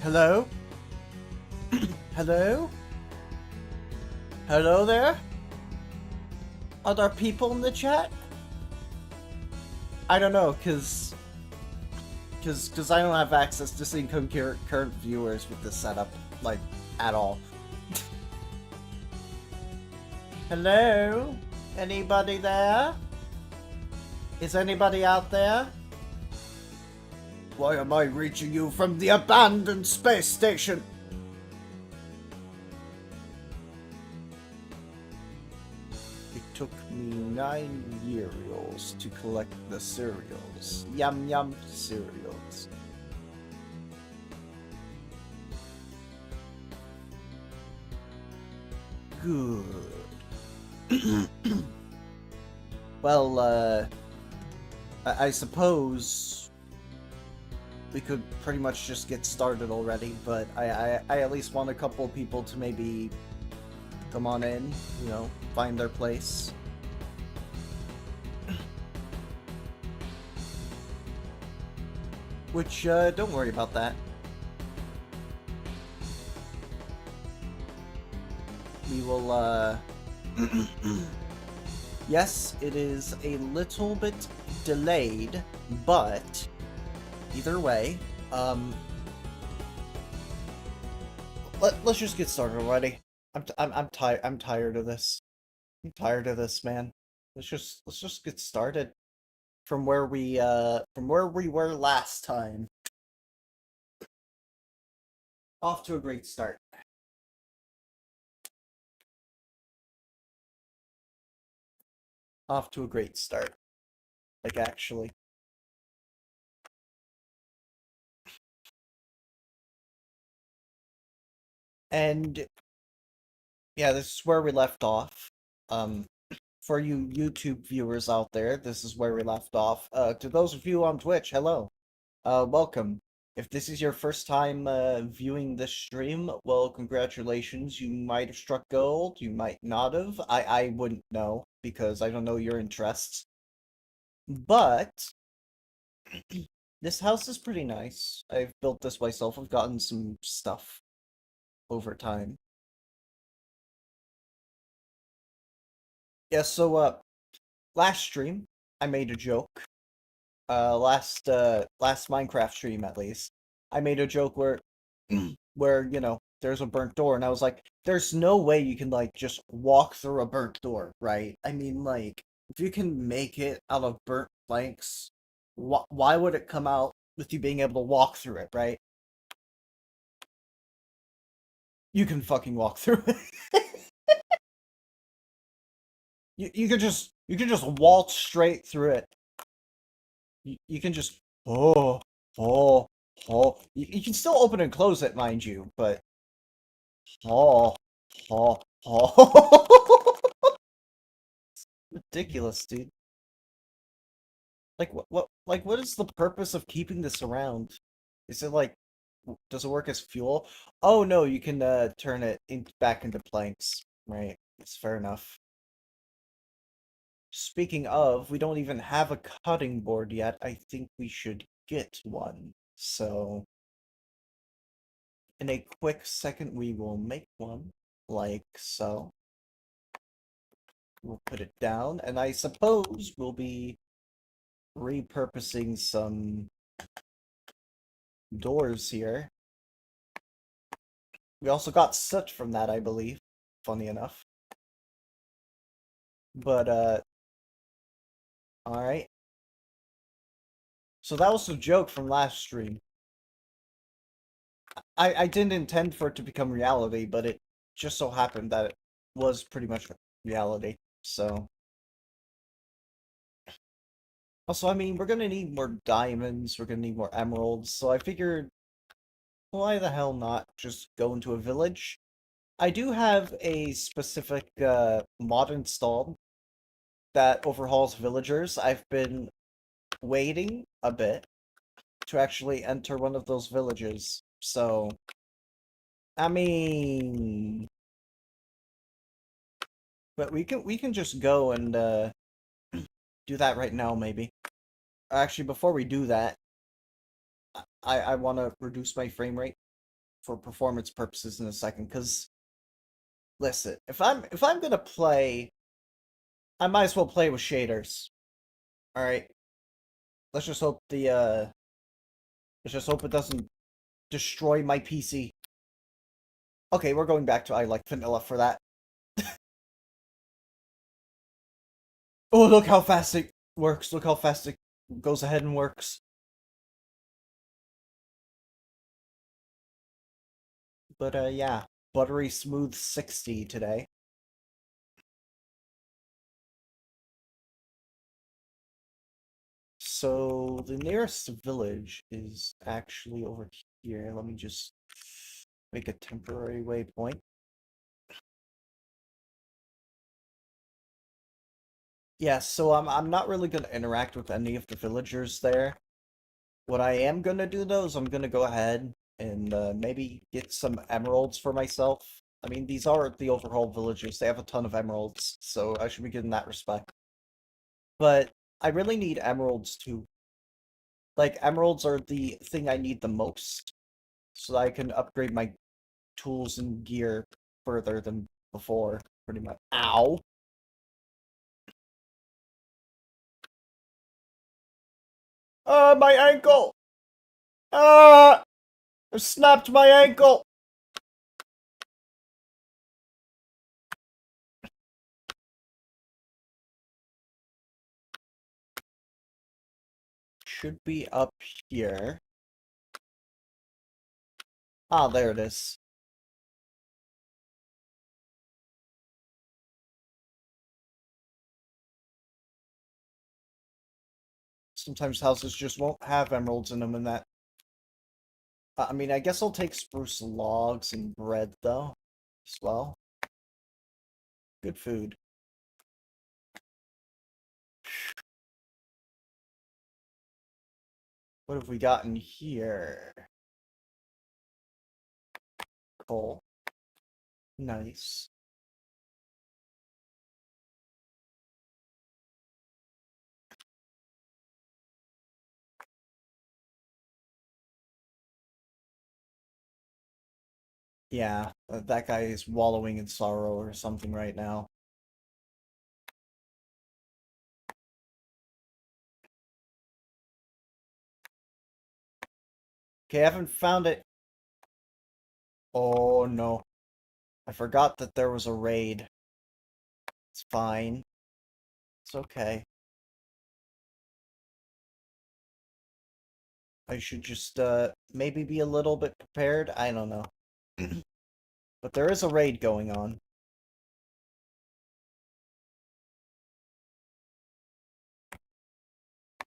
Hello? Hello? Hello there? Are there people in the chat? I don't know, cause I don't have access to seeing current viewers with this setup, like, at all. Hello? Anybody there? Is anybody out there? Why am I reaching you from the abandoned space station? It took me 9 years to collect the cereals. Yum yum cereals. Good. Well, I suppose we could pretty much just get started already, but I at least want a couple people to maybe come on in, you know, find their place. Which, don't worry about that. We will, yes, it is a little bit delayed, but either way, let's just get started already. I'm tired of this. I'm tired of this, man. Let's just get started from where we were last time. Off to a great start. Off to a great start. Like, actually. And yeah, this is where we left off. For you YouTube viewers out there, this is where we left off. To those of you on Twitch, hello. Welcome. If this is your first time viewing this stream, well, congratulations. You might have struck gold, you might not have. I wouldn't know, because I don't know your interests. But this house is pretty nice. I've built this myself. I've gotten some stuff over time. Yeah, so last stream I made a joke. Last Minecraft stream at least. I made a joke where where, you know, there's a burnt door, and I was like, there's no way you can like just walk through a burnt door, right? I mean, like, if you can make it out of burnt planks, why would it come out with you being able to walk through it, right? You can fucking walk through it. You can just waltz straight through it. You can just oh oh oh. You can still open and close it, mind you, but oh oh oh. Ridiculous, dude. Like what is the purpose of keeping this around? Is it like does it work as fuel? Oh no, you can turn it back into planks. Right. It's fair enough. Speaking of, we don't even have a cutting board yet. I think we should get one. So, in a quick second, we will make one, like so. We'll put it down, and I suppose we'll be repurposing some doors here. We also got soot from that, I believe, funny enough. But, alright. So that was a joke from last stream. I didn't intend for it to become reality, but it just so happened that it was pretty much reality. So also, I mean, we're gonna need more diamonds, we're gonna need more emeralds, so I figured why the hell not just go into a village? I do have a specific mod installed that overhauls villagers. I've been waiting a bit to actually enter one of those villages. So I mean, but we can just go and do that right now, maybe. Actually, before we do that, I want to reduce my frame rate for performance purposes in a second, because listen, if I'm gonna play, I might as well play with shaders. All right, let's just hope let's just hope it doesn't destroy my PC. Okay, we're going back to I like vanilla for that. Oh, look how fast it works. Look how fast it goes ahead and works. But yeah, buttery smooth 60 today. So the nearest village is actually over here. Let me just make a temporary waypoint. Yeah, so I'm not really gonna interact with any of the villagers there. What I am gonna do though is I'm gonna go ahead and maybe get some emeralds for myself. I mean, these are the overhaul villagers. They have a ton of emeralds, so I should be good in that respect. But I really need emeralds too. Like, emeralds are the thing I need the most, so that I can upgrade my tools and gear further than before, pretty much. Ow! My ankle! Ah! I snapped my ankle! Should be up here. Ah, there it is. Sometimes houses just won't have emeralds in them and that. I mean, I guess I'll take spruce logs and bread, though, as well. Good food. What have we got in here? Coal. Nice. Yeah, that guy is wallowing in sorrow or something right now. Okay, I haven't found it. Oh no. I forgot that there was a raid. It's fine. It's okay. I should just maybe be a little bit prepared. I don't know. But there is a raid going on.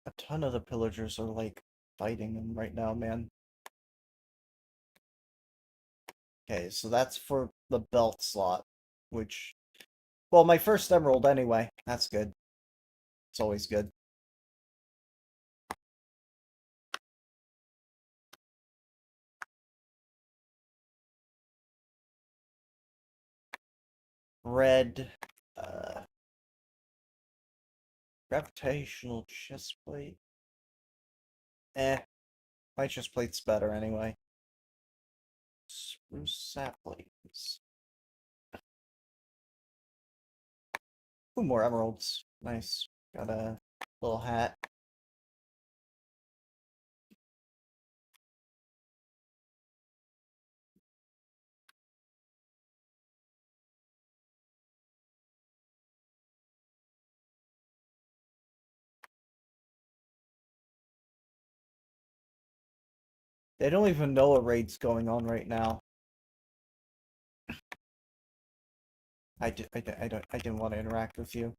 A ton of the pillagers are like fighting them right now, man. Okay, so that's for the belt slot, which, well, my first emerald anyway. That's good. It's always good. Red, gravitational chest plate. My chest plate's better anyway. Spruce saplings. Ooh, more emeralds. Nice. Got a little hat. They don't even know a raid's going on right now. I didn't want to interact with you.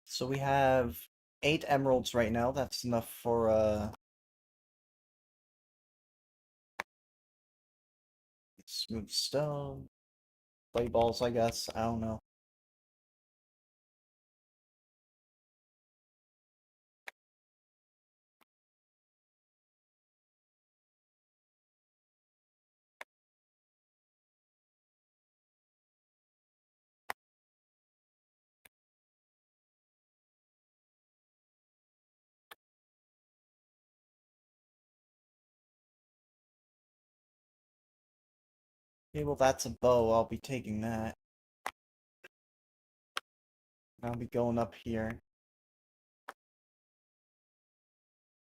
So we have 8 emeralds right now. That's enough for smooth stone. Play balls, I guess. I don't know. Okay, well that's a bow. I'll be taking that. I'll be going up here.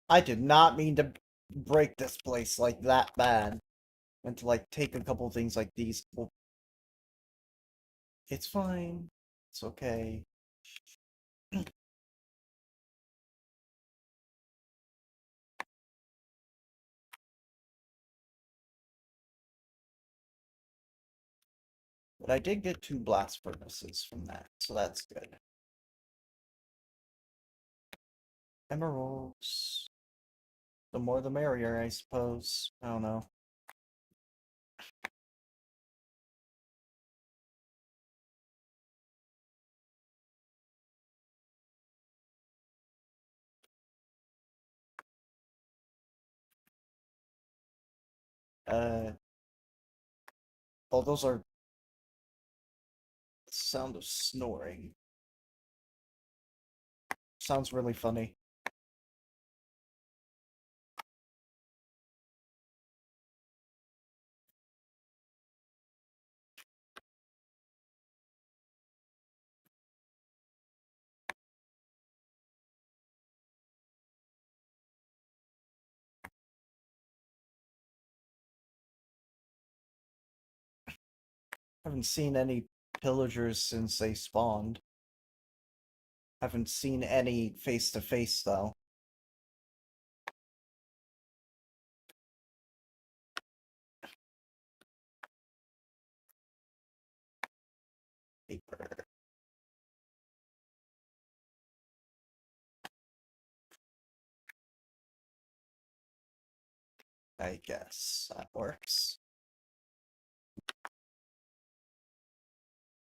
I did not mean to break this place like that bad. And to like take a couple things like these. Well, it's fine. It's okay. But I did get 2 blast furnaces from that, so that's good. Emeralds. The more the merrier, I suppose. I don't know. Uh, oh, those are the sound of snoring. Sounds really funny. Haven't seen any pillagers since they spawned. Haven't seen any face to face though. Paper. I guess that works.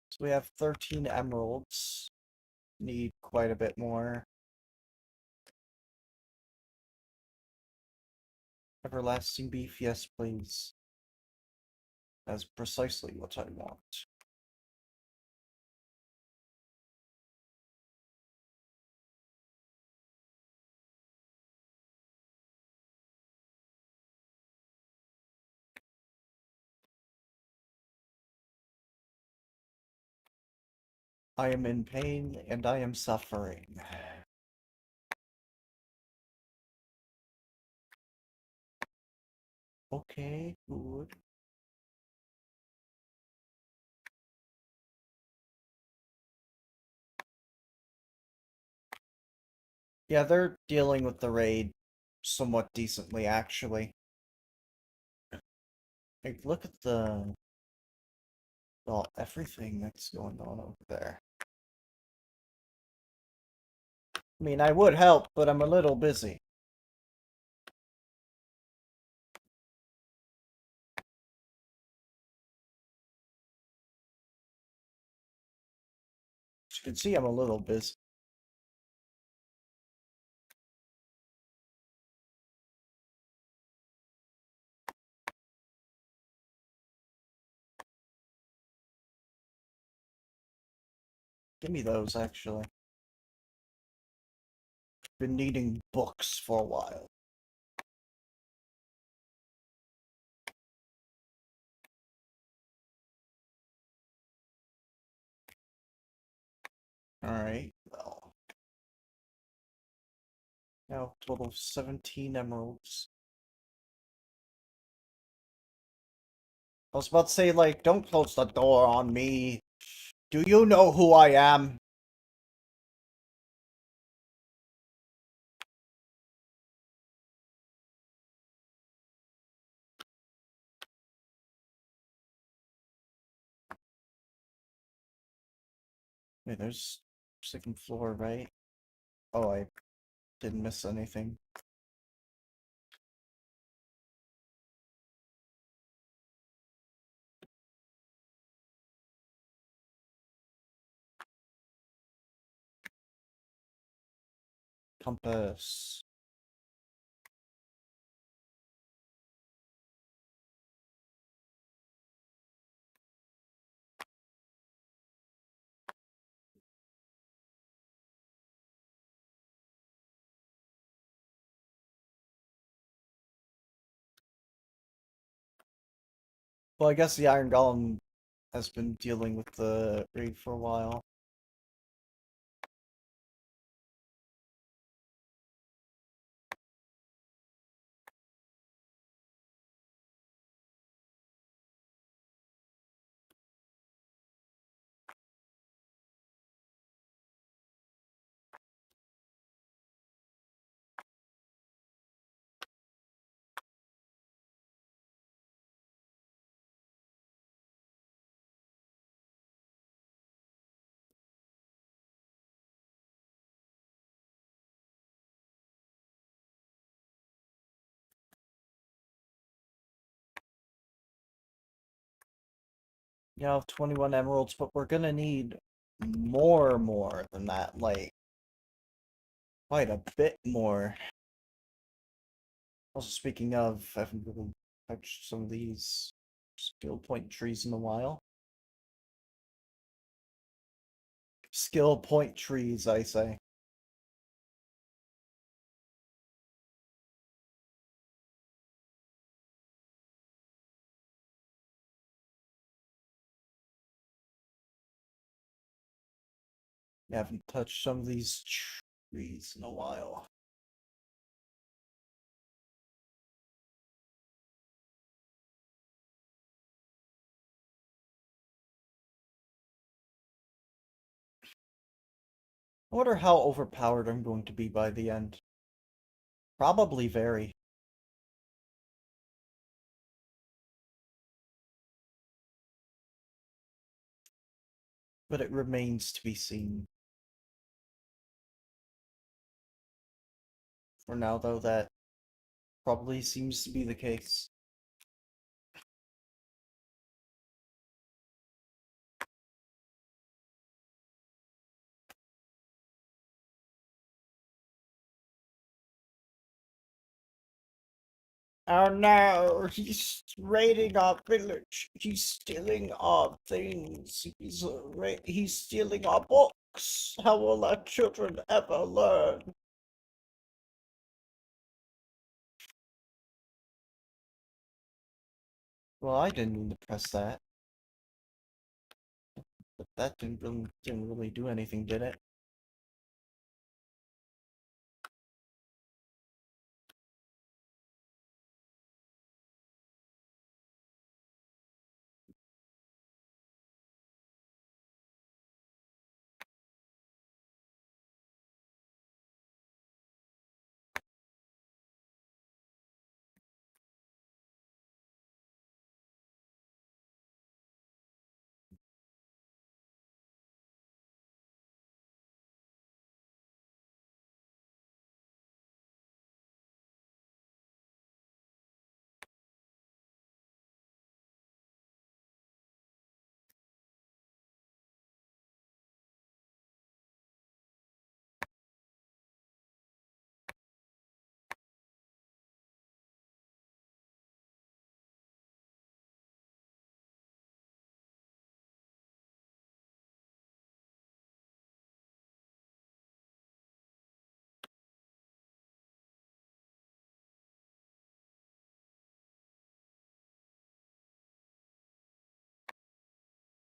So we have 13 emeralds. Need quite a bit more. Everlasting beef, yes please. That's precisely what I want. I am in pain and I am suffering. Okay, good. Yeah, they're dealing with the raid somewhat decently, actually. Like, look at well, everything that's going on over there. I mean, I would help, but I'm a little busy. As you can see, I'm a little busy. Give me those, actually. Been needing books for a while. Alright, well. Now, total of 17 emeralds. I was about to say, like, don't close the door on me. Do you know who I am? Wait, there's second floor, right? Oh, I didn't miss anything. Compass. Well, I guess the Iron Golem has been dealing with the raid for a while. Yeah, I have 21 emeralds, but we're gonna need more than that, like quite a bit more. Also, speaking of, I haven't really touched some of these skill point trees in a while. Skill point trees, I say. I haven't touched some of these trees in a while. I wonder how overpowered I'm going to be by the end. Probably very, but it remains to be seen. For now, though, that probably seems to be the case. Oh no, he's raiding our village. He's stealing our things. He's stealing our books. How will our children ever learn? Well, I didn't mean to press that, but that didn't really do anything, did it?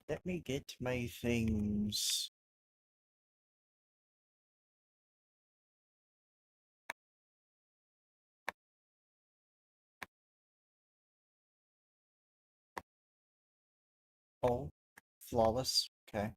Let me get my things. Oh, flawless. Okay.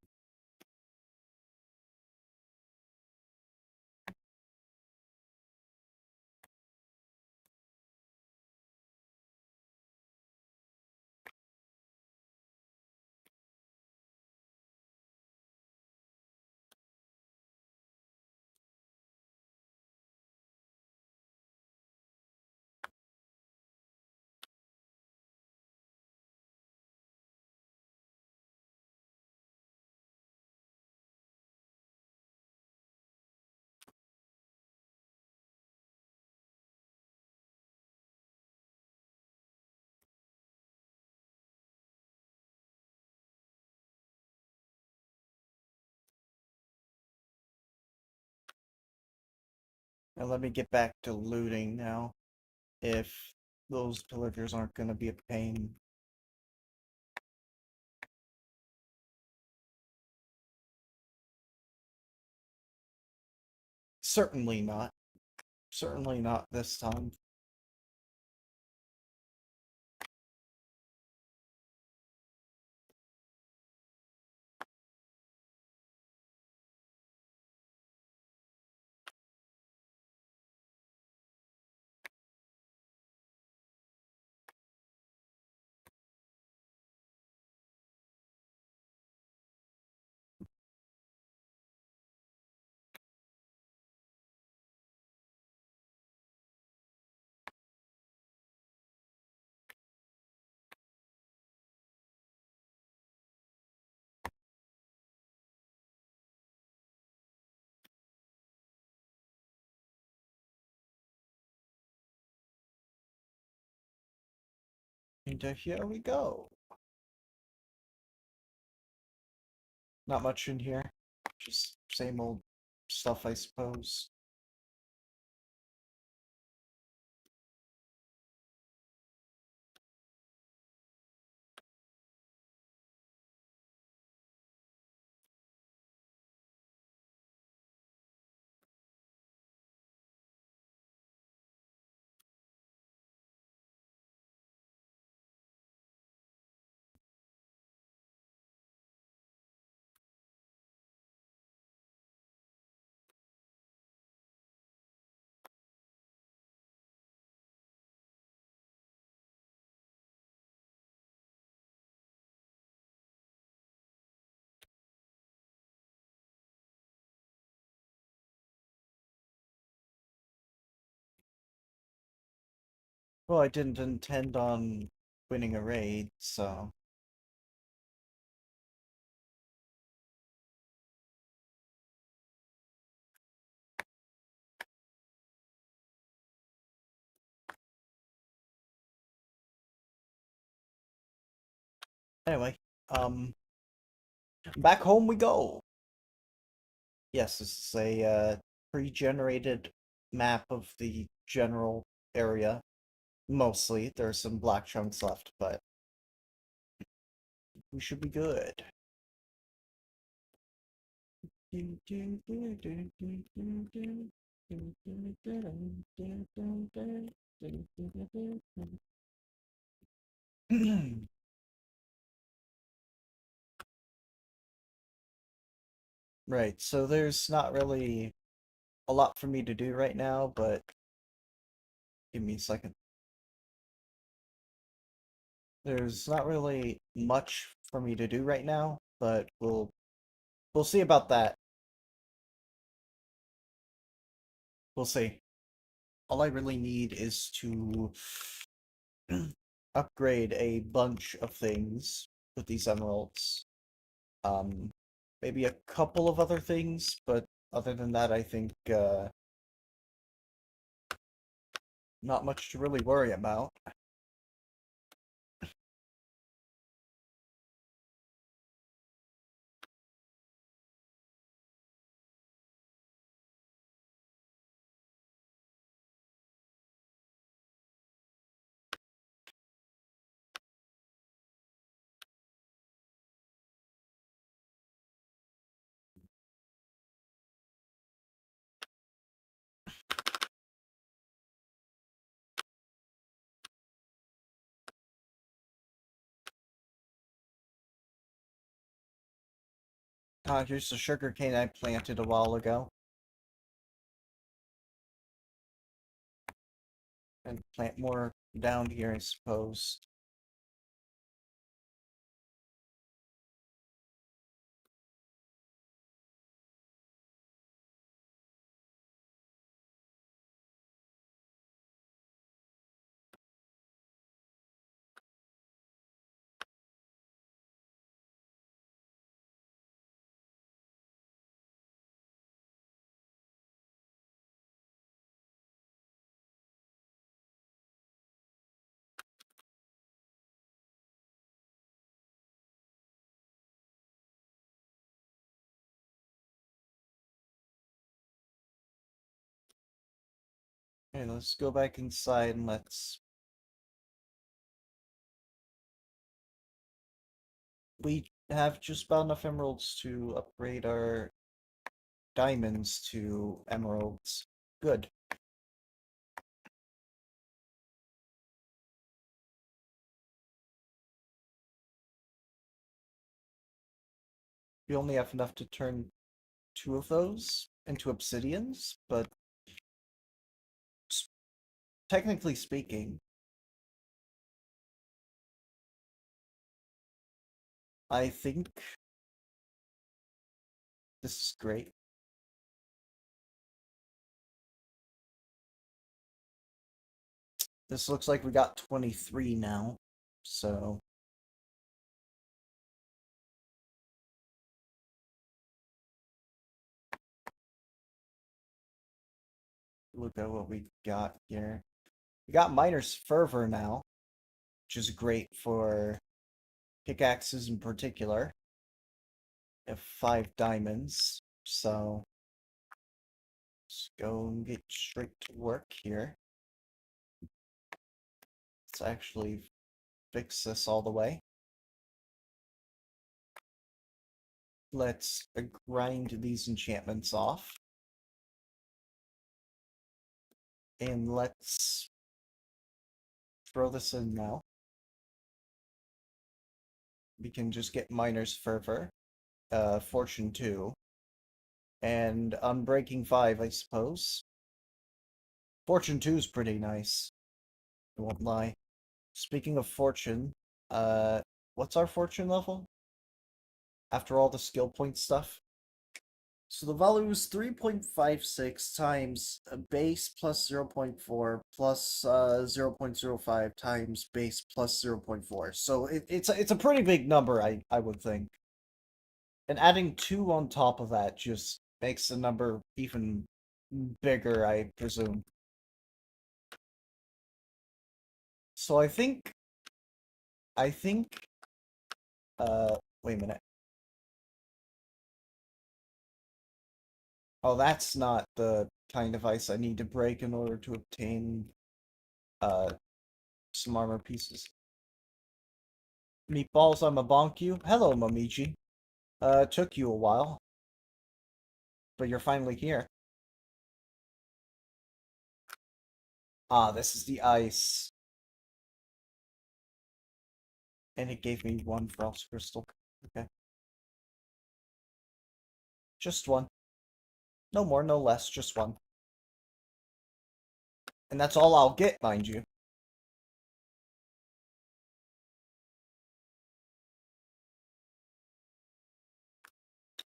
Now let me get back to looting now. If those pillagers aren't gonna be a pain. Certainly not. Certainly not this time. And here we go. Not much in here. Just same old stuff, I suppose. Well, I didn't intend on winning a raid, so... Anyway, back home we go! Yes, this is a pre-generated map of the general area. Mostly, there's some black chunks left, but we should be good. Right, so there's not really a lot for me to do right now, but give me a second. There's not really much for me to do right now, but we'll see about that. We'll see. All I really need is to upgrade a bunch of things with these emeralds. Um, maybe a couple of other things, but other than that, I think not much to really worry about. Here's the sugarcane I planted a while ago. And plant more down here, I suppose. Okay, let's go back inside and let's... We have just about enough emeralds to upgrade our diamonds to emeralds. Good. We only have enough to turn 2 of those into obsidians, but technically speaking, I think this is great. This looks like we got 23 now, so look at what we got here. We got Miner's Fervor now, which is great for pickaxes in particular. We have 5 diamonds, so let's go and get straight to work here. Let's actually fix this all the way. Let's grind these enchantments off. And let's throw this in now. We can just get Miner's Fervor, Fortune 2, and Unbreaking 5, I suppose. Fortune 2 is pretty nice, I won't lie. Speaking of Fortune, what's our Fortune level? After all the skill point stuff? So the value is 3.56 times base plus 0.4 plus 0.05 times base plus 0.4. So it's a pretty big number, I would think. And adding 2 on top of that just makes the number even bigger, I presume. So I think, wait a minute. Oh, that's not the kind of ice I need to break in order to obtain, uh, some armor pieces. Meatballs, I'ma bonk you. Hello, Momiji. It took you a while, but you're finally here. Ah, this is the ice. And it gave me 1 frost crystal. Okay. Just 1. No more, no less, just 1. And that's all I'll get, mind you.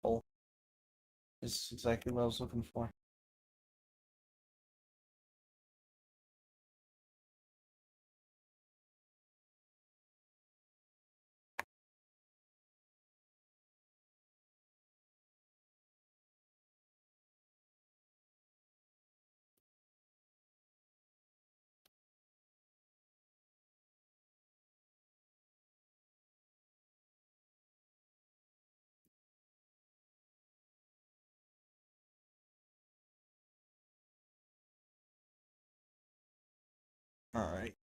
Oh, this is exactly what I was looking for. Alright.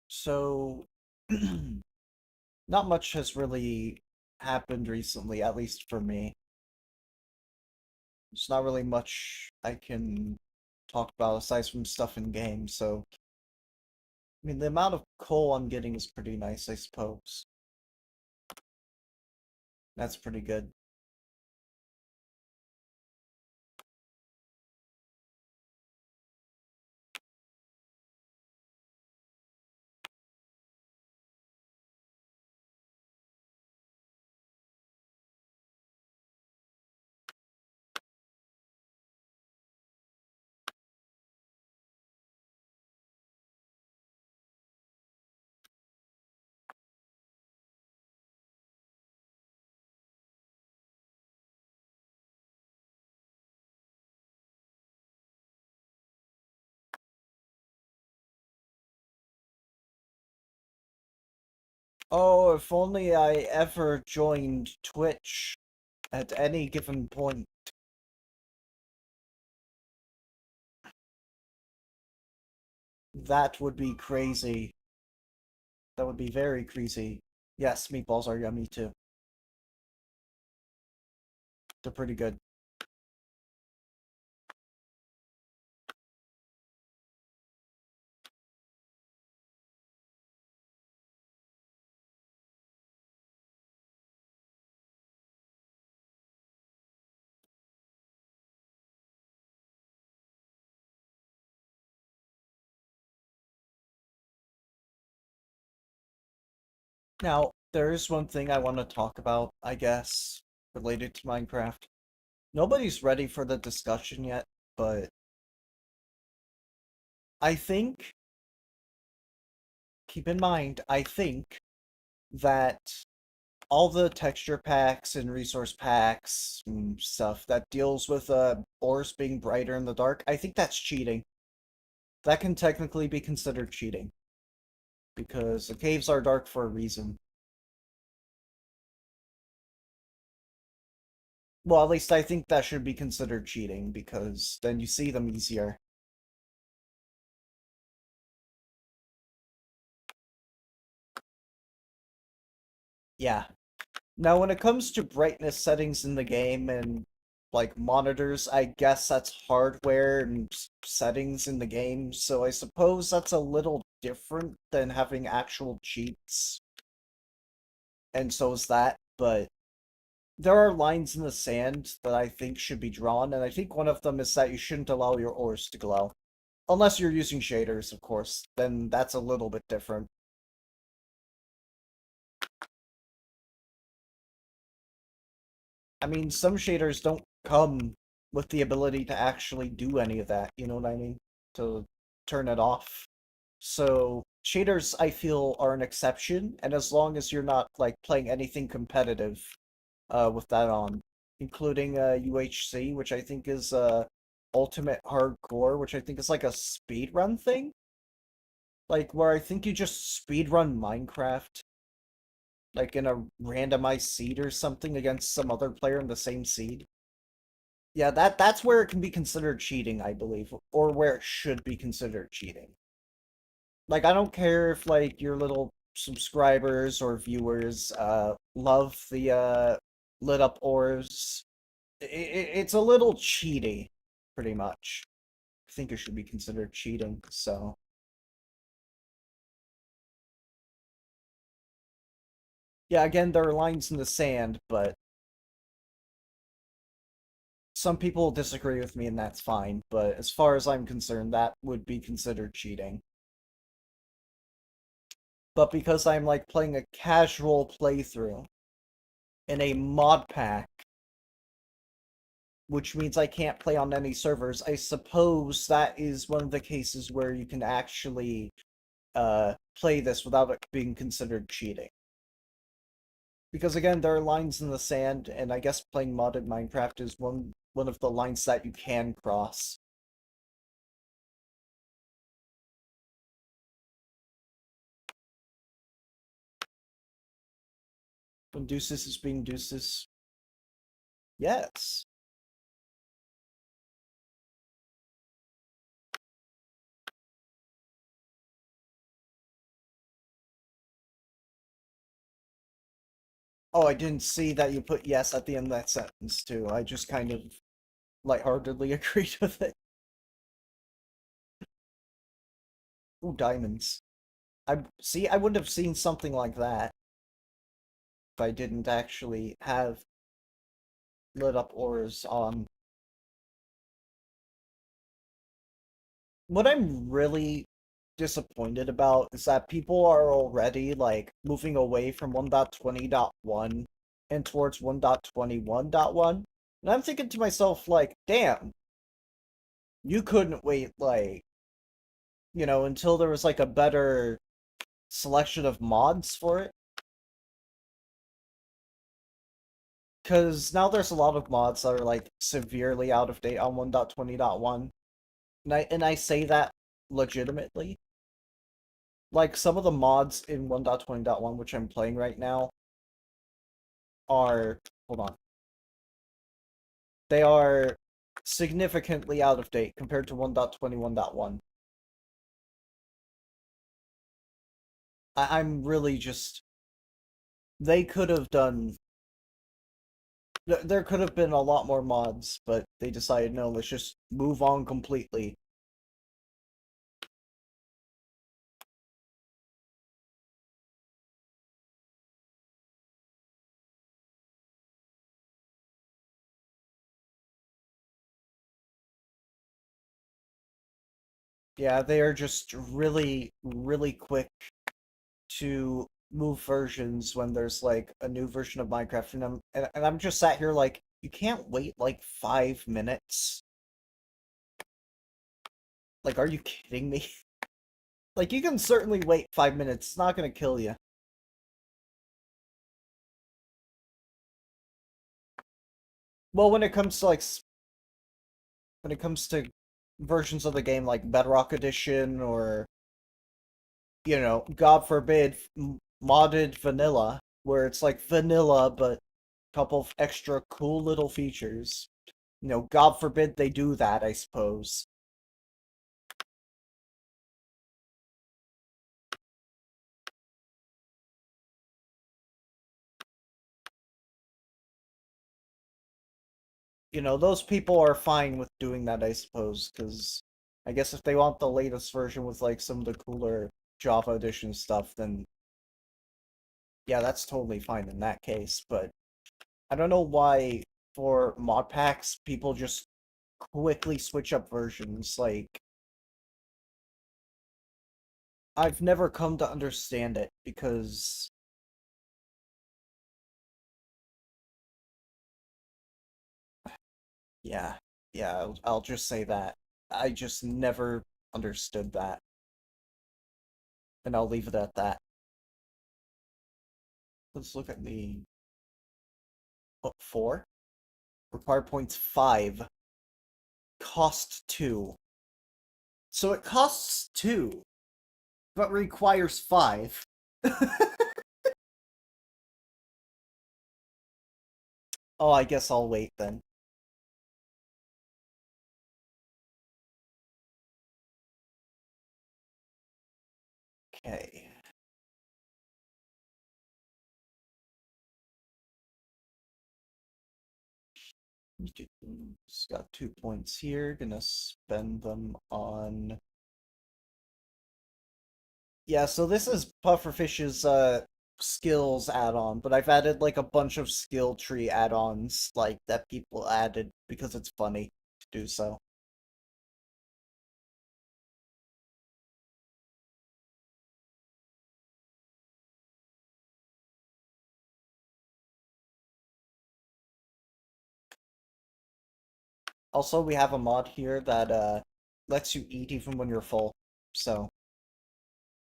So, not much has really happened recently, at least for me. There's not really much I can talk about aside from stuff in game, so I mean the amount of coal I'm getting is pretty nice, I suppose. That's pretty good. Oh, if only I ever joined Twitch at any given point. That would be crazy. That would be very crazy. Yes, meatballs are yummy too. They're pretty good. Now, there is one thing I want to talk about, I guess, related to Minecraft. Nobody's ready for the discussion yet, but I think, keep in mind, I think that all the texture packs and resource packs and stuff that deals with ores being brighter in the dark, I think that's cheating. That can technically be considered cheating because the caves are dark for a reason. Well, at least I think that should be considered cheating because then you see them easier. Yeah. Now, when it comes to brightness settings in the game and like monitors, I guess that's hardware and settings in the game, so I suppose that's a little different than having actual cheats, and so is that, but there are lines in the sand that I think should be drawn, and I think one of them is that you shouldn't allow your ores to glow. Unless you're using shaders, of course, then that's a little bit different. I mean, some shaders don't come with the ability to actually do any of that, you know what I mean? To turn it off. So, shaders, I feel, are an exception, and as long as you're not, like, playing anything competitive with that on, including UHC, which I think is Ultimate Hardcore, which I think is like a speedrun thing? Like, where I think you just speedrun Minecraft like in a randomized seed or something against some other player in the same seed. Yeah, that's where it can be considered cheating, I believe, or where it should be considered cheating. Like I don't care if like your little subscribers or viewers love the lit up ores. It's a little cheaty, pretty much. I think it should be considered cheating, so yeah, again, there are lines in the sand, but some people disagree with me, and that's fine. But as far as I'm concerned, that would be considered cheating. But because I'm like playing a casual playthrough in a mod pack, which means I can't play on any servers, I suppose that is one of the cases where you can actually play this without it being considered cheating. Because again, there are lines in the sand, and I guess playing modded Minecraft is one of the lines that you can cross. When Deuces is being Deuces. Yes. Oh, I didn't see that you put yes at the end of that sentence, too. I just kind of lightheartedly agreed with it. Ooh, diamonds. I wouldn't have seen something like that if I didn't actually have lit up ores on. What I'm really disappointed about is that people are already like moving away from 1.20.1 and towards 1.21.1. And I'm thinking to myself, like, damn, you couldn't wait like until there was like a better selection of mods for it. Because now there's a lot of mods that are like severely out of date on 1.20.1. And I say that legitimately. like some of the mods in 1.20.1, which I'm playing right now, are hold on. They are significantly out of date compared to 1.21.1. I'm really just they could have done there could have been a lot more mods, but they decided no, let's just move on completely. Yeah, they are just really, really quick to move versions when there's like a new version of Minecraft, and I'm just sat here like, you can't wait like 5 minutes. Like, are you kidding me? Like, you can certainly wait 5 minutes. It's not gonna kill you. Well, when it comes to versions of the game like Bedrock Edition or God forbid, modded vanilla, where it's like vanilla but a couple of extra cool little features. God forbid they do that, I suppose. Those people are fine with doing that, I suppose, because I guess if they want the latest version with like some of the cooler Java Edition stuff, then yeah, that's totally fine in that case. But I don't know why for mod packs people just quickly switch up versions. Like, I've never come to understand it because yeah, yeah, I'll just say that. I just never understood that, and I'll leave it at that. Let's look at the 4. Required points 5. Cost 2. So it costs 2, but requires 5. Oh, I guess I'll wait then. Okay. Just got 2 points here. Gonna spend them on. Yeah, so this is Pufferfish's skills add-on, but I've added like a bunch of skill tree add-ons like that people added because it's funny to do so. Also, we have a mod here that lets you eat even when you're full. So,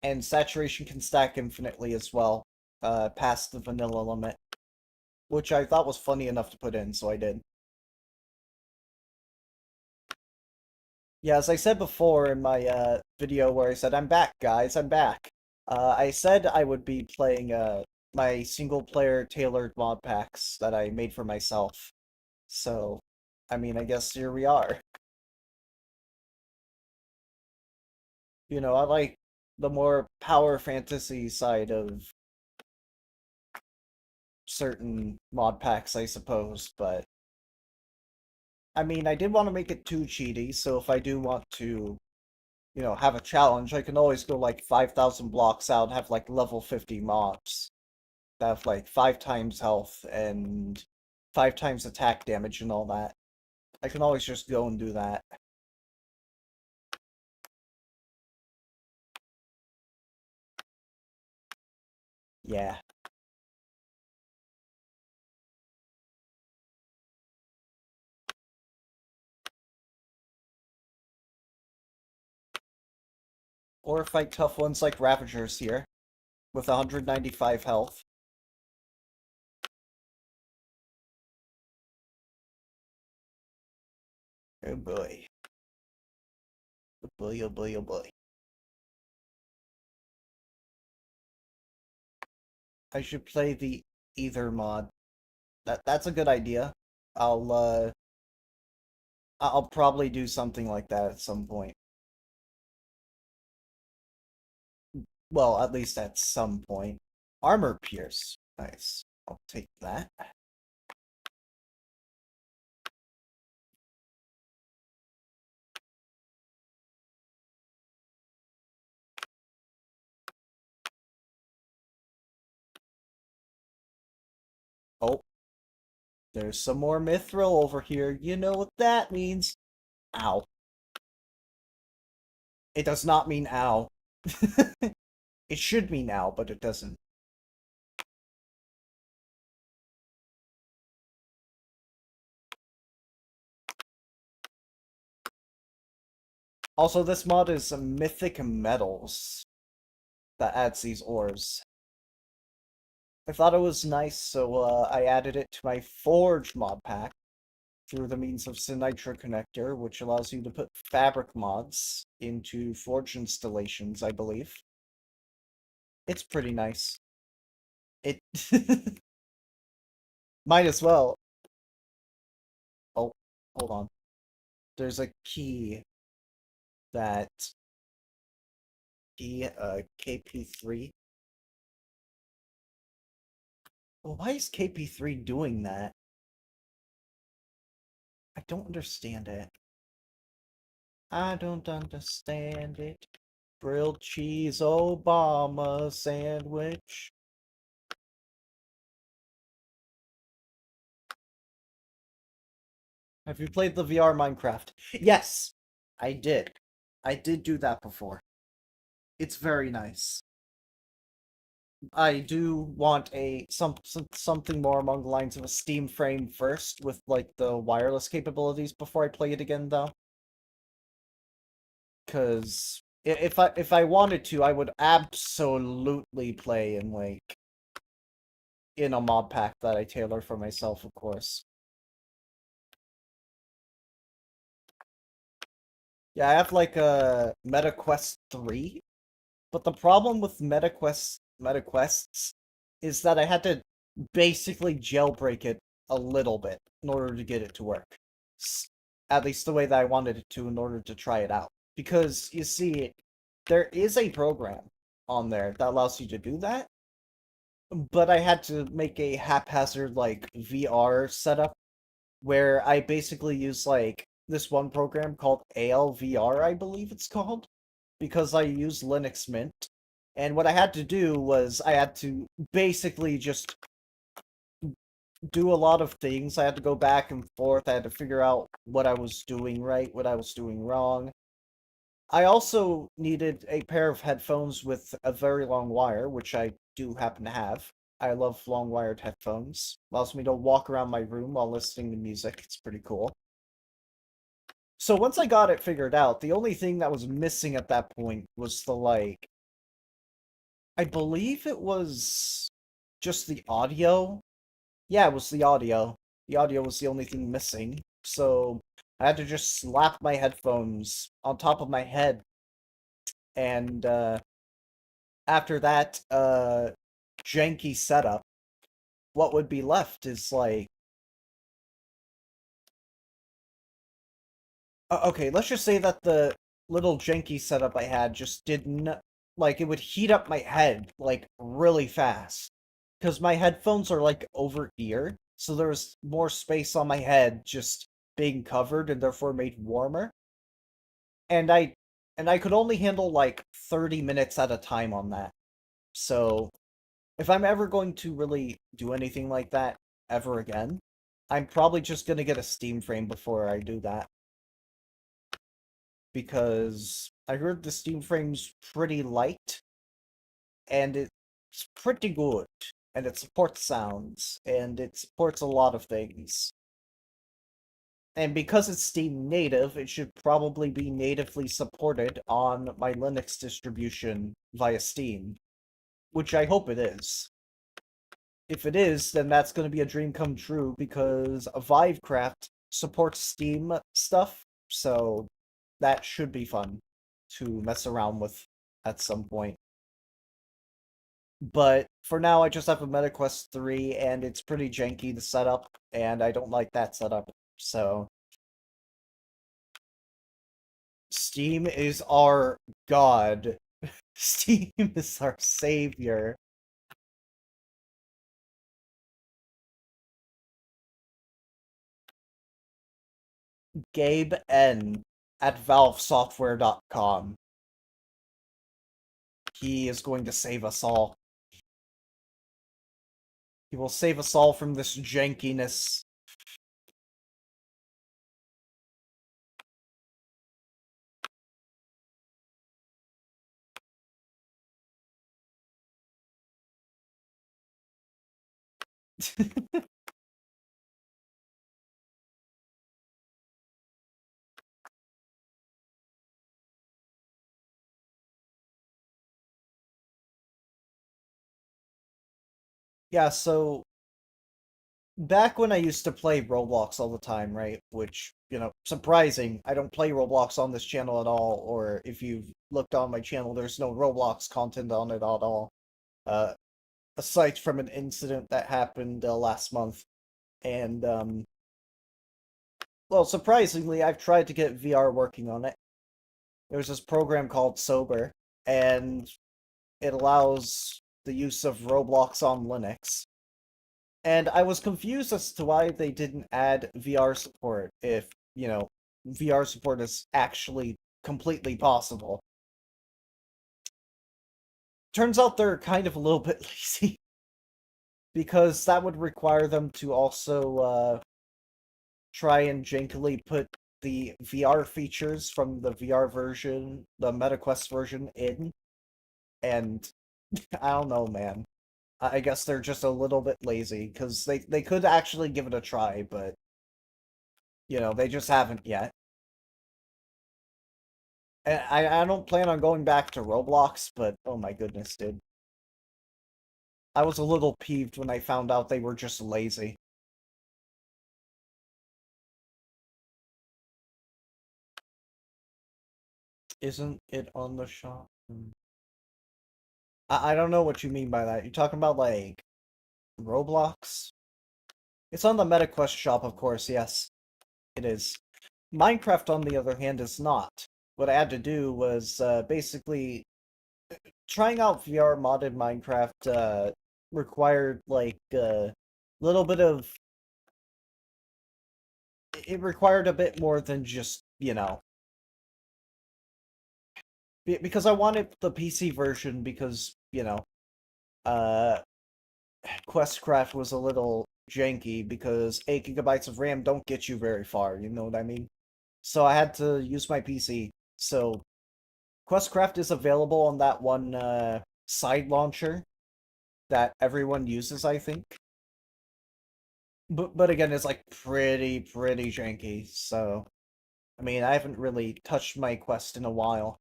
and saturation can stack infinitely as well, past the vanilla limit, which I thought was funny enough to put in, so I did. Yeah, as I said before in my video where I said, I'm back, guys, I'm back. I said I would be playing my single player tailored mod packs that I made for myself. So, I mean, I guess here we are. I like the more power fantasy side of certain mod packs, I suppose, but I mean, I did want to make it too cheaty, so if I do want to, have a challenge, I can always go like 5,000 blocks out and have like level 50 mobs that have like 5 times health and 5 times attack damage and all that. I can always just go and do that. Yeah. Or fight tough ones like Ravagers here with 195 health. Oh boy. Oh boy, oh boy, oh boy. I should play the Ether mod. That's a good idea. I'll uh I'll probably do something like that at some point. Well, at least at some point. Armor pierce. Nice. I'll take that. Oh, there's some more mithril over here. You know what that means. Ow. It does not mean ow. It should mean ow, but it doesn't. Also, this mod is mythic metals that adds these ores. I thought it was nice, so I added it to my Forge mod pack through the means of Sinitra Connector, which allows you to put fabric mods into Forge installations, I believe. It's pretty nice. It might as well. Oh, hold on. There's a key that KP3. Well, why is KP3 doing that? I don't understand it. I don't understand it. Grilled cheese Obama sandwich. Have you played the VR Minecraft? Yes, I did. I did do that before. It's very nice. I do want something more along the lines of a Steam frame first, with like the wireless capabilities before I play it again, though. Because if I wanted to, I would absolutely play in like in a mod pack that I tailor for myself, of course. Yeah, I have like a MetaQuest 3, but the problem with MetaQuests is that I had to basically jailbreak it a little bit in order to get it to work. At least the way that I wanted it to in order to try it out. Because you see, there is a program on there that allows you to do that, but I had to make a haphazard like VR setup where I basically use like this one program called ALVR, I believe it's called, because I use Linux Mint. And what I had to do was I had to basically just do a lot of things. I had to go back and forth. I had to figure out what I was doing right, what I was doing wrong. I also needed a pair of headphones with a very long wire, which I do happen to have. I love long wired headphones. Allows me to walk around my room while listening to music. It's pretty cool. So once I got it figured out, the only thing that was missing at that point was the like I believe it was just the audio. Yeah, it was the audio. The audio was the only thing missing. So I had to just slap my headphones on top of my head and after that janky setup, what would be left is like okay, let's just say that the little janky setup I had just didn't like it would heat up my head like really fast because my headphones are like over ear, so there's more space on my head just being covered and therefore made warmer. And I could only handle like 30 minutes at a time on that. So if I'm ever going to really do anything like that ever again, I'm probably just gonna get a Steam frame before I do that. Because I heard the Steam frame's pretty light and it's pretty good. And it supports sounds and it supports a lot of things. And because it's Steam native, it should probably be natively supported on my Linux distribution via Steam, which I hope it is. If it is, then that's going to be a dream come true because Vivecraft supports Steam stuff, so that should be fun to mess around with at some point. But for now, I just have a MetaQuest 3, and it's pretty janky to set up, and I don't like that setup. So, Steam is our god. Steam is our savior. Gabe N at valvesoftware.com. He is going to save us all. He will save us all from this jankiness. Yeah, so back when I used to play Roblox all the time, right? Which, surprising. I don't play Roblox on this channel at all, or if you've looked on my channel, there's no Roblox content on it at all. Uh, Aside from an incident that happened last month. And, well, surprisingly, I've tried to get VR working on it. There's this program called Sober, and it allows the use of Roblox on Linux. And I was confused as to why they didn't add VR support if, VR support is actually completely possible. Turns out they're kind of a little bit lazy because that would require them to also try and jankily put the VR features from the VR version, the MetaQuest version in. And I don't know, man. I guess they're just a little bit lazy because they could actually give it a try, but they just haven't yet. And I don't plan on going back to Roblox, but oh my goodness, dude. I was a little peeved when I found out they were just lazy. Isn't it on the shop? I don't know what you mean by that. You're talking about like Roblox? It's on the MetaQuest shop, of course, yes. It is. Minecraft, on the other hand, is not. What I had to do was basically trying out VR modded Minecraft required like a little bit of. It required a bit more than just, because I wanted the PC version because, uh, Questcraft was a little janky because 8 gigabytes of RAM don't get you very far, you know what I mean? So I had to use my PC. So Questcraft is available on that one side launcher that everyone uses, I think. But again, it's like pretty janky. So I mean, I haven't really touched my Quest in a while.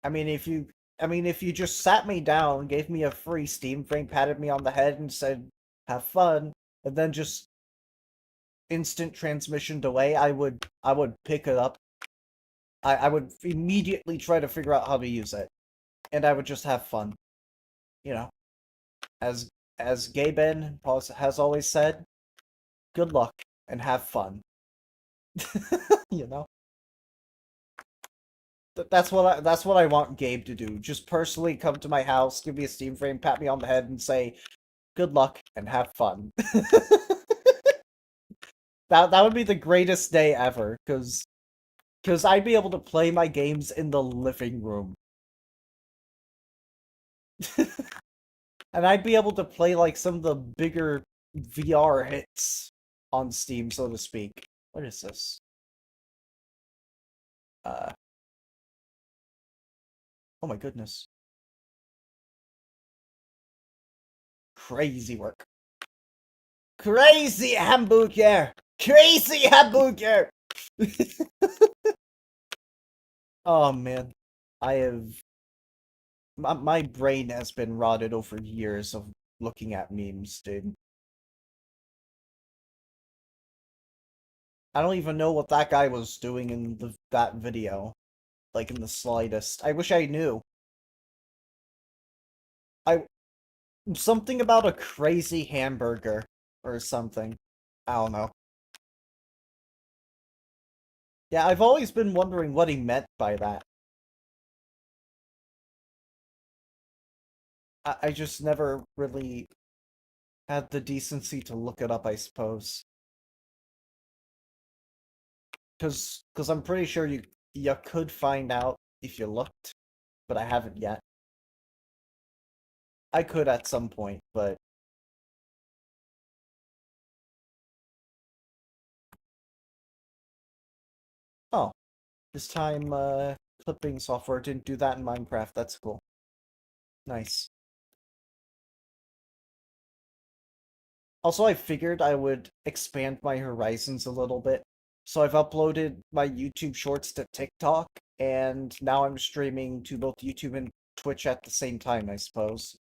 I mean, if you just sat me down, gave me a free Steam frame, patted me on the head, and said, "Have fun," and then just instant transmissioned away, I would pick it up. I would immediately try to figure out how to use it, and I would just have fun. You know, as as Gay Ben has always said, good luck and have fun. you know, that's what I want Gabe to do. Just personally come to my house, give me a Steam frame, pat me on the head, and say, "Good luck and have fun." That would be the greatest day ever, because I'd be able to play my games in the living room. And I'd be able to play like some of the bigger VR hits on Steam, so to speak. What is this? Uh, oh my goodness. Crazy work. Crazy hamburger! Crazy hamburger! Oh man. I have. My brain has been rotted over years of looking at memes, dude. I don't even know what that guy was doing in that video, like in the slightest. I wish I knew. I something about a crazy hamburger or something. I don't know. Yeah, I've always been wondering what he meant by that. I just never really had the decency to look it up, I suppose. Cause I'm pretty sure you could find out if you looked, but I haven't yet. I could at some point, but oh, this time clipping software didn't do that in Minecraft. That's cool. Nice. Also, I figured I would expand my horizons a little bit. So I've uploaded my YouTube shorts to TikTok, and now I'm streaming to both YouTube and Twitch at the same time, I suppose.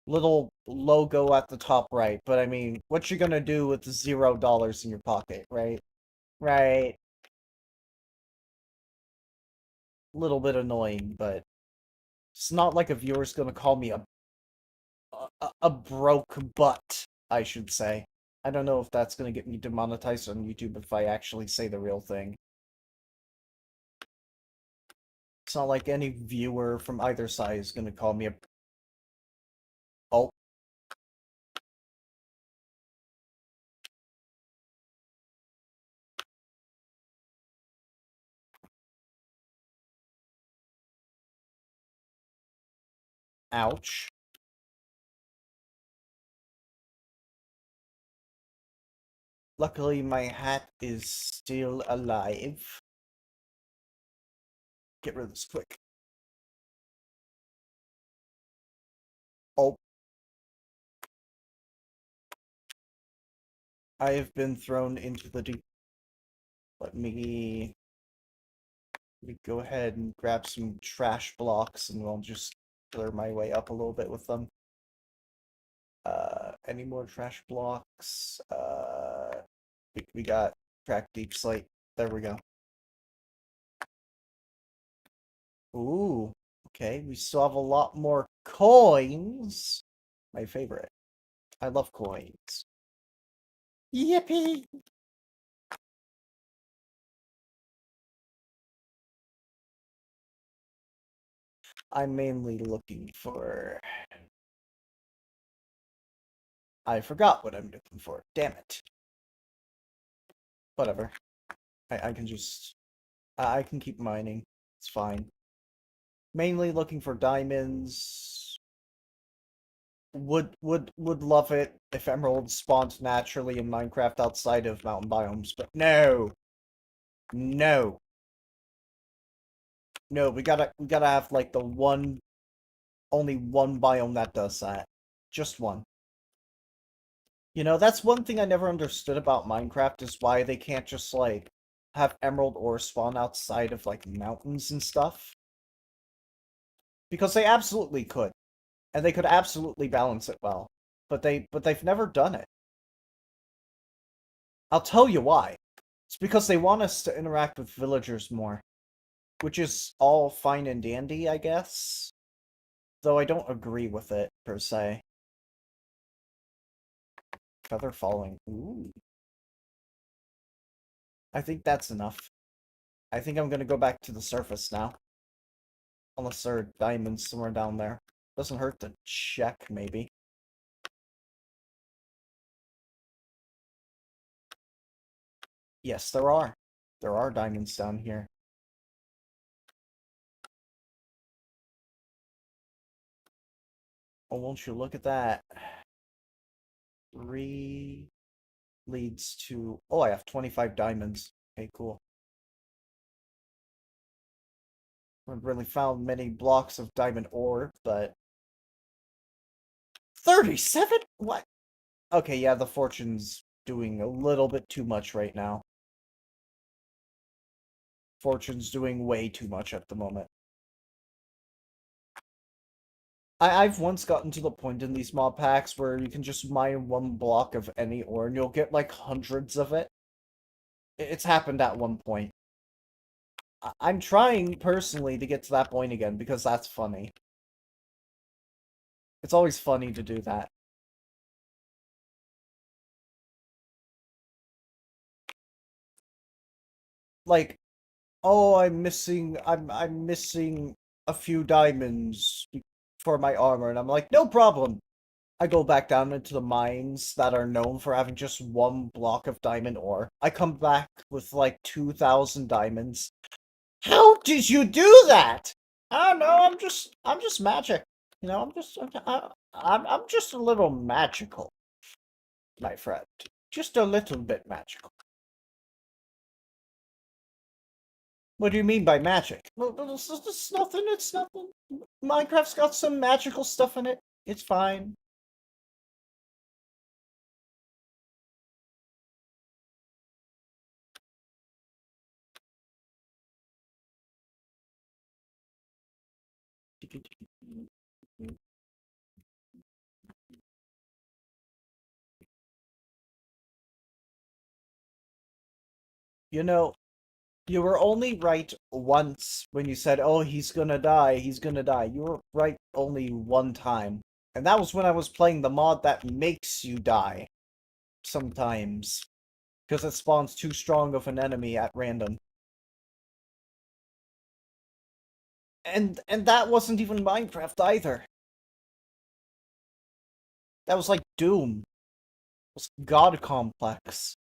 Little logo at the top right, but I mean, what you gonna do with the $0 in your pocket, right? Right. Little bit annoying, but it's not like a viewer's gonna call me a broke butt, I should say. I don't know if that's gonna get me demonetized on YouTube if I actually say the real thing. It's not like any viewer from either side is gonna call me a... Oh, ouch. Luckily, my hat is still alive. Get rid of this quick. Oh, I have been thrown into the deep. Let me go ahead and grab some trash blocks and I'll just clear my way up a little bit with them. Any more trash blocks? We got cracked deep slate. There we go. Ooh, okay. We still have a lot more coins. My favorite. I love coins. Yippee! I'm mainly looking for... I forgot what I'm looking for. Damn it. Whatever. I can just... I can keep mining. It's fine. Mainly looking for diamonds. Would love it if emeralds spawned naturally in Minecraft outside of mountain biomes, but no. No. No, we gotta have like the only one biome that does that. Just one. You know, that's one thing I never understood about Minecraft is why they can't just like have emerald ore spawn outside of like mountains and stuff. Because they absolutely could. And they could absolutely balance it well. But they've never done it. I'll tell you why. It's because they want us to interact with villagers more. Which is all fine and dandy, I guess. Though I don't agree with it, per se. Feather falling. Ooh. I think that's enough. I think I'm gonna go back to the surface now. Unless there are diamonds somewhere down there. Doesn't hurt to check, maybe. Yes, there are. There are diamonds down here. Oh, won't you look at that? 3 leads to... Oh, I have 25 diamonds. Okay, cool. I haven't really found many blocks of diamond ore, but... 37? What? Okay, yeah, the fortune's doing a little bit too much right now. Fortune's doing way too much at the moment. I've once gotten to the point in these mod packs where you can just mine one block of any ore and you'll get like hundreds of it. It's happened at one point. I'm trying personally to get to that point again because that's funny. It's always funny to do that. Like, oh, I'm missing a few diamonds for my armor, and I'm like, no problem. I go back down into the mines that are known for having just one block of diamond ore. I come back with like 2,000 diamonds. How did you do that? I don't know. I'm just magic. You know, I'm just a little magical, my friend. Just a little bit magical. What do you mean by magic? Well, it's nothing. It's nothing. Minecraft's got some magical stuff in it. It's fine. You know, you were only right once when you said, "Oh, he's gonna die. He's gonna die." You were right only one time, and that was when I was playing the mod that makes you die sometimes because it spawns too strong of an enemy at random. And that wasn't even Minecraft either. That was like Doom. It was God Complex.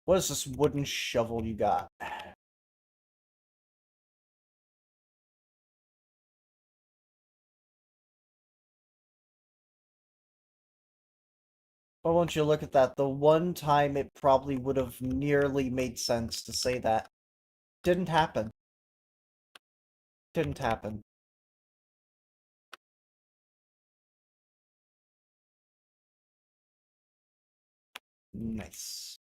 What is this wooden shovel you got? Well, won't you look at that? The one time it probably would have nearly made sense to say that. Didn't happen. Didn't happen. Nice.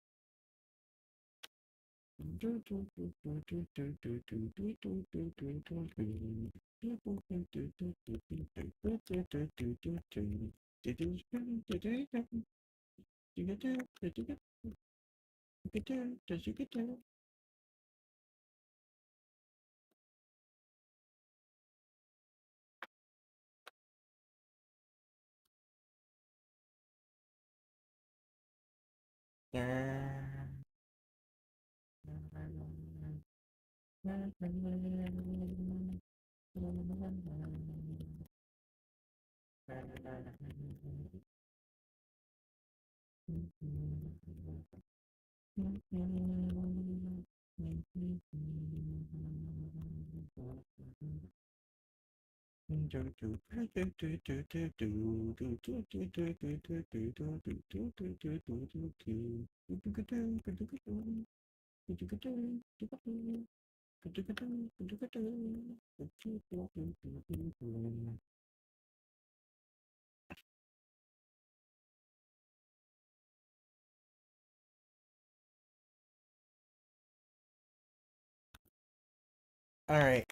Alright.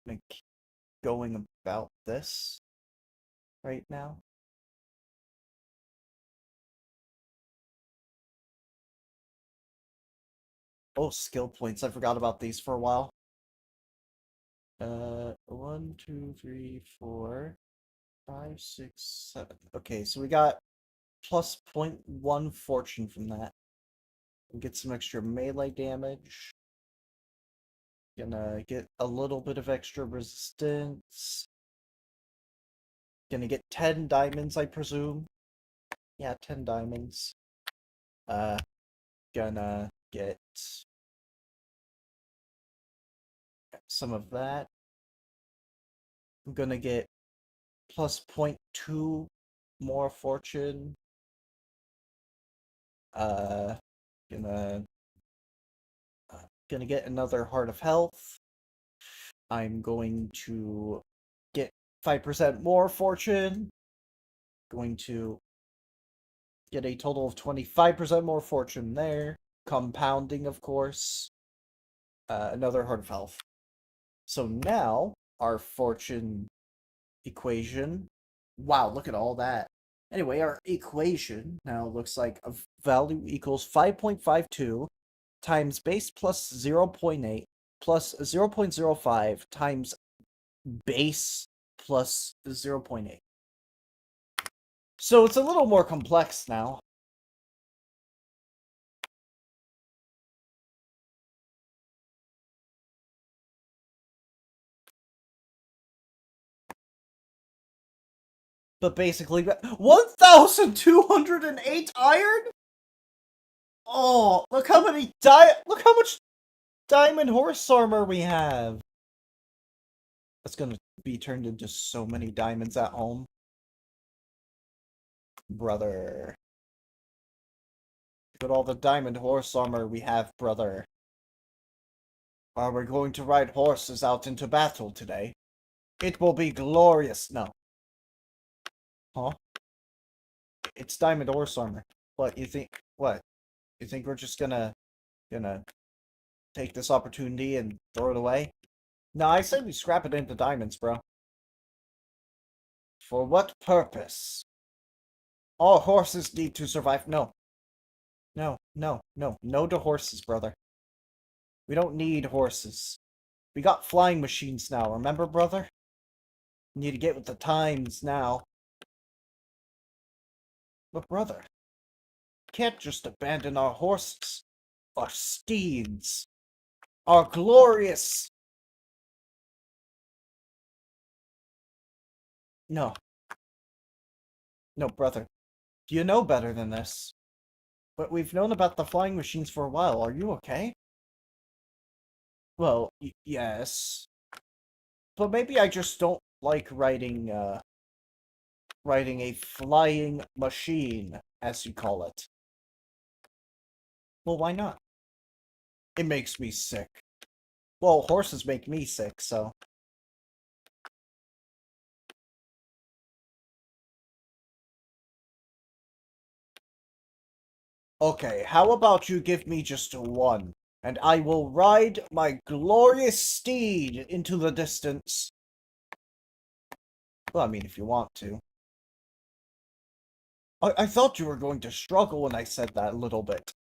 Like going about this right now. Oh, skill points. I forgot about these for a while. One, two, three, four, five, six, seven. Okay, so we got plus 0.1 fortune from that. We get some extra melee damage. Gonna get a little bit of extra resistance. Gonna get 10 diamonds, I presume. Yeah, 10 diamonds. Uh, gonna get some of that. I'm gonna get plus 0.2 more fortune. Uh, gonna gonna get another heart of health. I'm going to get 5% more fortune. Going to get a total of 25% more fortune there. Compounding, of course. another Heart of Health. So now our fortune equation. Wow, look at all that. Anyway, our equation now looks like a value equals 5.52 times base plus 0.8 plus 0.05 times base plus 0.8. So it's a little more complex now. But basically, 1,208 iron? Oh, look how look how much diamond horse armor we have. That's gonna be turned into so many diamonds at home. Brother. Look at all the diamond horse armor we have, brother. Are we going to ride horses out into battle today? It will be glorious. No. Huh? It's diamond horse armor. What, you think? What? You think we're just gonna take this opportunity and throw it away? No, I said we scrap it into diamonds, bro. For what purpose? All horses need to survive. No. No, no, no. No to horses, brother. We don't need horses. We got flying machines now, remember, brother? We need to get with the times now. But, brother, can't just abandon our horses, our steeds, our glorious... No. No, brother. You know better than this. But we've known about the flying machines for a while. Are you okay? Well, yes. But maybe I just don't like riding a flying machine, as you call it. Well, why not? It makes me sick. Well, horses make me sick, so... Okay, how about you give me just one, and I will ride my glorious steed into the distance. Well, I mean, if you want to. I thought you were going to struggle when I said that a little bit.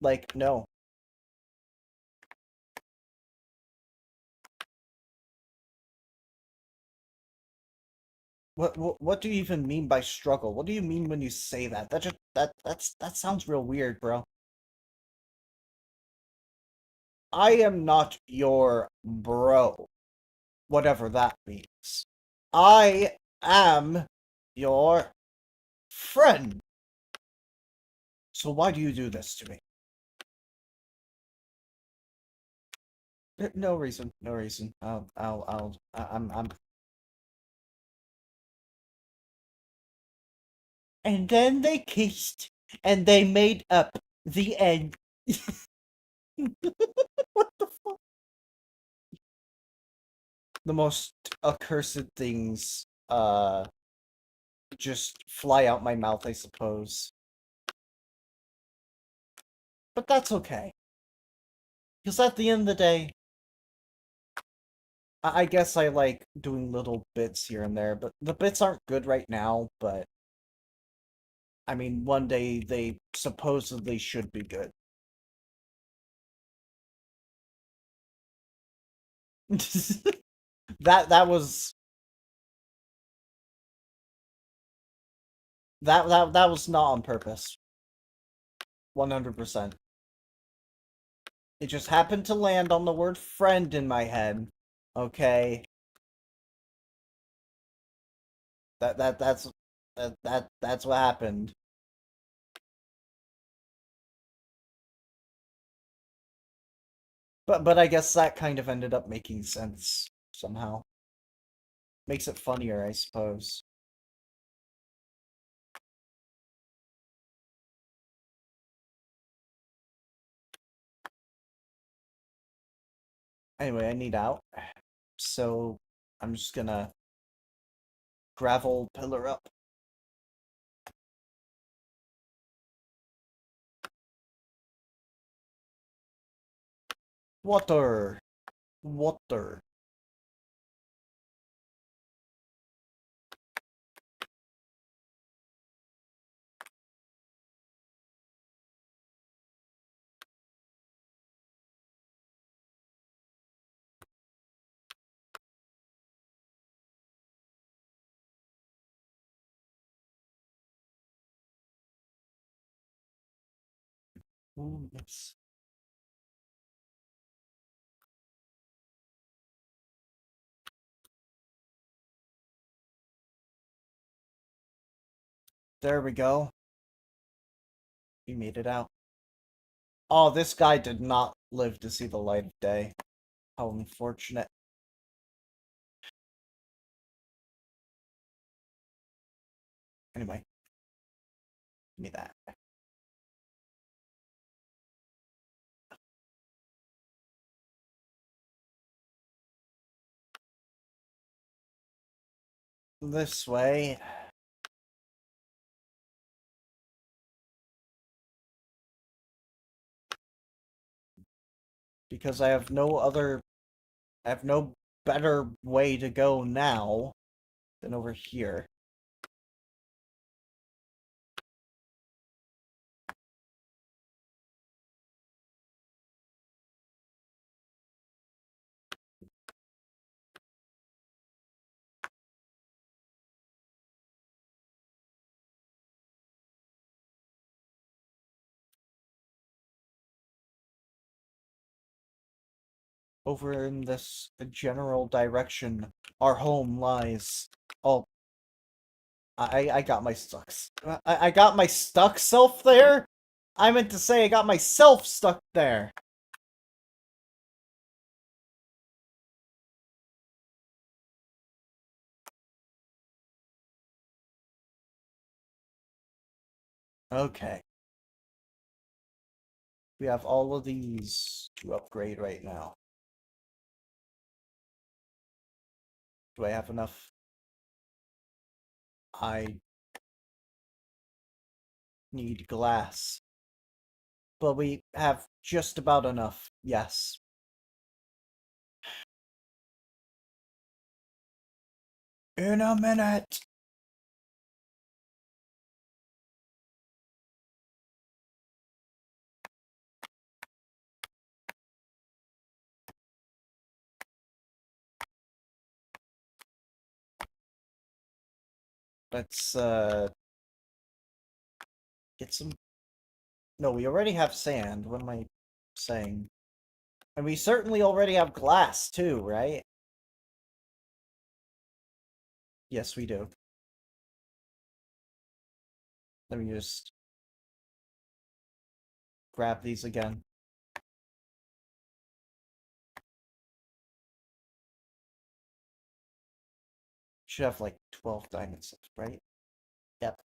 Like, no. What do you even mean by struggle? What do you mean when you say that? That sounds real weird, bro. I am not your bro, whatever that means. I am your friend. So why do you do this to me? No reason, no reason. I'm. And then they kissed, and they made up. The end. What the fuck? The most accursed things, just fly out my mouth, I suppose. But that's okay. Because at the end of the day, I guess I like doing little bits here and there, but the bits aren't good right now, but I mean, one day they supposedly should be good. That was that was not on purpose. 100%. It just happened to land on the word friend in my head. Okay. That's what happened. But I guess that kind of ended up making sense somehow. Makes it funnier, I suppose. Anyway, I need out. So I'm just gonna gravel pillar up. Water. Water. Ooh, yes. There we go. We made it out. Oh, this guy did not live to see the light of day. How unfortunate. Anyway, give me that. This way. Because I have no better way to go now than over here. Over in this general direction, our home lies. Oh, I got my stucks. I got my stuck self there? I meant to say I got myself stuck there. Okay. We have all of these to upgrade right now. Do I have enough? I need glass. But we have just about enough, yes. In a minute! Let's, get some... No, we already have sand. What am I saying? And we certainly already have glass, too, right? Yes, we do. Let me just grab these again. Should have like 12 diamonds, right? Yep.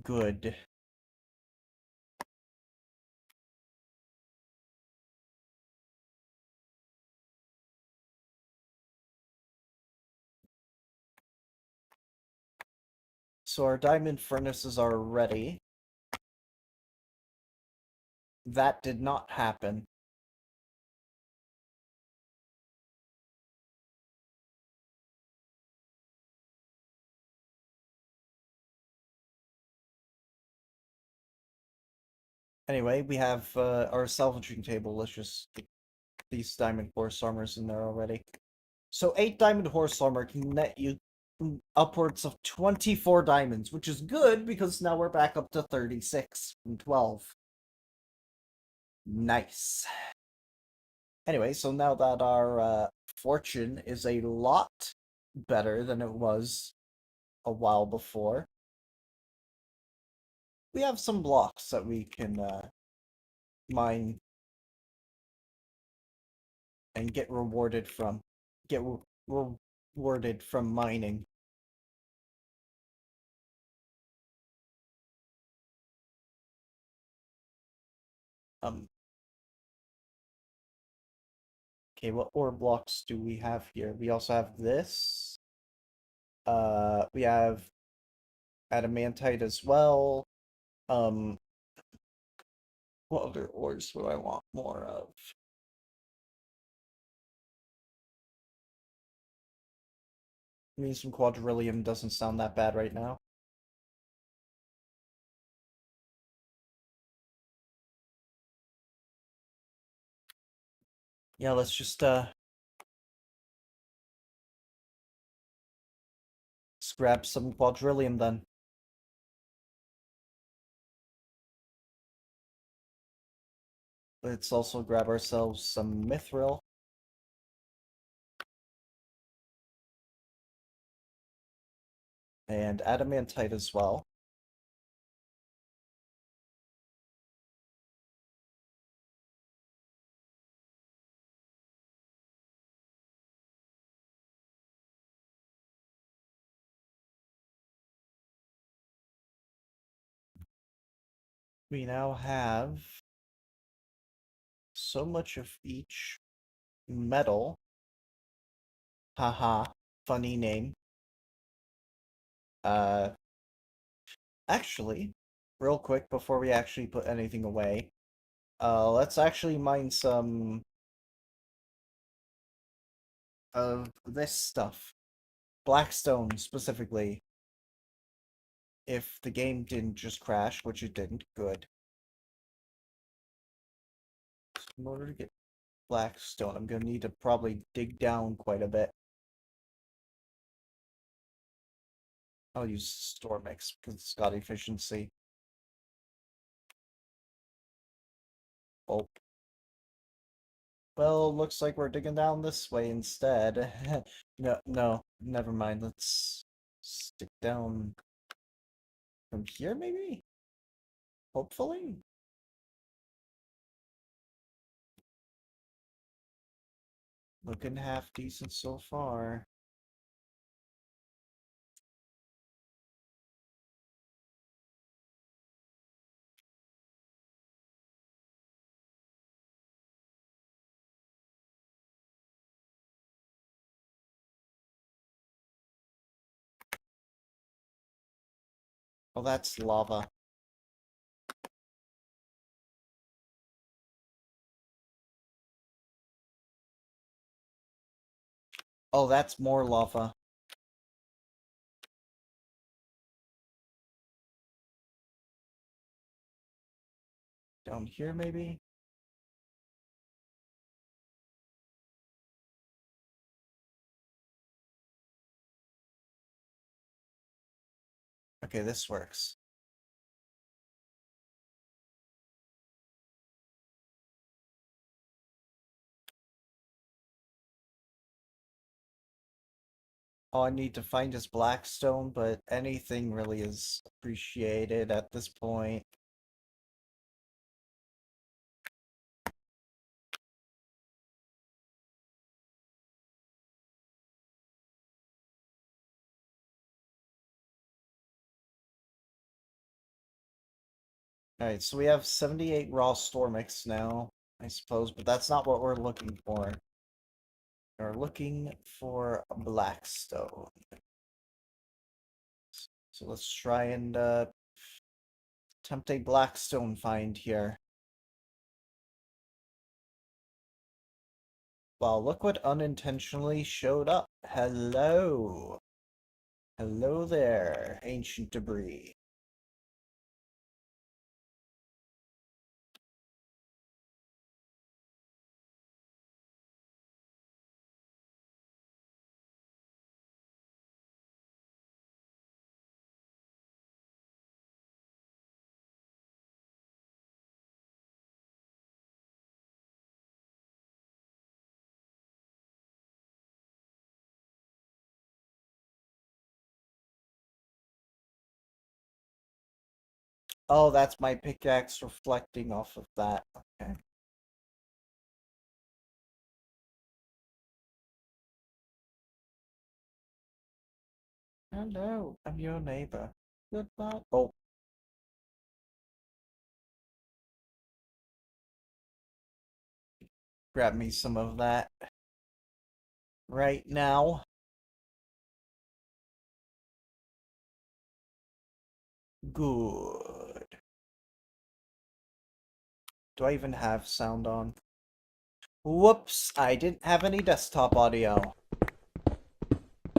Good. So our diamond furnaces are ready. That did not happen. Anyway, we have our salvaging table. Let's just get these diamond horse armors in there already. So 8 diamond horse armor can net you upwards of 24 diamonds, which is good because now we're back up to 36 from 12. Nice. Anyway, so now that our fortune is a lot better than it was a while before, we have some blocks that we can mine and get rewarded from. Get rewarded from mining. Um. Okay, what ore blocks do we have here? We also have this. We have adamantite as well. Um. What other ores would I want more of? I mean, some quadrillium doesn't sound that bad right now. Yeah, let's grab some quadrillium then. Let's also grab ourselves some mithril. And adamantite as well. We now have so much of each metal. Haha, funny name. Uh, actually, real quick before we actually put anything away, let's actually mine some of this stuff. Blackstone specifically. If the game didn't just crash, which it didn't, good. In order to get Blackstone, I'm gonna need to probably dig down quite a bit. I'll use Store Mix because it's got efficiency. Oh. Well, looks like we're digging down this way instead. No, never mind. Let's stick down from here, maybe? Hopefully? Looking half decent so far. Oh, that's lava. Oh, that's more lava. Down here, maybe? Okay, this works. All I need to find is Blackstone, but anything really is appreciated at this point. Alright, so we have 78 raw store mix now, I suppose, but that's not what we're looking for. We're looking for Blackstone. So let's try and attempt a Blackstone find here. Wow, look what unintentionally showed up. Hello. Hello there, ancient debris. Oh, that's my pickaxe reflecting off of that. Okay. Hello, I'm your neighbor. Goodbye. Oh, grab me some of that right now. Good. Do I even have sound on? Whoops, I didn't have any desktop audio.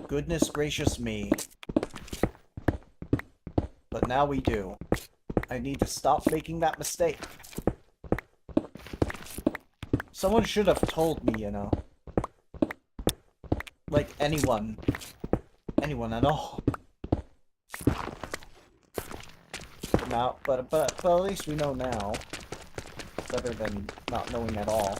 Goodness gracious me. But now we do. I need to stop making that mistake. Someone should have told me, you know. Like, anyone. Anyone at all. Now, but at least we know now. Better than not knowing at all.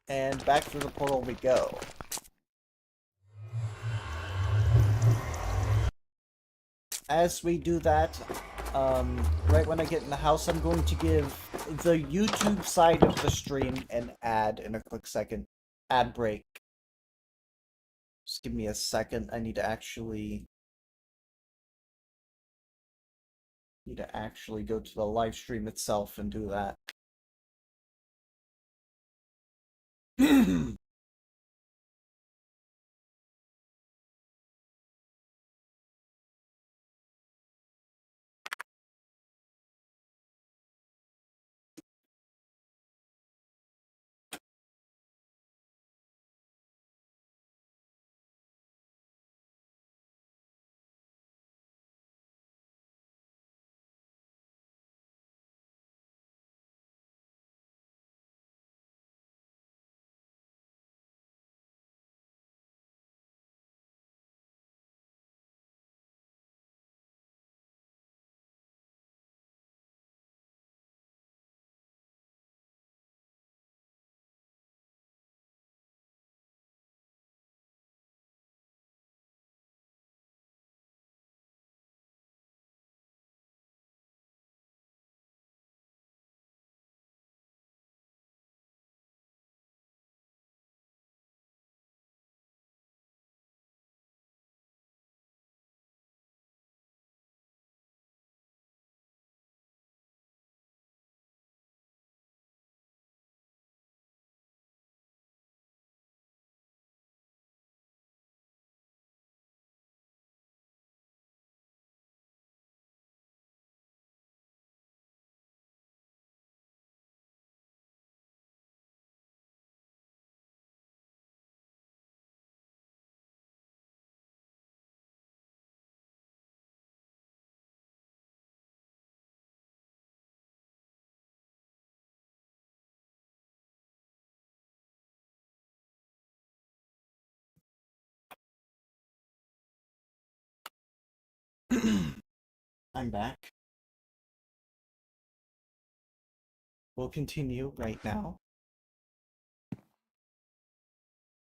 And back through the portal we go. As we do that, right when I get in the house, I'm going to give the YouTube side of the stream an ad in a quick second. Ad break. Just give me a second. I need to actually go to the live stream itself and do that. I'm back. We'll continue right now.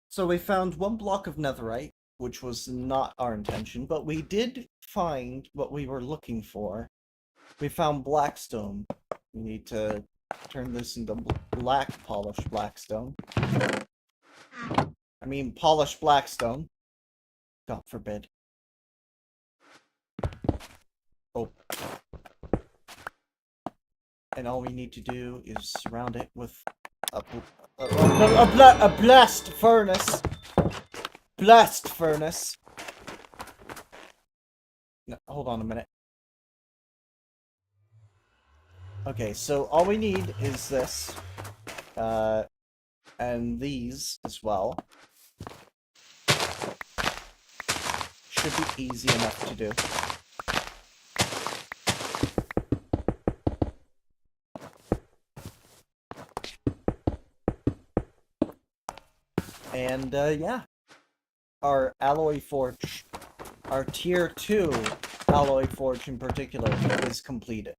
So we found one block of netherite, which was not our intention, but we did find what we were looking for. We found blackstone. We need to turn this into black polished blackstone. I mean, polished blackstone. God forbid. Oh. And all we need to do is surround it with a blast furnace. Blast furnace. No, hold on a minute. Okay, so all we need is this. And these as well. Should be easy enough to do. And yeah, our alloy forge, our tier 2 alloy forge in particular, is completed.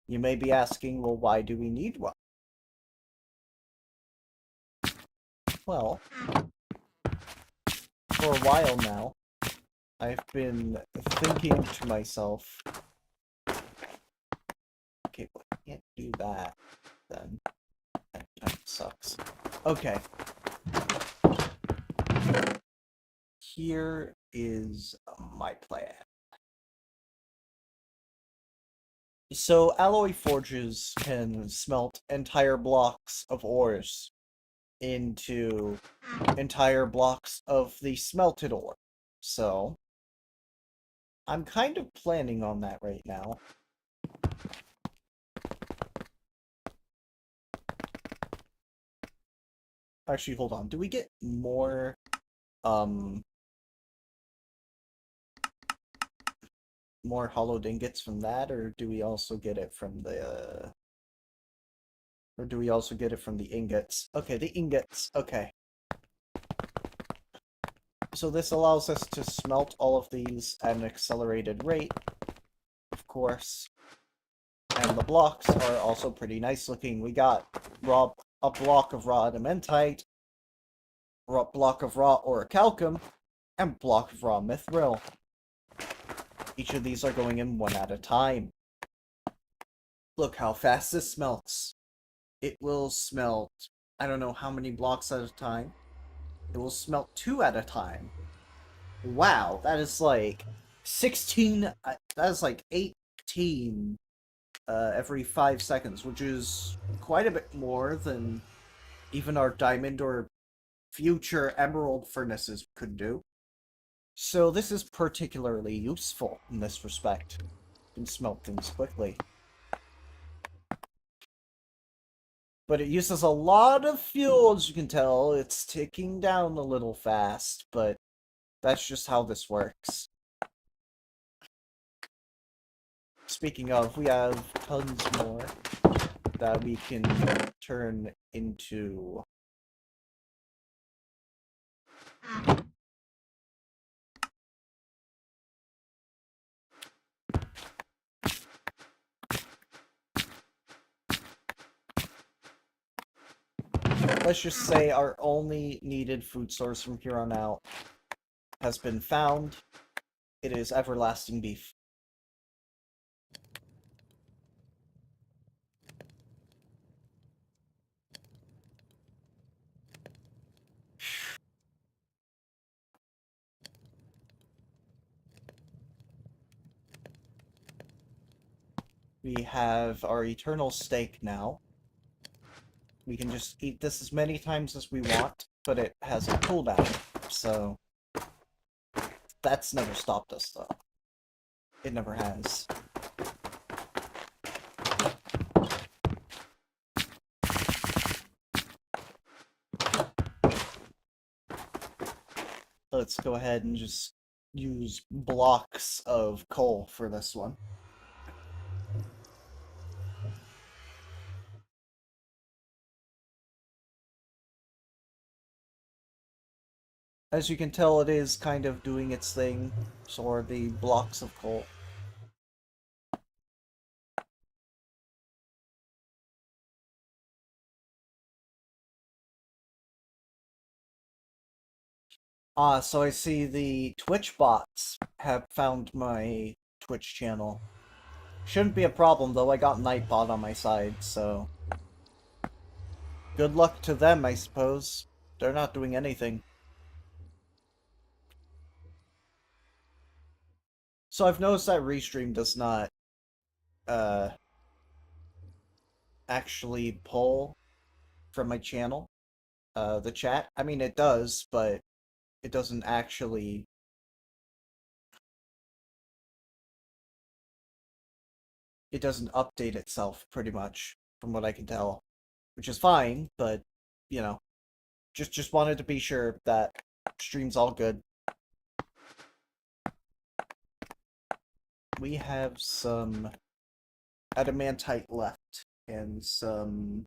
You may be asking, well, why do we need one? Well, for a while now, I've been thinking to myself, okay, well, I can't do that, then. That kind of sucks. Okay. Here is my plan. So, alloy forges can smelt entire blocks of ores into entire blocks of the smelted ore. So, I'm kind of planning on that right now. Actually, hold on. Do we get more, more hollow ingots from that, or do we also get it from the, or do we also get it from the ingots? Okay, the ingots. Okay. So this allows us to smelt all of these at an accelerated rate, of course. And the blocks are also pretty nice looking. We got a block of raw adamantite, a block of raw orichalcum, and a block of raw mithril. Each of these are going in one at a time. Look how fast this smelts. It will smelt, I don't know how many blocks at a time. It will smelt 2 at a time. Wow, that is like 16, that is like 18 every 5 seconds, which is quite a bit more than even our diamond or future emerald furnaces could do. So this is particularly useful in this respect. You can smelt things quickly. But it uses a lot of fuel, as you can tell. It's ticking down a little fast, but that's just how this works. Speaking of, we have tons more that we can turn into... Let's just say our only needed food source from here on out has been found. It is everlasting beef. We have our eternal steak now. We can just eat this as many times as we want, but it has a cooldown, so that's never stopped us, though. It never has. Let's go ahead and just use blocks of coal for this one. As you can tell, it is kind of doing its thing, so are the blocks of coal. Ah, so I see the Twitch bots have found my Twitch channel. Shouldn't be a problem, though. I got Nightbot on my side, so... Good luck to them, I suppose. They're not doing anything. So I've noticed that Restream does not, actually pull from my channel, the chat. I mean, it does, but it doesn't actually... It doesn't update itself, pretty much, from what I can tell. Which is fine, but, you know, just wanted to be sure that stream's all good. We have some adamantite left, and some...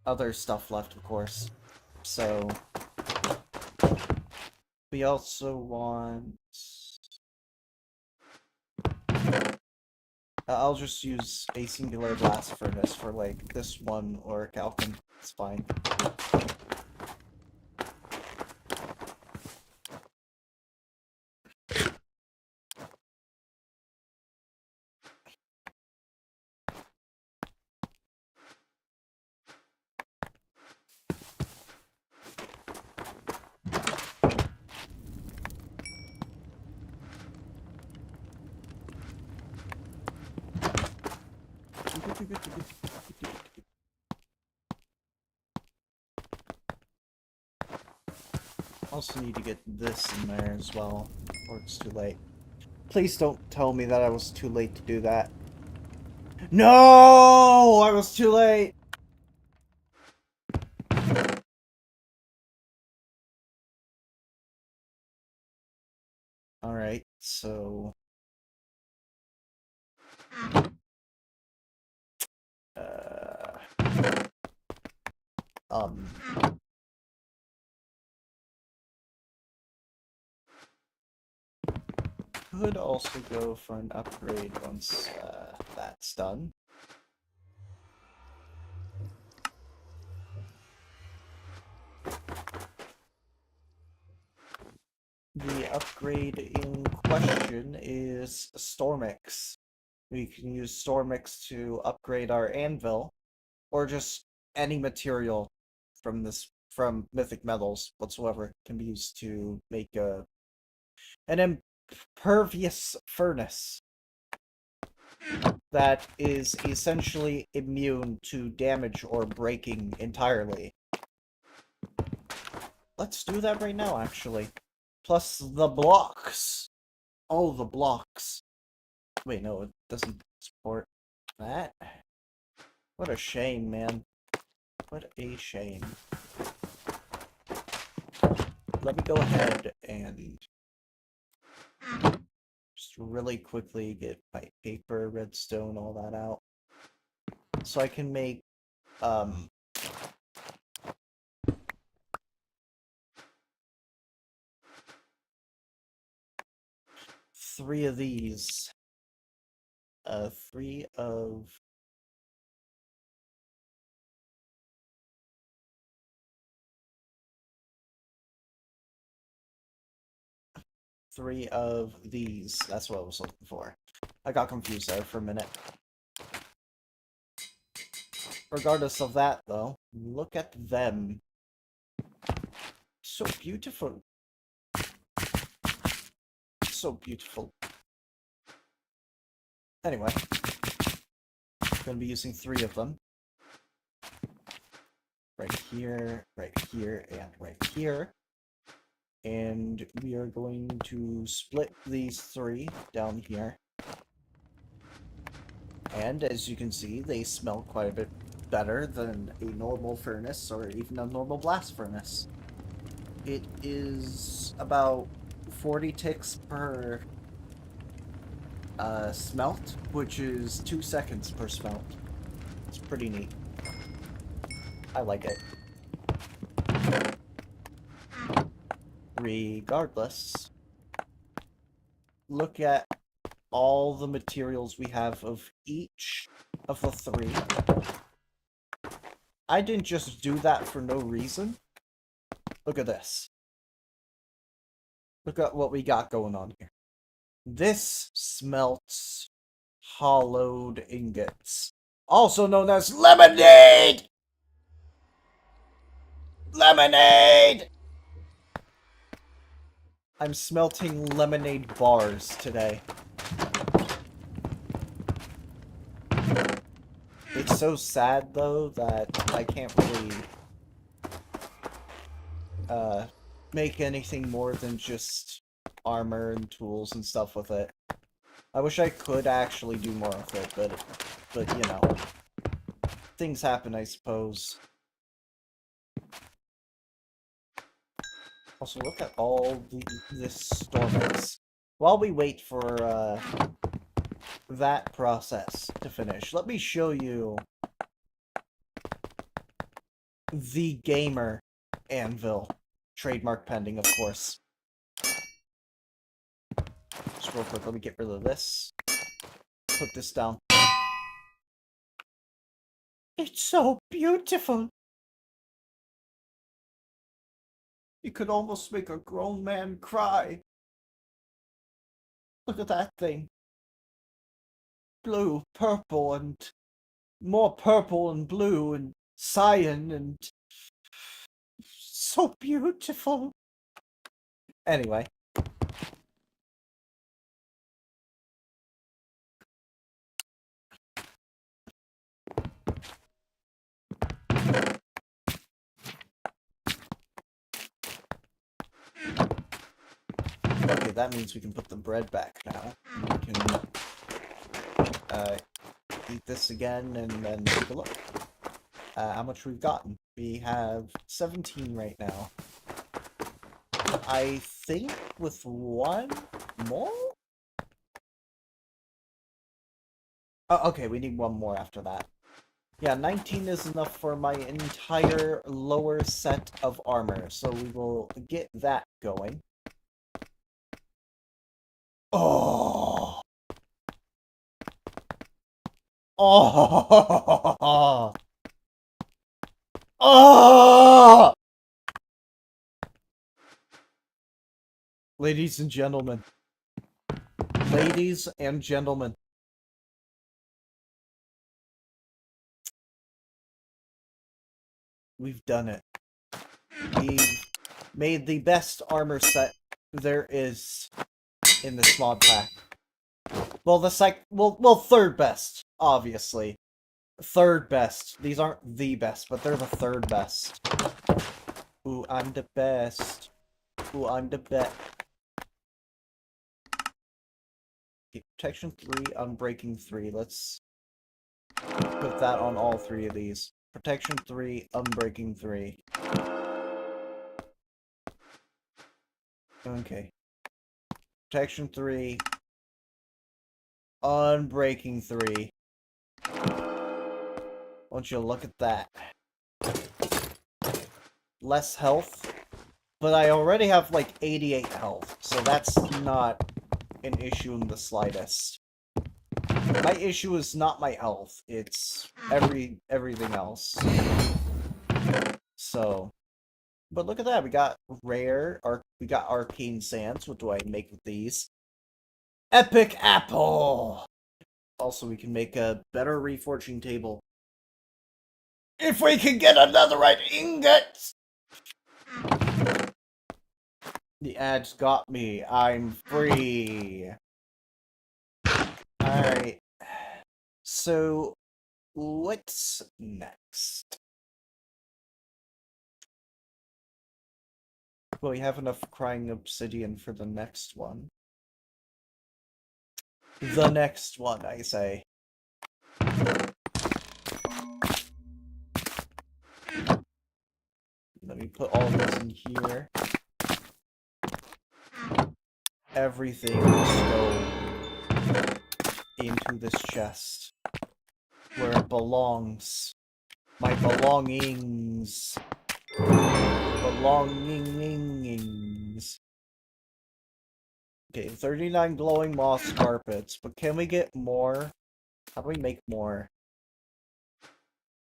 other stuff left, of course. So we also want. I'll just use a singular blast furnace for like this one or Calcum. It's fine. Also need to get this in there as well, or it's too late. Please don't tell me that I was too late to do that. No! I was too late! Alright, so... Um... Could also go for an upgrade once that's done. The upgrade in question is Stormix. We can use Stormix to upgrade our anvil, or just any material from Mythic Metals whatsoever can be used to make an impervious furnace that is essentially immune to damage or breaking entirely. Let's do that right now, actually. Plus the blocks. All the blocks. Wait, no, it doesn't support that. What a shame, man. What a shame. Let me go ahead and just really quickly get my paper, redstone, all that out. So I can make, 3 of these. 3 of... Three of these. That's what I was looking for. I got confused there for a minute. Regardless of that, though, look at them. So beautiful. So beautiful. Anyway, I'm gonna be using 3 of them. Right here, and right here. And we are going to split these 3 down here. And as you can see, they smell quite a bit better than a normal furnace or even a normal blast furnace. It is about 40 ticks per smelt, which is 2 seconds per smelt. It's pretty neat. I like it. Regardless, look at all the materials we have of each of the 3. I didn't just do that for no reason. Look at this. Look at what we got going on here. This smelts hollowed ingots, also known as lemonade! Lemonade! I'm smelting lemonade bars today. It's so sad, though, that I can't really make anything more than just armor and tools and stuff with it. I wish I could actually do more with it, but you know, things happen, I suppose. Also, look at all this Stormix. While we wait for that process to finish, let me show you The Gamer Anvil. Trademark pending, of course. Just real quick, let me get rid of this. Put this down. It's so beautiful! You could almost make a grown man cry. Look at that thing. Blue, purple, and more purple and blue and cyan and so beautiful. Anyway. Okay, that means we can put the bread back now. We can eat this again and then take a look. How much we've gotten. We have 17 right now. I think with one more? Oh, okay, we need one more after that. Yeah, 19 is enough for my entire lower set of armor, so we will get that going. Oh! Oh! Oh! Ladies and gentlemen. Ladies and gentlemen. We've done it. We've made the best armor set there is in this mod pack. Well, third best, obviously. Third best. These aren't the best, but they're the third best. Ooh, I'm the best. Ooh, I'm the best. Okay, protection 3, unbreaking 3. Let's put that on all 3 of these. Protection 3, unbreaking 3. Okay. Protection 3, unbreaking 3. Won't you look at that? Less health, but I already have like 88 health, so that's not an issue in the slightest. My issue is not my health, it's everything else. So, but look at that, we got rare, we got arcane sands. What do I make with these? Epic apple! Also, we can make a better reforging table. If we can get another right ingot! The ads got me. I'm free. Alright. So, what's next? Well, we have enough crying obsidian for the next one. The next one, I say. Let me put all this in here. Everything must go into this chest. Where it belongs. My belongings. Belongings. Okay, 39 glowing moss carpets, but can we get more? How do we make more?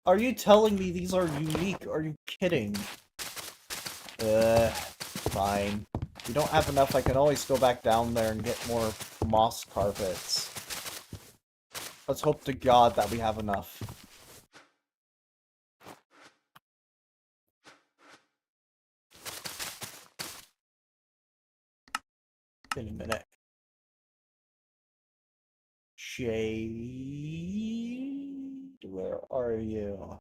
Are you telling me these are unique? Are you kidding? Fine. If you don't have enough, I can always go back down there and get more moss carpets. Let's hope to God that we have enough. In a minute. Shade... Where are you?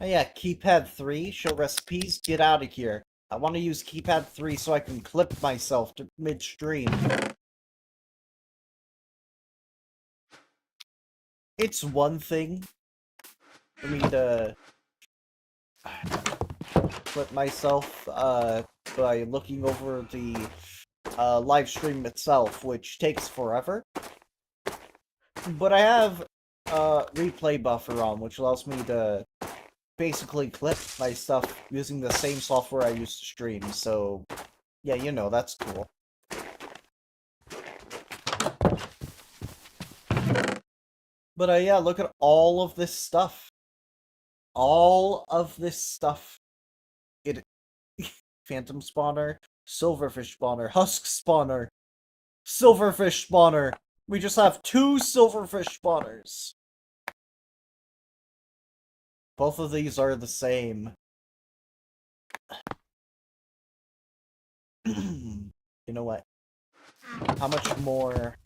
Oh yeah, keypad 3, show recipes, get out of here. I want to use keypad 3 so I can clip myself to midstream. It's one thing for me to clip myself by looking over the live stream itself, which takes forever. But I have replay buffer on, which allows me to basically clip my stuff using the same software I use to stream, so yeah, you know, that's cool. But yeah, look at all of this stuff. All of this stuff. It Phantom Spawner, Silverfish Spawner, Husk Spawner, Silverfish Spawner. We just have 2 Silverfish Spawners. Both of these are the same. You know what? How much more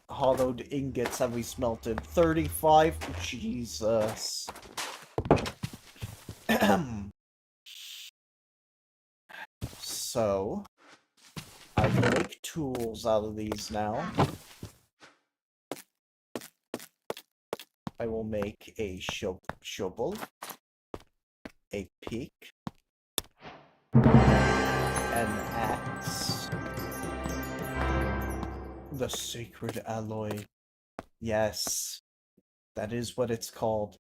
hollowed ingots have we smelted? 35? Jesus. So, I can make tools out of these now. I will make a shovel, a pick, an axe, the sacred alloy. Yes, that is what it's called.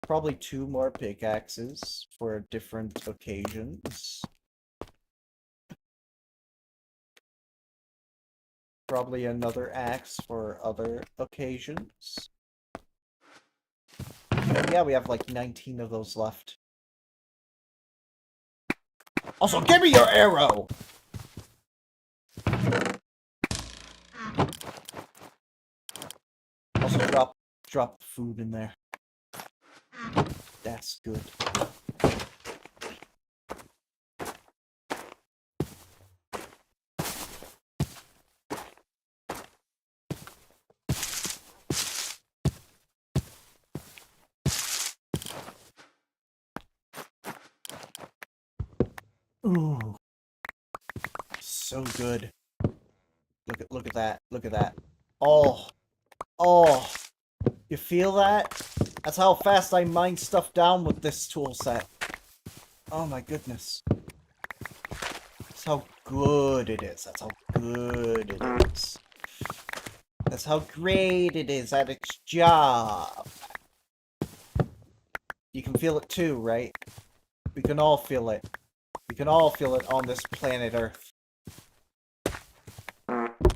Probably 2 more pickaxes for different occasions. Probably another axe for other occasions. And yeah, we have like 19 of those left. Also, give me your arrow! Also, drop the food in there. That's good. Ooh. So good. Look at that. Look at that. Oh. Oh. You feel that? That's how fast I mine stuff down with this tool set. Oh my goodness. That's how good it is. That's how good it is. That's how great it is at its job. You can feel it too, right? We can all feel it. We can all feel it on this planet Earth.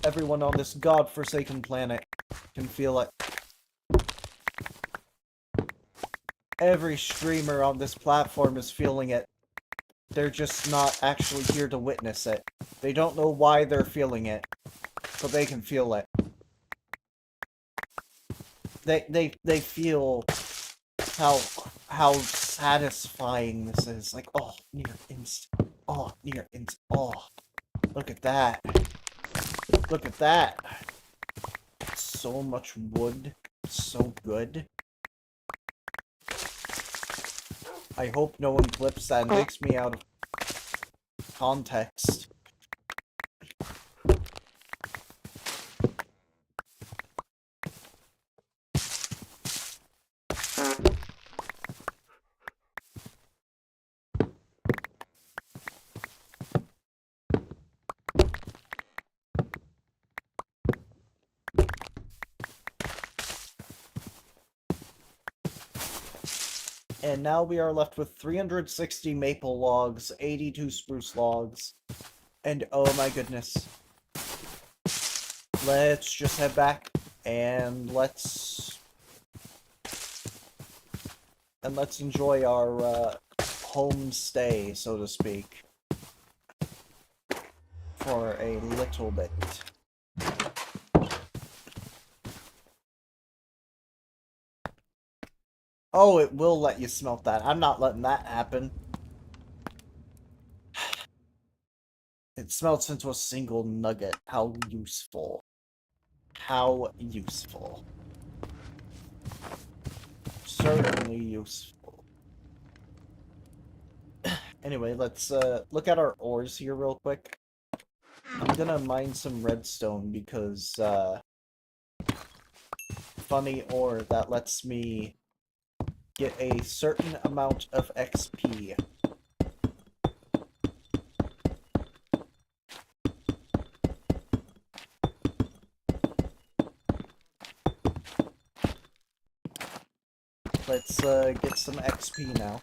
Everyone on this godforsaken planet can feel it. Every streamer on this platform is feeling it. They're just not actually here to witness it. They don't know why they're feeling it, but they can feel it. They feel how satisfying this is. Like, oh, near instant. Oh, near instant. Oh, look at that. Look at that. So much wood. So good. I hope no one clips that and takes me out of context. And now we are left with 360 maple logs, 82 spruce logs, and oh my goodness. Let's just head back and let's enjoy our homestay, so to speak, for a little bit. Oh, it will let you smelt that. I'm not letting that happen. It smelts into a single nugget. How useful. How useful. Certainly useful. Anyway, let's look at our ores here real quick. I'm gonna mine some redstone because funny ore that lets me get a certain amount of XP. Let's get some XP now.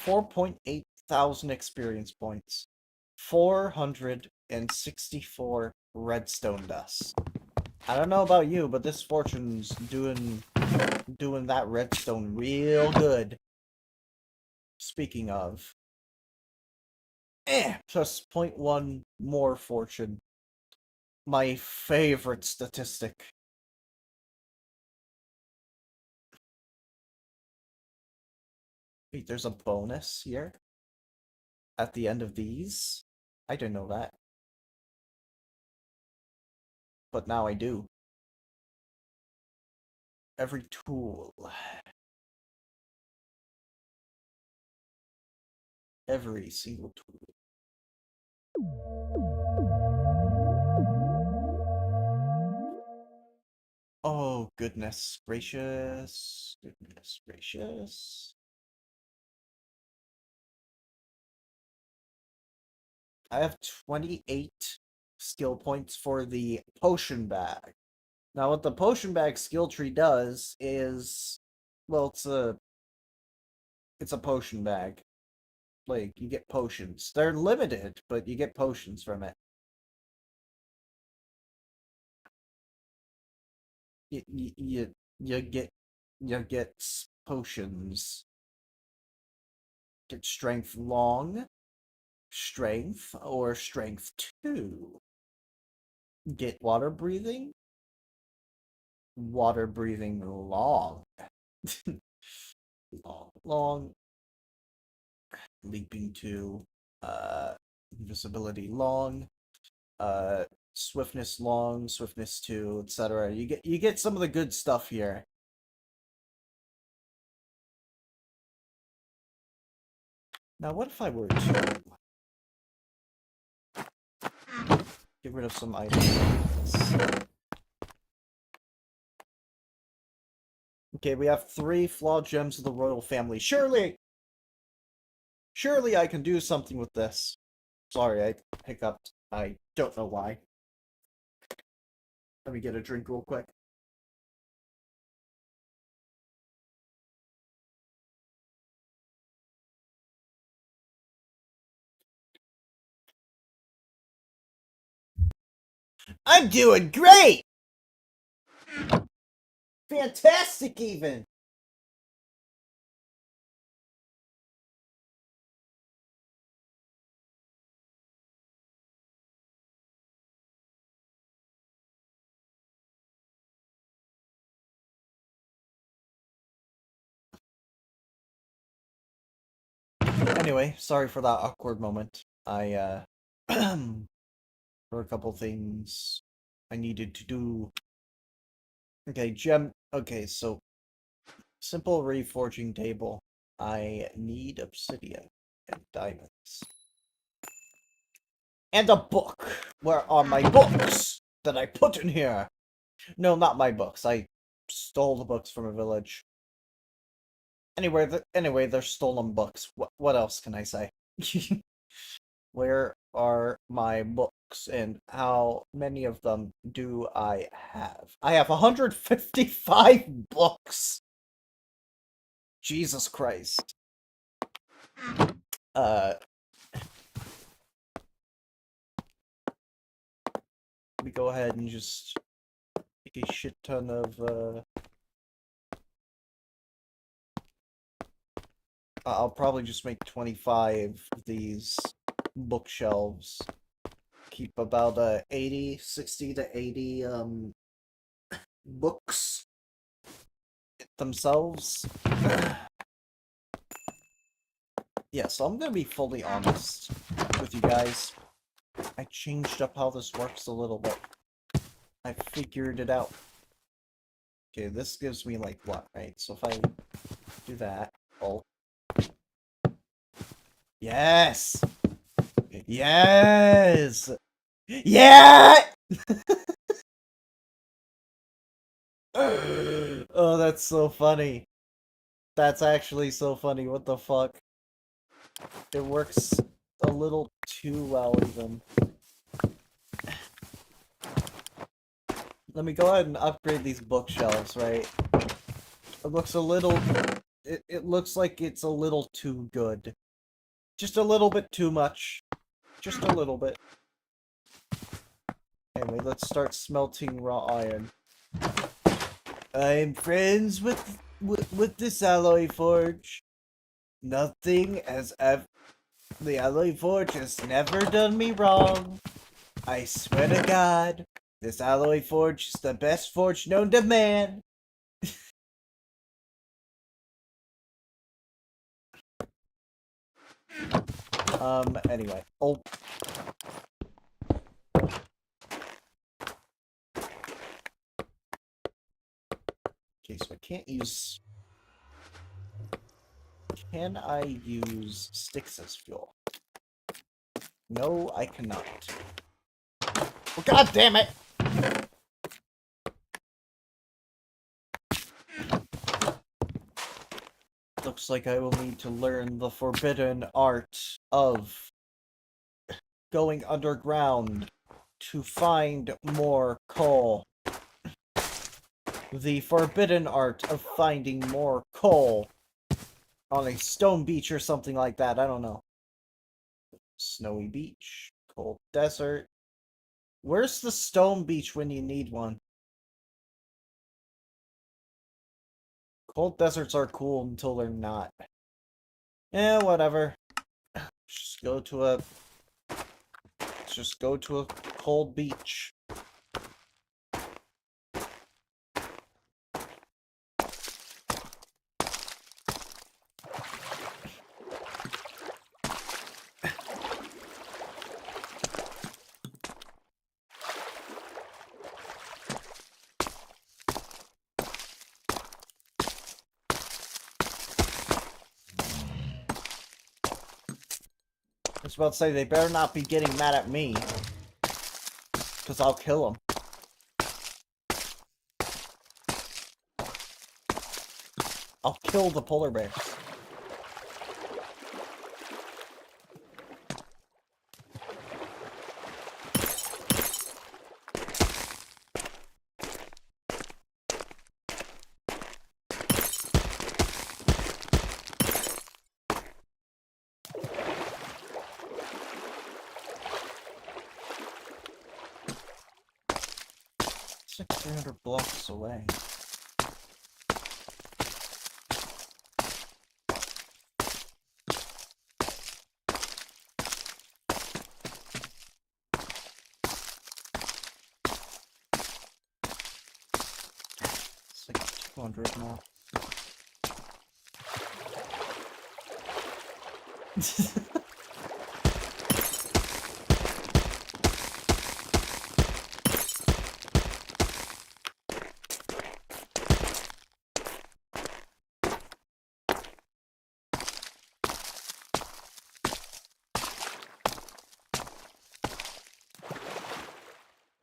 $4,800 experience points. 464 redstone dust. I don't know about you, but this fortune's doing that redstone real good. Speaking of, plus 0.1 more fortune. My favorite statistic. Wait, there's a bonus here at the end of these? I didn't know that. But now I do. Every tool. Every single tool. Oh, goodness gracious. Goodness gracious. I have 28 skill points for the potion bag. Now, what the potion bag skill tree does is, well, it's a potion bag. Like, you get potions. They're limited, but you get potions from it. You get potions. Get strength long, strength, or strength 2. Get water breathing long. long, leaping 2, invisibility long, uh, swiftness long, swiftness 2, etc. You get some of the good stuff here. Now, what if I were to get rid of some items? Okay, we have 3 flawed gems of the royal family. Surely I can do something with this. Sorry, I hiccuped. I don't know why. Let me get a drink real quick. I'm doing great! Fantastic, even! Anyway, sorry for that awkward moment. I, for a couple things I needed to do. Okay, so simple reforging table. I need obsidian and diamonds. And a book! Where are my books that I put in here? No, not my books. I stole the books from a village. Anyway, they're stolen books. What else can I say? Where are my books and how many of them do I have? I have 155 books. Jesus Christ. We go ahead and just make a shit ton of I'll probably just make 25 of these bookshelves. Keep about 60 to 80 books themselves. Yeah, so I'm gonna be fully honest with you guys. I changed up how this works a little bit. I figured it out. Okay, this gives me like what, right? So if I do that, oh. Yes! Yes! Yeah! Oh, that's so funny. That's actually so funny. What the fuck? It works a little too well, even. Let me go ahead and upgrade these bookshelves, right? It looks a little... It looks like it's a little too good. Just a little bit too much. Just a little bit. Anyway, let's start smelting raw iron. I'm friends with this alloy forge. Nothing has ever... The alloy forge has never done me wrong. I swear to God, this alloy forge is the best forge known to man. Anyway. Oh. Okay, so I can't use... Can I use sticks as fuel? No, I cannot. Oh, God damn it! Looks like I will need to learn the forbidden art of going underground to find more coal. The forbidden art of finding more coal on a stone beach or something like that. I don't know. Snowy beach, cold desert. Where's the stone beach when you need one? Cold deserts are cool until they're not. Eh, whatever. Just go to a... Just go to a cold beach. I was about to say, they better not be getting mad at me. Because I'll kill them. I'll kill the polar bears. It's like 300 blocks away. It's like 200 more.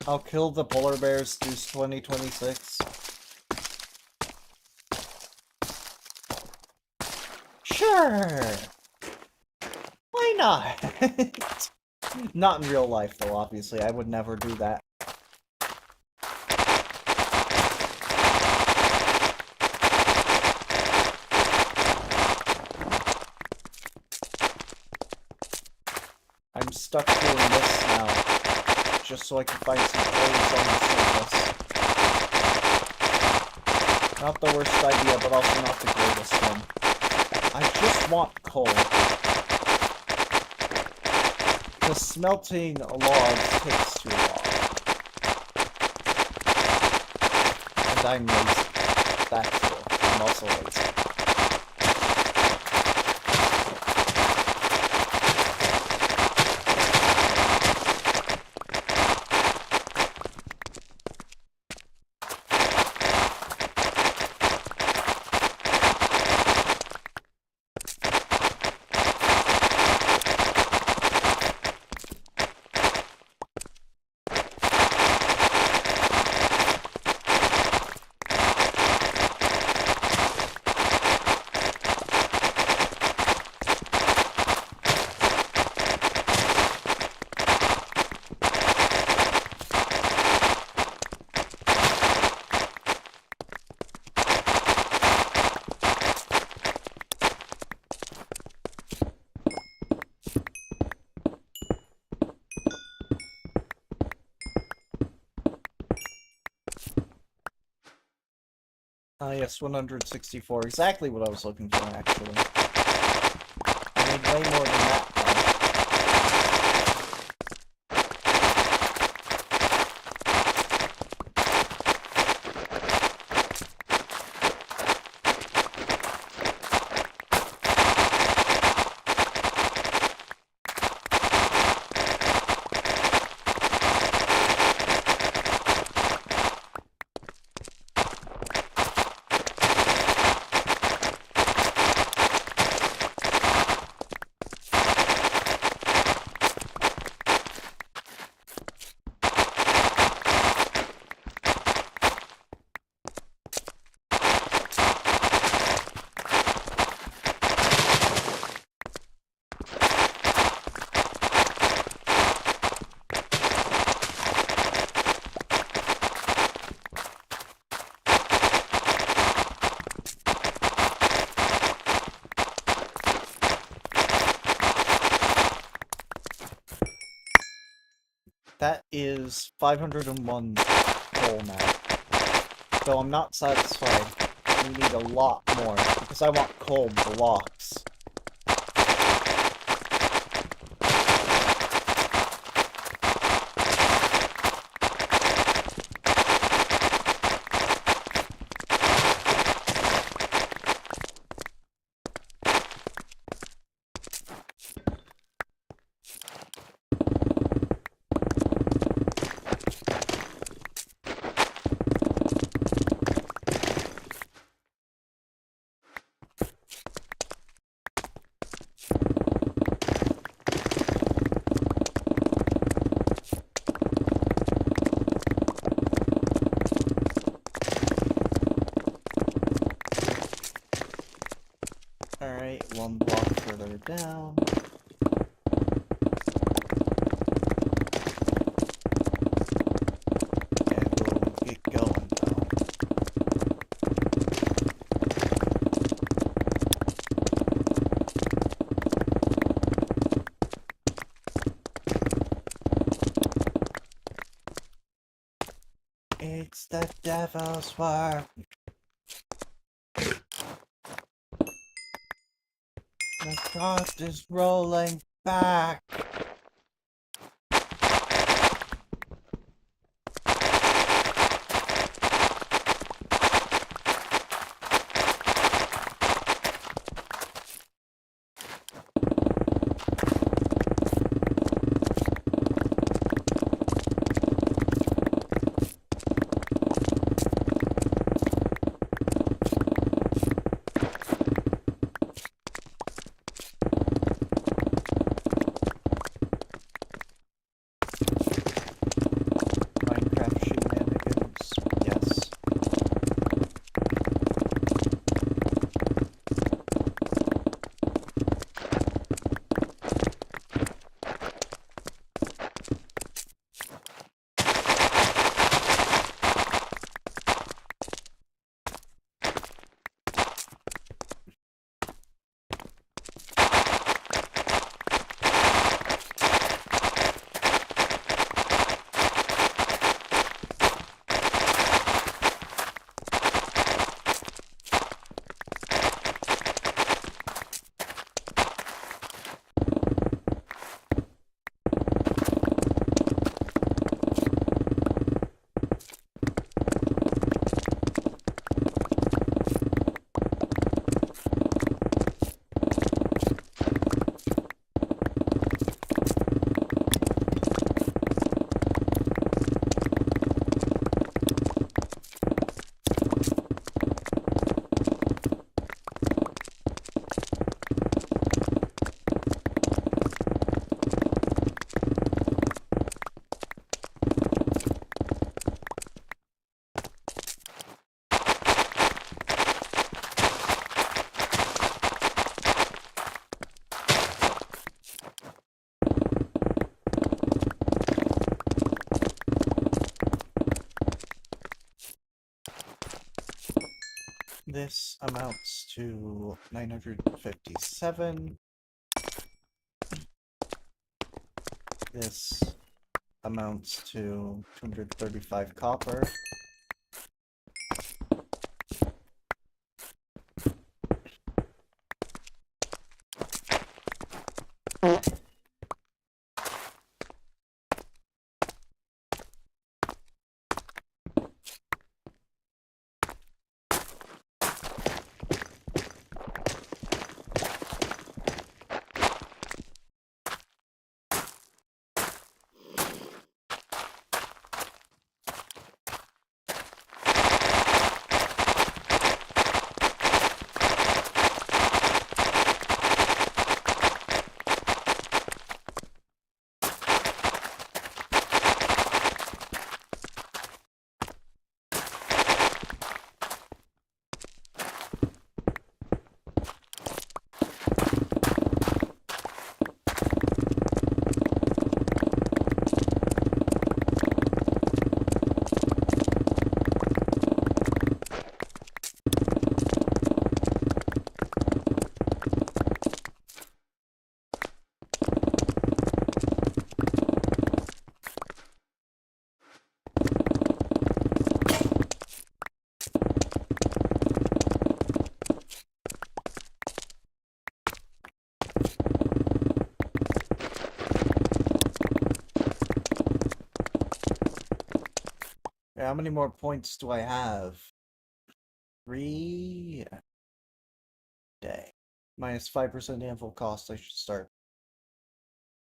I'll kill the polar bears through 2026. Sure! Why not? Not in real life, though, obviously. I would never do that. I'm stuck doing this now, just so I can find some clothes on the surface. Not the worst idea, but also not the greatest one. I just want coal. The smelting logs takes too long. And I'm lazy. That's true. I'm also lazy. Yes, 164. Exactly what I was looking for, actually. I need way more than that, That is 501 coal now. Though I'm not satisfied. We need a lot more, because I want coal blocks. Alright, one block further down. And we'll get going now. It's the devil's work. The cost is rolling back. Minecraft shenanigans. Yes. This amounts to 957. This amounts to 235 copper. how many more points do I have? 3 day. Minus 5% anvil cost. I should start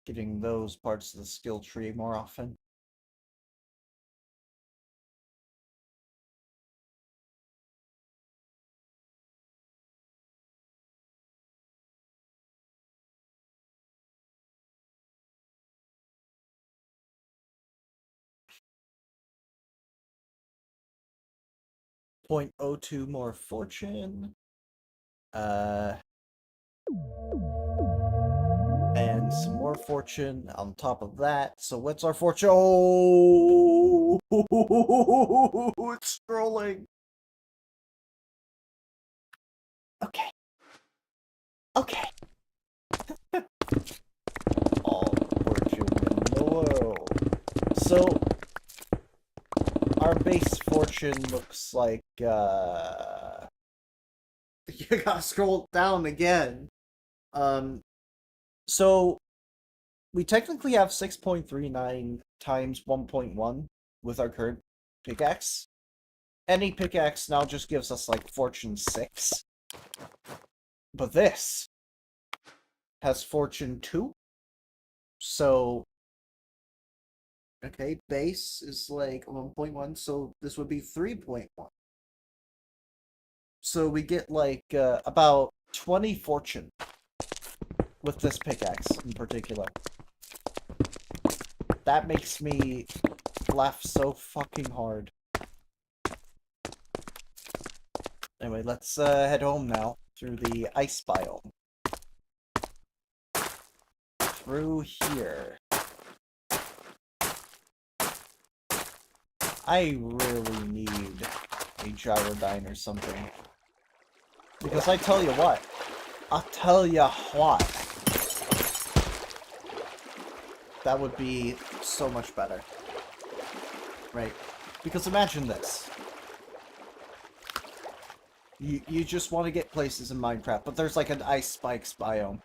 getting those parts of the skill tree more often. .02 more fortune. And some more fortune on top of that. So what's our fortune? Oh, it's scrolling. Okay. Okay. All fortune in the world. So our base fortune looks like you gotta scroll down again. So we technically have 6.39 times 1.1 with our current pickaxe. Any pickaxe now just gives us like fortune 6. But this has fortune 2. So okay, base is like 1.1, so this would be 3.1. So we get like about 20 fortune with this pickaxe in particular. That makes me laugh so fucking hard. Anyway, let's head home now through the ice biome. Through here. I really need a gyrodyne or something. Because I'll tell you what. That would be so much better. Right? Because imagine this. You just want to get places in Minecraft, but there's like an ice spikes biome.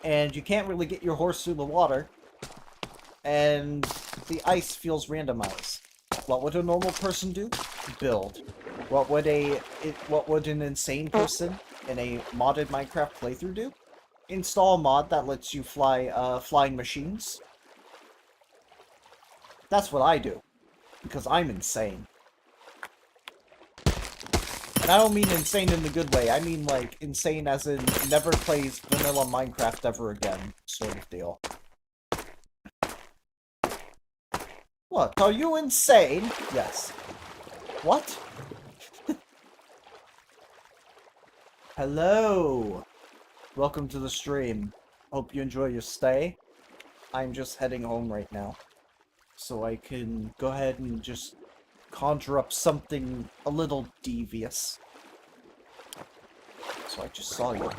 And you can't really get your horse through the water. And the ice feels randomized. What would a normal person do? Build. What would an insane person in a modded Minecraft playthrough do? Install a mod that lets you fly flying machines. That's what I do. Because I'm insane. And I don't mean insane in the good way. I mean, like, insane as in never plays vanilla Minecraft ever again, sort of deal. What? Are you insane? Yes. What? Hello! Welcome to the stream. Hope you enjoy your stay. I'm just heading home right now. So I can go ahead and just conjure up something a little devious. So I just saw you.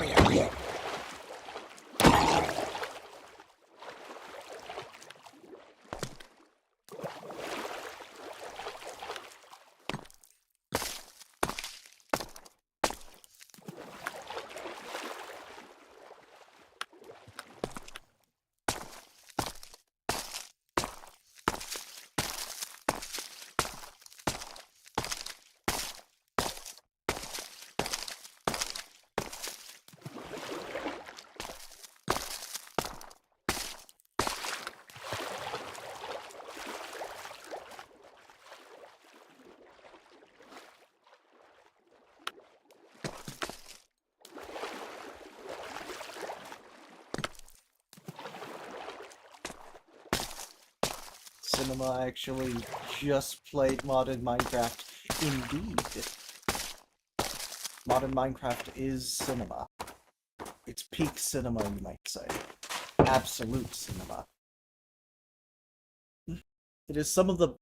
Cinema actually just played modded Minecraft. Indeed. Modded Minecraft is cinema. It's peak cinema, you might say. Absolute cinema. It is some of the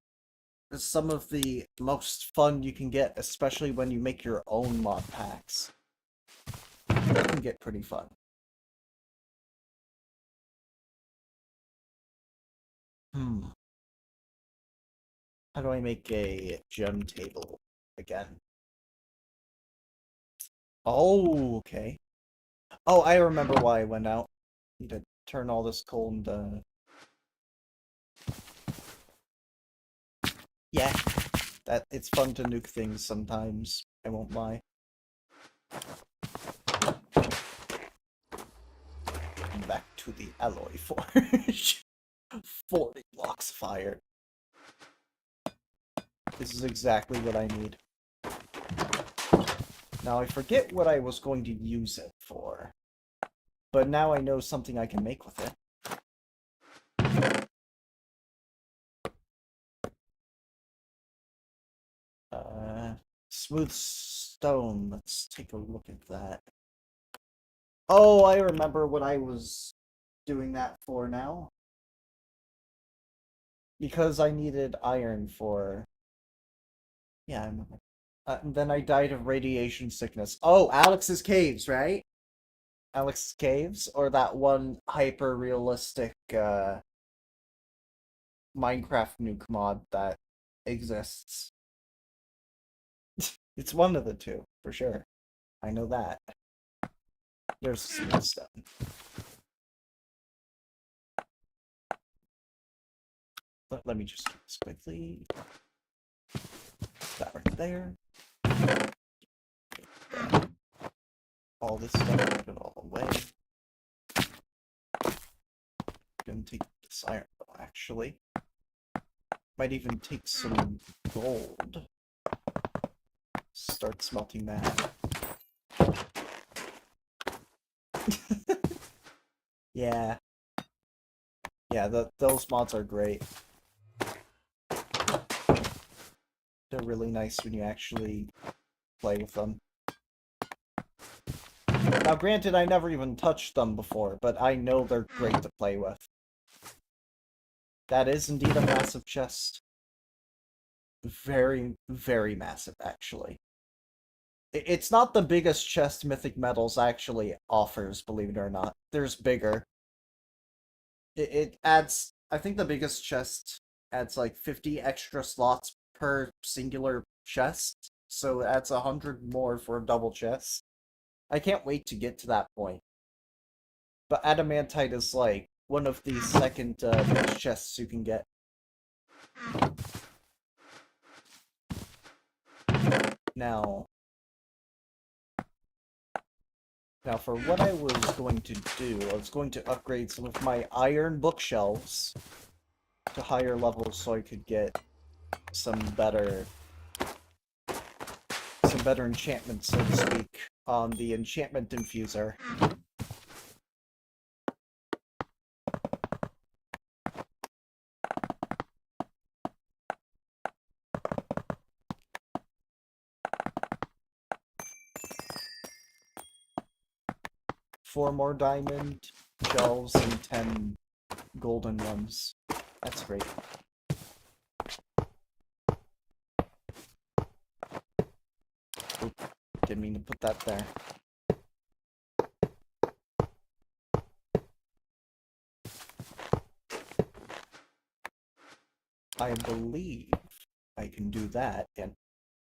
most fun you can get, especially when you make your own mod packs. It can get pretty fun. How do I make a gem table again? Oh, okay. Oh, I remember why I went out. Need to turn all this coal into... Yeah, That it's fun to nuke things sometimes, I won't lie. Back to the alloy forge. 40 blocks of fire. This is exactly what I need. Now I forget what I was going to use it for. But now I know something I can make with it. Smooth stone. Let's take a look at that. Oh, I remember what I was doing that for now. Because I needed iron for... Yeah, I remember. And then I died of radiation sickness. Oh, Alex's Caves, right? Alex's Caves? Or that one hyper-realistic, Minecraft nuke mod that exists. It's one of the two, for sure. I know that. There's some stuff. Let me just do this quickly. That right there. All this stuff, put it all away. Gonna take this iron, actually. Might even take some gold. Start smelting that. Yeah. Yeah, those mods are great. They're really nice when you actually play with them. Now, granted, I never even touched them before, but I know they're great to play with. That is indeed a massive chest. Very, very massive, actually. It's not the biggest chest Mythic Metals actually offers, believe it or not. There's bigger. It adds... I think the biggest chest adds like 50 extra slots per singular chest. So it adds 100 more for a double chest. I can't wait to get to that point. But Adamantite is like one of the second best chests you can get. Now, for what I was going to do, I was going to upgrade some of my iron bookshelves to higher levels so I could get some better enchantments, so to speak, on the enchantment infuser. Four more diamond shelves and 10 golden ones. That's great. Oop, didn't mean to put that there. I believe I can do that, and...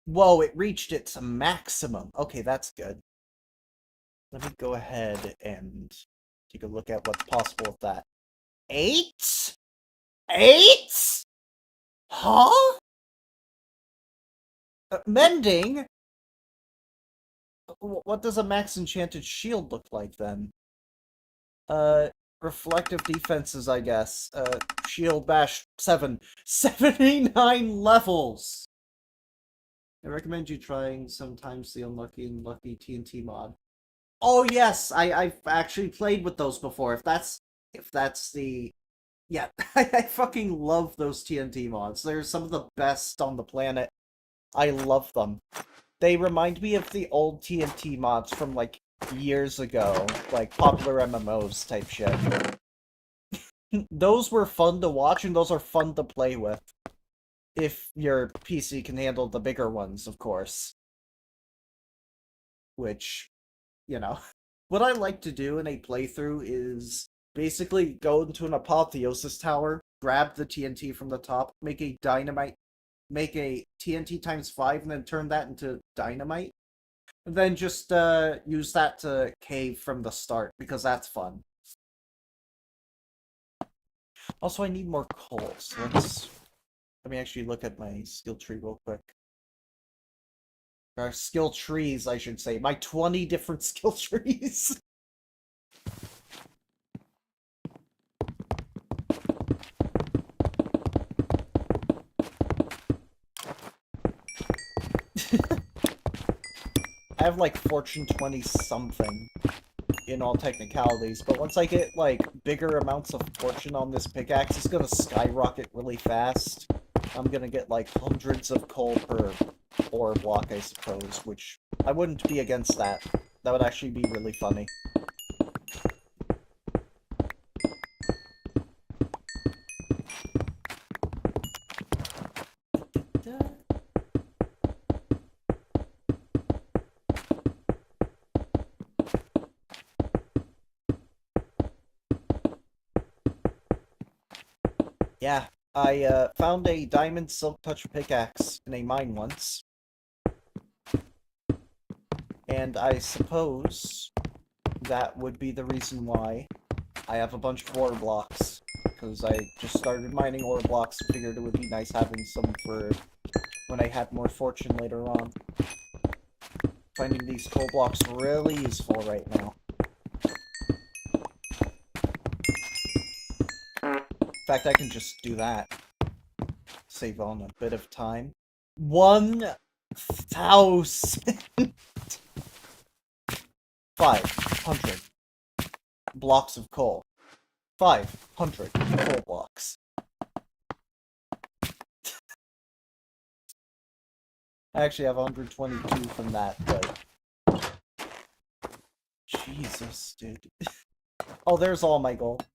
Whoa, it reached its maximum! Okay, that's good. Let me go ahead and take a look at what's possible with that. 8? 8? Huh? Mending? What does a max enchanted shield look like, then? Reflective defenses, I guess. Shield bash 7. 79 levels! I recommend you trying sometimes the Unlucky and Lucky TNT mod. Oh yes, I've actually played with those before. If that's the... Yeah, I fucking love those TNT mods. They're some of the best on the planet. I love them. They remind me of the old TNT mods from, like, years ago. Like, popular MMOs type shit. Those were fun to watch, and those are fun to play with. If your PC can handle the bigger ones, of course. Which, you know. What I like to do in a playthrough is basically go into an apotheosis tower, grab the TNT from the top, make a TNT times 5, and then turn that into dynamite. And then just use that to cave from the start, because that's fun. Also, I need more coal, so let's Let me actually look at my skill tree real quick. Or skill trees, I should say. My 20 different skill trees. I have like Fortune 20 something in all technicalities, but once I get like bigger amounts of fortune on this pickaxe, it's gonna skyrocket really fast. I'm gonna get like hundreds of coal per ore block, I suppose, which I wouldn't be against that. That would actually be really funny. Yeah, I found a diamond silk touch pickaxe in a mine once, and I suppose that would be the reason why I have a bunch of ore blocks. Because I just started mining ore blocks and figured it would be nice having some for when I had more fortune later on. Finding these coal blocks really useful right now. In fact, I can just do that. Save on a bit of time. 1,500 blocks of coal. 500 coal blocks. I actually have 122 from that, but... Jesus, dude. Oh, there's all my gold.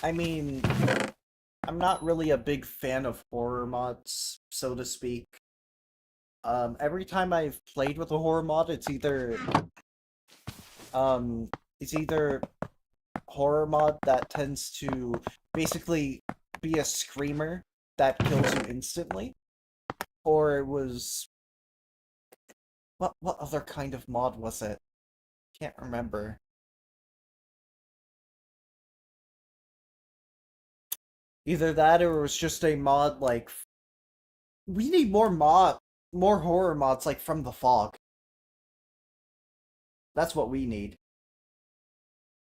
I mean, I'm not really a big fan of horror mods, so to speak. Every time I've played with a horror mod, um, it's either horror mod that tends to basically be a screamer that kills you instantly, or it was what other kind of mod was it? Can't remember. Either that or it was just a mod like we need more horror mods like From the Fog. That's what we need.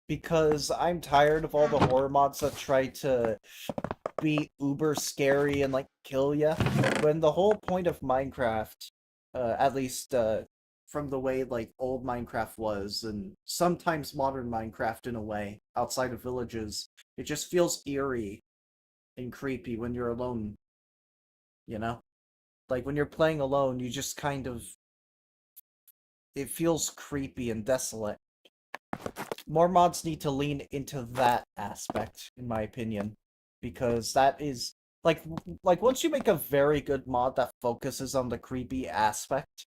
Because I'm tired of all the horror mods that try to be uber scary and like kill you. When the whole point of Minecraft, at least from the way like old Minecraft was, and sometimes modern Minecraft in a way, outside of villages, it just feels eerie and creepy when you're alone, you know? Like when you're playing alone, you just kind of it feels creepy and desolate. More mods need to lean into that aspect, in my opinion, because that is like once you make a very good mod that focuses on the creepy aspect,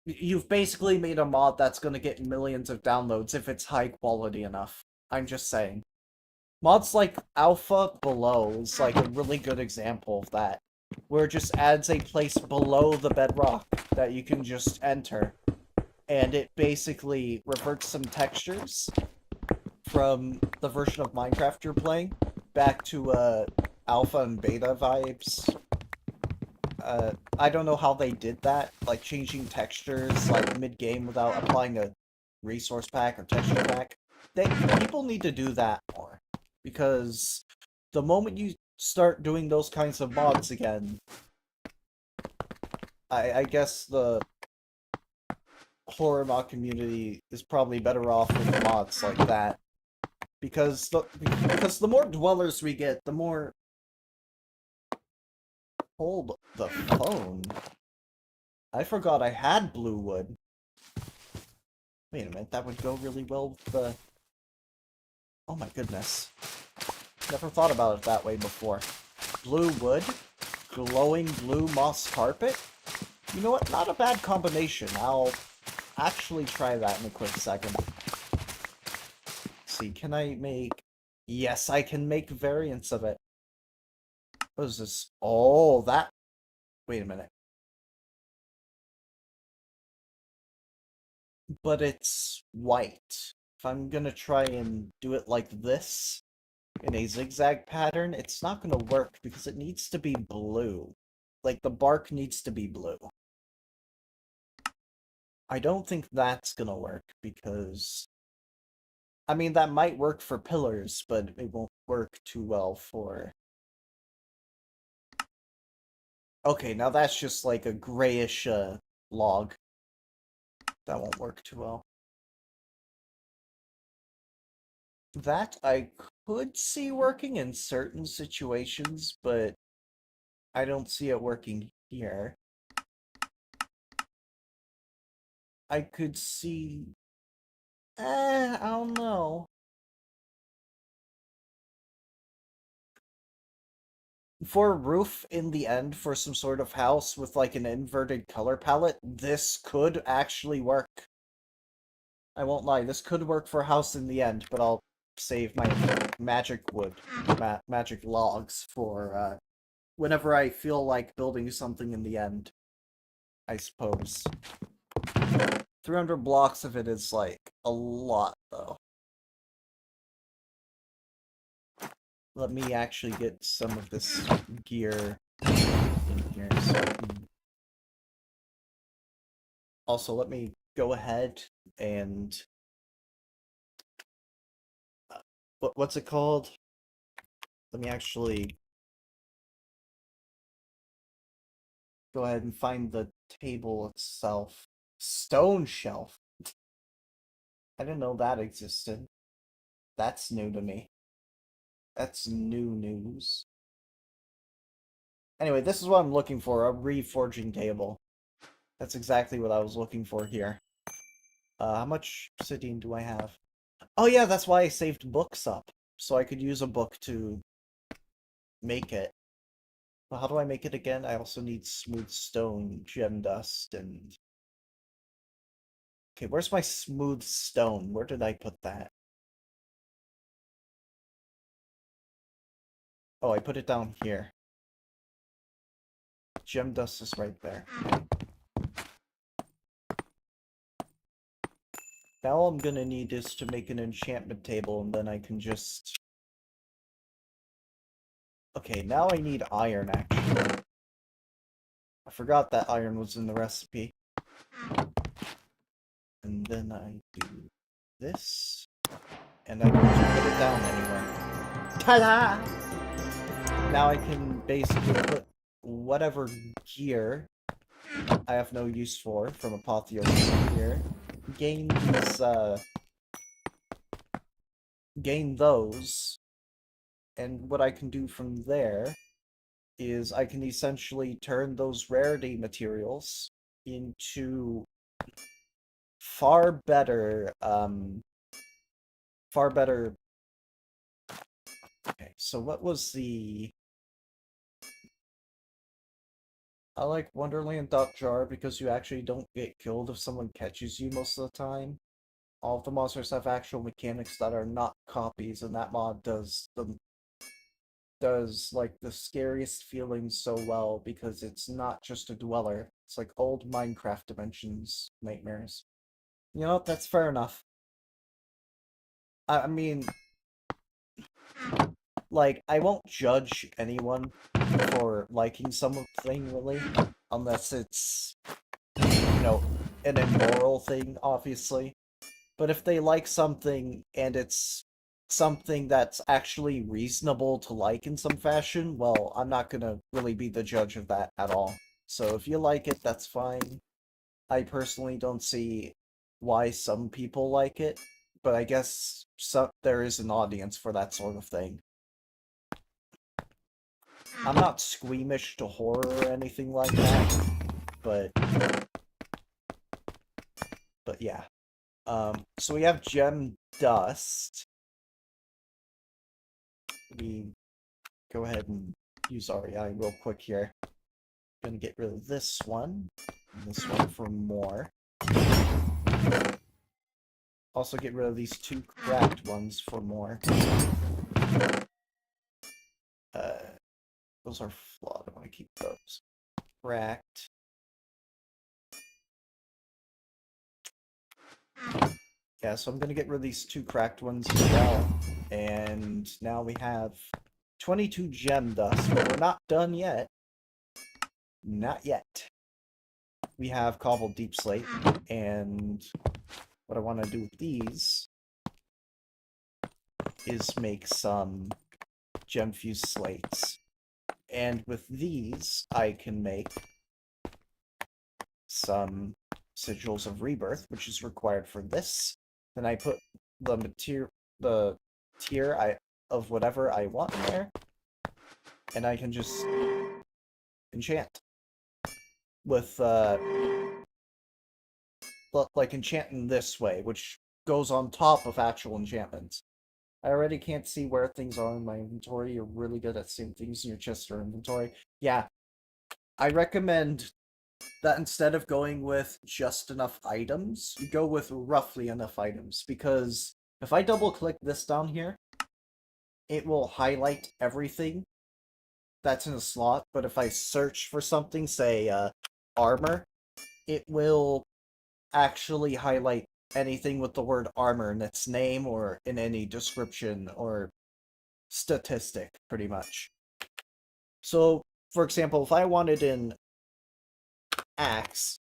you've basically made a mod that's going to get millions of downloads if it's high quality enough. I'm just saying. Mods like Alpha Below is like a really good example of that, where it just adds a place below the bedrock that you can just enter, and it basically reverts some textures from the version of Minecraft you're playing back to alpha and beta vibes. I don't know how they did that, like changing textures like mid-game without applying a resource pack or texture pack. People need to do that more, because the moment you start doing those kinds of mods again, I guess the horror mod community is probably better off with mods like that. Because the more dwellers we get, the more... Hold the phone. I forgot I had blue wood. Wait a minute, that would go really well with the... Oh my goodness. Never thought about it that way before. Blue wood? Glowing blue moss carpet? You know what? Not a bad combination. I'll actually try that in a quick second. Let's see, can I make... Yes, I can make variants of it. What is this? Oh, that... Wait a minute. But it's white. if I'm gonna try and do it like this, in a zigzag pattern, it's not gonna work because it needs to be blue. Like, the bark needs to be blue. I don't think that's gonna work because... I mean, that might work for pillars, but it won't work too well for... Okay, now that's just like a grayish log. That won't work too well. That I could see working in certain situations, but I don't see it working here. I could see... I don't know. For a roof in the end, for some sort of house with like an inverted color palette, this could actually work. I won't lie, this could work for a house in the end, but I'll save my magic wood, magic logs for whenever I feel like building something in the end, I suppose. 300 blocks of it is like a lot, though. Let me actually get some of this gear in here. Also, let me go ahead and... what's it called? Let me actually go ahead and find the table itself. Stone shelf. I didn't know that existed. That's new to me. That's new news. Anyway, this is what I'm looking for, a reforging table. That's exactly what I was looking for here. How much obsidian do I have? Oh yeah, that's why I saved books up. So I could use a book to make it. Well, how do I make it again? I also need smooth stone, gem dust, and... Okay, where's my smooth stone? Where did I put that? Oh, I put it down here. Gem dust is right there. Now all I'm gonna need is to make an enchantment table, and then I can just... Okay, now I need iron, actually. I forgot that iron was in the recipe. And then I do this, and I can just put it down anywhere. Ta-da! Now I can basically put whatever gear I have no use for from Apotheosis here. Gain these, gain those, and what I can do from there is I can essentially turn those rarity materials into far better, far better... Okay, so what was the... I like Wonderland Dot Jar because you actually don't get killed if someone catches you most of the time. All of the monsters have actual mechanics that are not copies, and that mod does like the scariest feelings so well because it's not just a dweller. It's like old Minecraft dimensions nightmares. You know, that's fair enough. I mean, like, I won't judge anyone for liking something, really, unless it's, you know, an immoral thing, obviously. But if they like something and it's something that's actually reasonable to like in some fashion, well, I'm not gonna really be the judge of that at all. So if you like it, that's fine. I personally don't see why some people like it, but I guess there is an audience for that sort of thing. I'm not squeamish to horror or anything like that, but yeah. So we have gem dust. We go ahead and use REI real quick here. Gonna get rid of this one, and this one for more. Also get rid of these two cracked ones for more. Those are flawed. I want to keep those. Cracked. Yeah, so I'm gonna get rid of these 2 cracked ones as well. And now we have 22 gem dust, but we're not done yet. Not yet. We have cobbled deep slate, and what I want to do with these is make some gem fused slates. And with these, I can make some sigils of rebirth, which is required for this. Then I put the tier of whatever I want in there, and I can just enchant with like enchanting this way, which goes on top of actual enchantments. I already can't see where things are in my inventory. You're really good at seeing things in your chest or inventory. Yeah, I recommend that instead of going with just enough items, you go with roughly enough items, because if I double click this down here, it will highlight everything that's in a slot, but if I search for something, say armor, it will actually highlight anything with the word armor in its name or in any description or statistic, pretty much. So, for example, if I wanted an axe,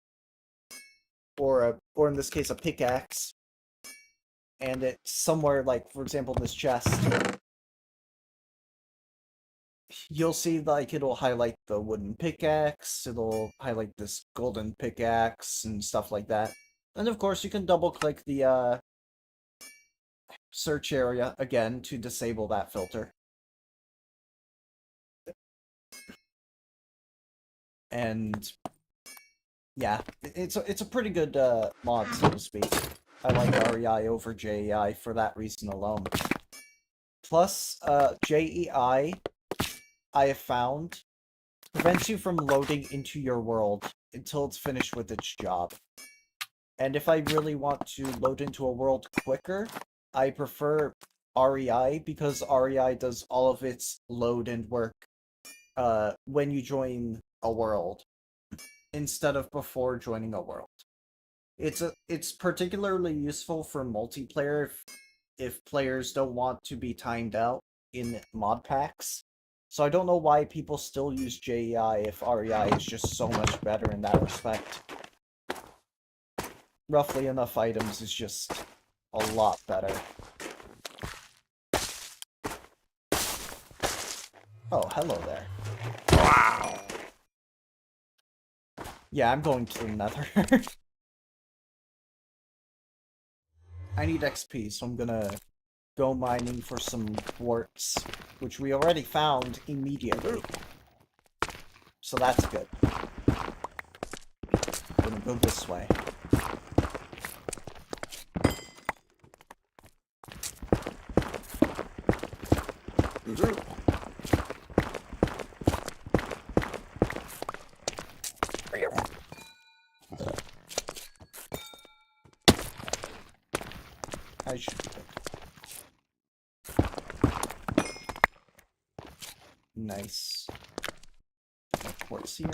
or in this case a pickaxe, and it's somewhere like, for example, this chest, you'll see like it'll highlight the wooden pickaxe, it'll highlight this golden pickaxe and stuff like that. And of course you can double click the search area again to disable that filter. And yeah, it's a pretty good mod, so to speak. I like REI over JEI for that reason alone. Plus, JEI, I have found, prevents you from loading into your world until it's finished with its job. And if I really want to load into a world quicker, I prefer REI, because REI does all of its load and work when you join a world, instead of before joining a world. It's particularly useful for multiplayer if players don't want to be timed out in mod packs. So I don't know why people still use JEI if REI is just so much better in that respect. Roughly enough items is just a lot better. Oh, hello there. Wow. Yeah, I'm going to the Nether. I need XP, so I'm gonna go mining for some quartz, which we already found immediately. So that's good. I'm gonna go this way. I should be good. Nice. Quartz here.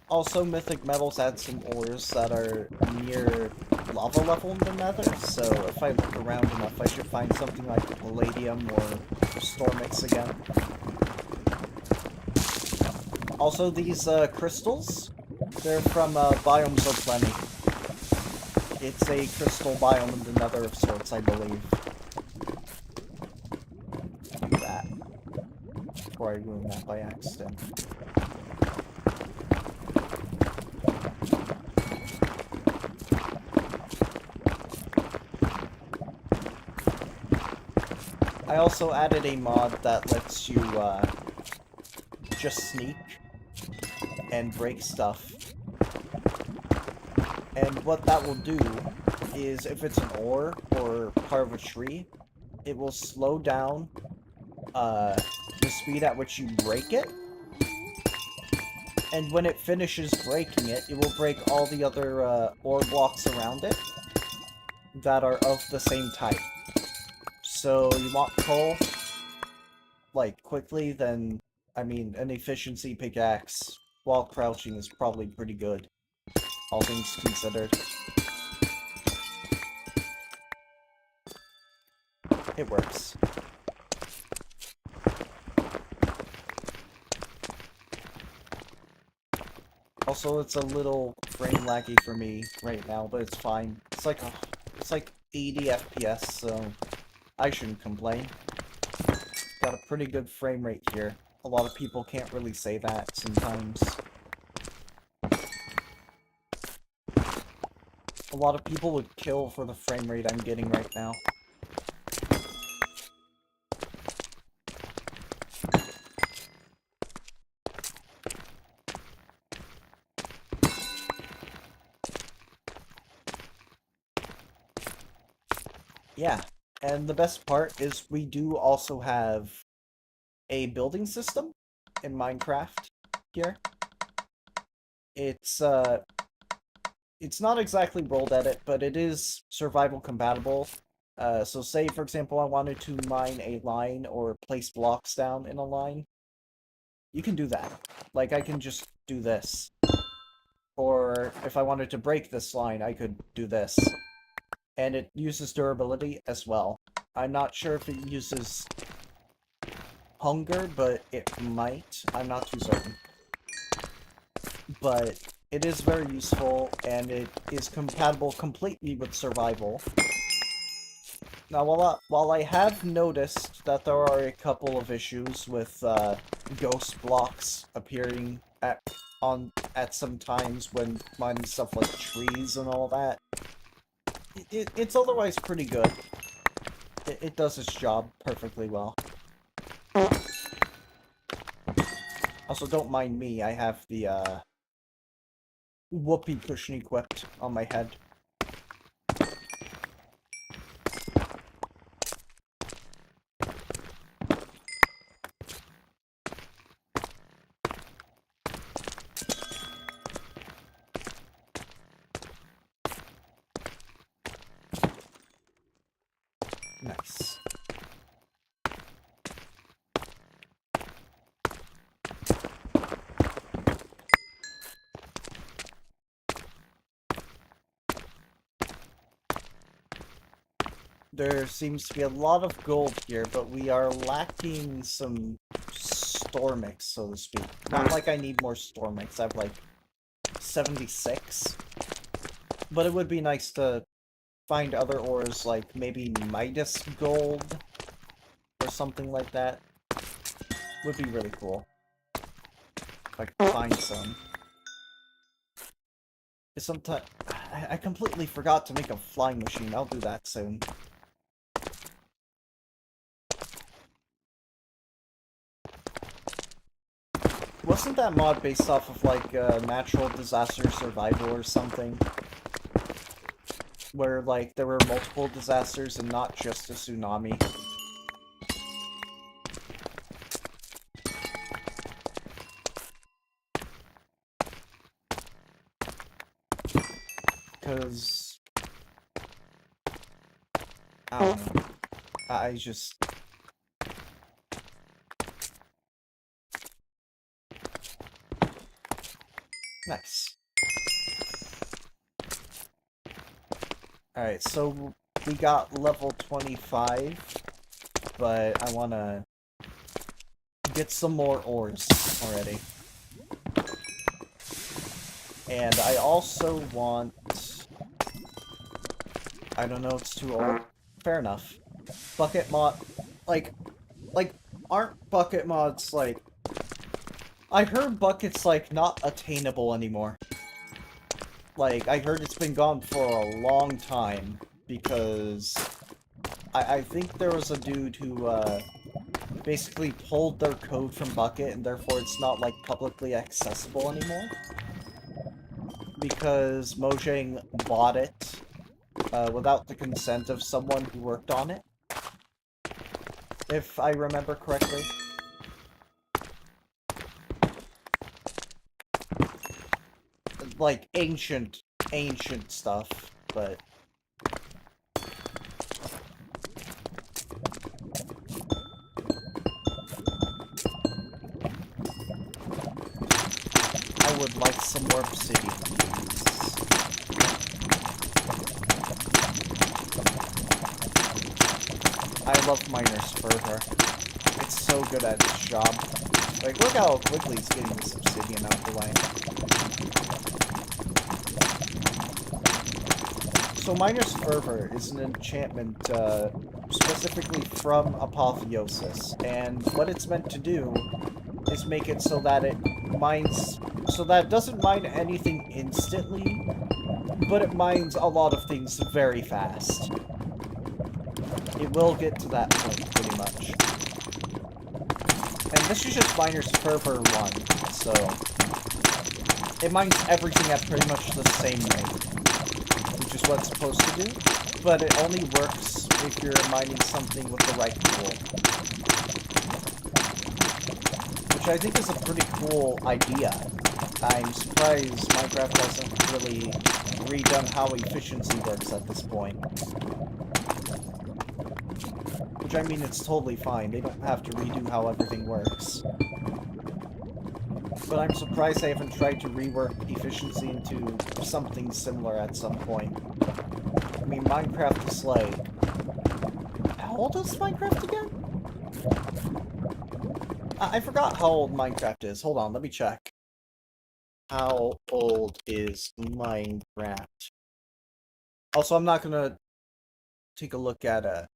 Also, Mythic Metals add some ores that are near lava level in the Nether, so if I look around enough, I should find something like Palladium or Stormix again. Also, these crystals, they're from Biomes of Plenty. It's a crystal biome in the Nether of sorts, I believe. Do that before I ruin that by accident. I also added a mod that lets you just sneak and break stuff. And what that will do is, if it's an ore or part of a tree, it will slow down the speed at which you break it. And when it finishes breaking it, it will break all the other ore blocks around it that are of the same type. So you want coal, like, quickly, then, I mean, an efficiency pickaxe while crouching is probably pretty good. all things considered. It works. Also, it's a little frame laggy for me right now, but it's fine. It's like 80 FPS, so I shouldn't complain. Got a pretty good frame rate here. A lot of people can't really say that sometimes. A lot of people would kill for the frame rate I'm getting right now. Yeah, and the best part is we do also have a building system in Minecraft here. It's not exactly world edit, but it is survival compatible. So say, for example, I wanted to mine a line or place blocks down in a line. You can do that. Like, I can just do this. Or if I wanted to break this line, I could do this. And it uses durability as well. I'm not sure if it uses hunger, but it might. I'm not too certain. But it is very useful, and it is compatible completely with survival. Now, while I have noticed that there are a couple of issues with ghost blocks appearing at some times when mining stuff like trees and all that, it's otherwise pretty good. It does its job perfectly well. Also, don't mind me, I have the whoopee cushion equipped on my head. Nice. There seems to be a lot of gold here, but we are lacking some Stormix, so to speak. Not like I need more Stormix, I have like 76. But it would be nice to find other ores like maybe Midas Gold or something like that. Would be really cool. If I could find some. Sometimes I completely forgot to make a flying machine. I'll do that soon. Wasn't that mod based off of, like, natural disaster survival or something? Where, like, there were multiple disasters and not just a tsunami? Because... I don't know. I just... Nice. Alright, so we got level 25, but I want to get some more ores already. And I also want... I don't know, it's too old. Fair enough. Bucket mod... Like, aren't bucket mods, like... I heard buckets, like, not attainable anymore. Like, I heard it's been gone for a long time, because... I think there was a dude who, basically pulled their code from Bucket, and therefore it's not, like, publicly accessible anymore. Because Mojang bought it, without the consent of someone who worked on it. If I remember correctly. Like, ancient stuff, but... I would like some more obsidian, please. I love Miner's Fervor. It's so good at its job. Like, look how quickly it's getting this obsidian out the way. So Miner's Fervor is an enchantment specifically from Apotheosis, and what it's meant to do is make it so that it doesn't mine anything instantly, but it mines a lot of things very fast. It will get to that point, pretty much. And this is just Miner's Fervor 1, so it mines everything at pretty much the same rate, which is what it's supposed to do, but it only works if you're mining something with the right tool. Which I think is a pretty cool idea. I'm surprised Minecraft hasn't really redone how efficiency works at this point. Which, I mean, it's totally fine. They don't have to redo how everything works. But I'm surprised they haven't tried to rework efficiency into something similar at some point. I mean, Minecraft is like... How old is Minecraft again? I forgot how old Minecraft is. Hold on, let me check. How old is Minecraft? Also, I'm not gonna take a look at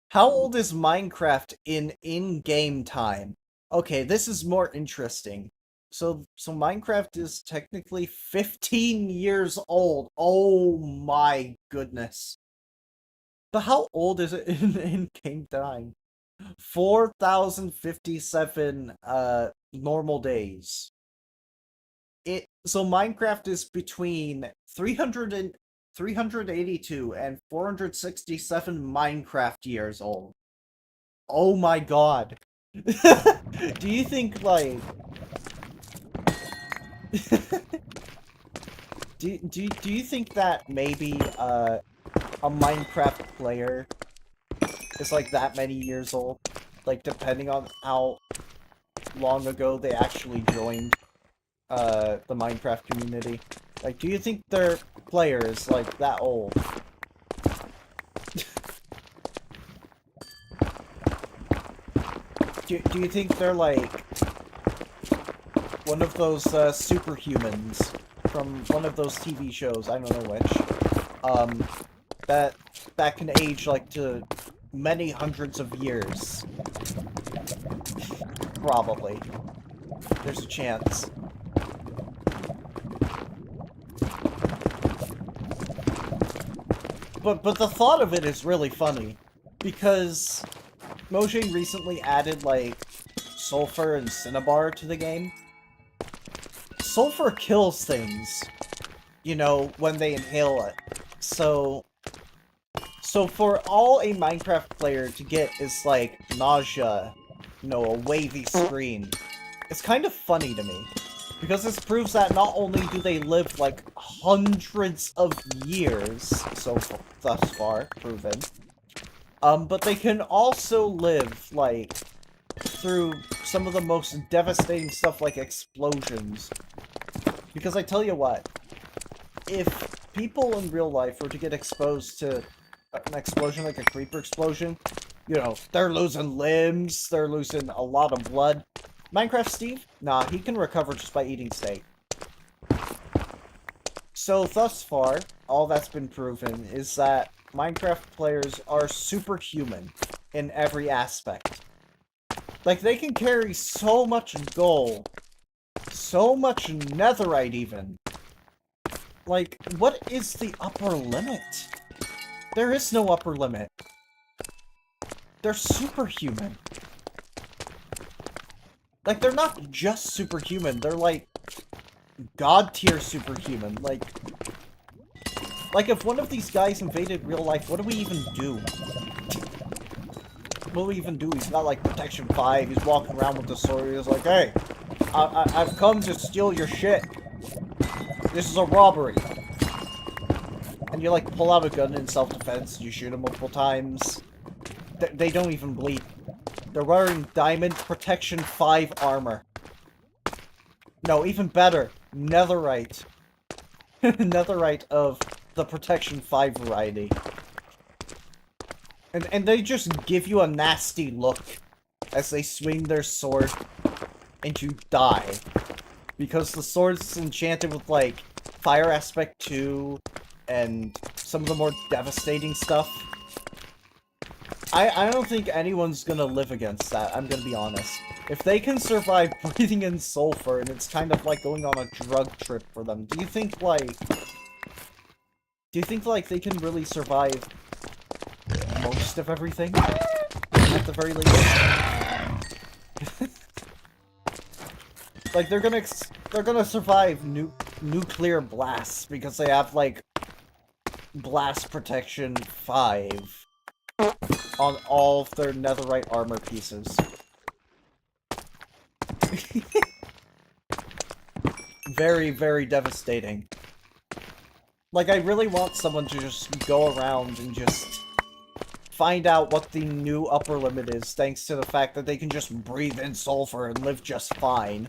how old is Minecraft in-game time? Okay, this is more interesting. So Minecraft is technically 15 years old. Oh my goodness. But how old is it in-game time? 4,057 normal days. So Minecraft is between 382 and 467 Minecraft years old. Oh my god. Do you think, like... do you think that maybe, a Minecraft player is, like, that many years old? Like, depending on how long ago they actually joined, the Minecraft community. Like, do you think their player is, like, that old? Do you think they're, like, one of those, superhumans from one of those TV shows, I don't know which, that can age, like, to many hundreds of years? Probably. There's a chance. But the thought of it is really funny, because Mojang recently added, like, sulfur and cinnabar to the game. Sulfur kills things, you know, when they inhale it. So for all a Minecraft player to get is, like, nausea, you know, a wavy screen, it's kind of funny to me. Because this proves that not only do they live, like, hundreds of years, so thus far, proven, but they can also live, like, through some of the most devastating stuff like explosions. Because I tell you what, if people in real life were to get exposed to an explosion like a creeper explosion, you know, they're losing limbs, they're losing a lot of blood. Minecraft Steve? Nah, he can recover just by eating steak. So, thus far, all that's been proven is that Minecraft players are superhuman in every aspect. Like, they can carry so much gold, so much netherite even. Like, what is the upper limit? There is no upper limit. They're superhuman. Like, they're not just superhuman, they're like god-tier superhuman. Like, if one of these guys invaded real life, what do we even do? What do we even do? He's got, like, Protection 5, he's walking around with the sword, he's like, hey, I've come to steal your shit. This is a robbery. And you, like, pull out a gun in self-defense, you shoot him multiple times. They don't even bleed. They're wearing Diamond Protection 5 armor. No, even better, Netherite. Netherite of the Protection 5 variety. And they just give you a nasty look as they swing their sword and you die. Because the sword's enchanted with, like, Fire Aspect 2 and some of the more devastating stuff. I don't think anyone's gonna live against that, I'm gonna be honest. If they can survive breathing in sulfur and it's kind of like going on a drug trip for them, do you think, like, they can really survive most of everything? At the very least? Like, they're gonna survive nuclear blasts because they have, like, blast protection 5 on all of their netherite armor pieces. Very, very devastating. Like, I really want someone to just go around and just find out what the new upper limit is, thanks to the fact that they can just breathe in sulfur and live just fine.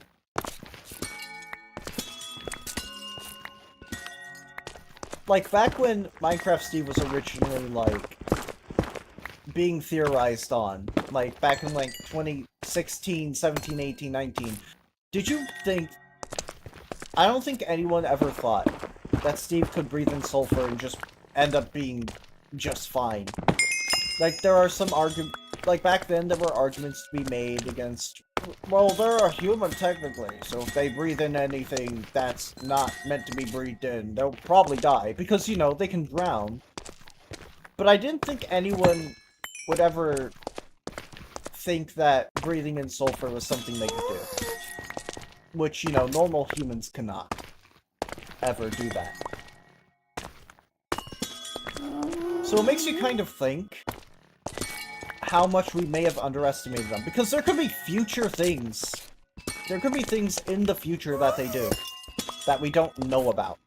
Like, back when Minecraft Steve was originally, like, being theorized on, like, back in, like, 2016, 17, 18, 19, did you think... I don't think anyone ever thought that Steve could breathe in sulfur and just end up being just fine. Like, there are some arguments... Like, back then, there were arguments to be made against... Well, they're a human, technically, so if they breathe in anything that's not meant to be breathed in, they'll probably die, because, you know, they can drown. But I didn't think anyone would ever think that breathing in sulfur was something they could do. Which, you know, normal humans cannot ever do that. So it makes you kind of think how much we may have underestimated them. Because there could be future things. There could be things in the future that they do that we don't know about,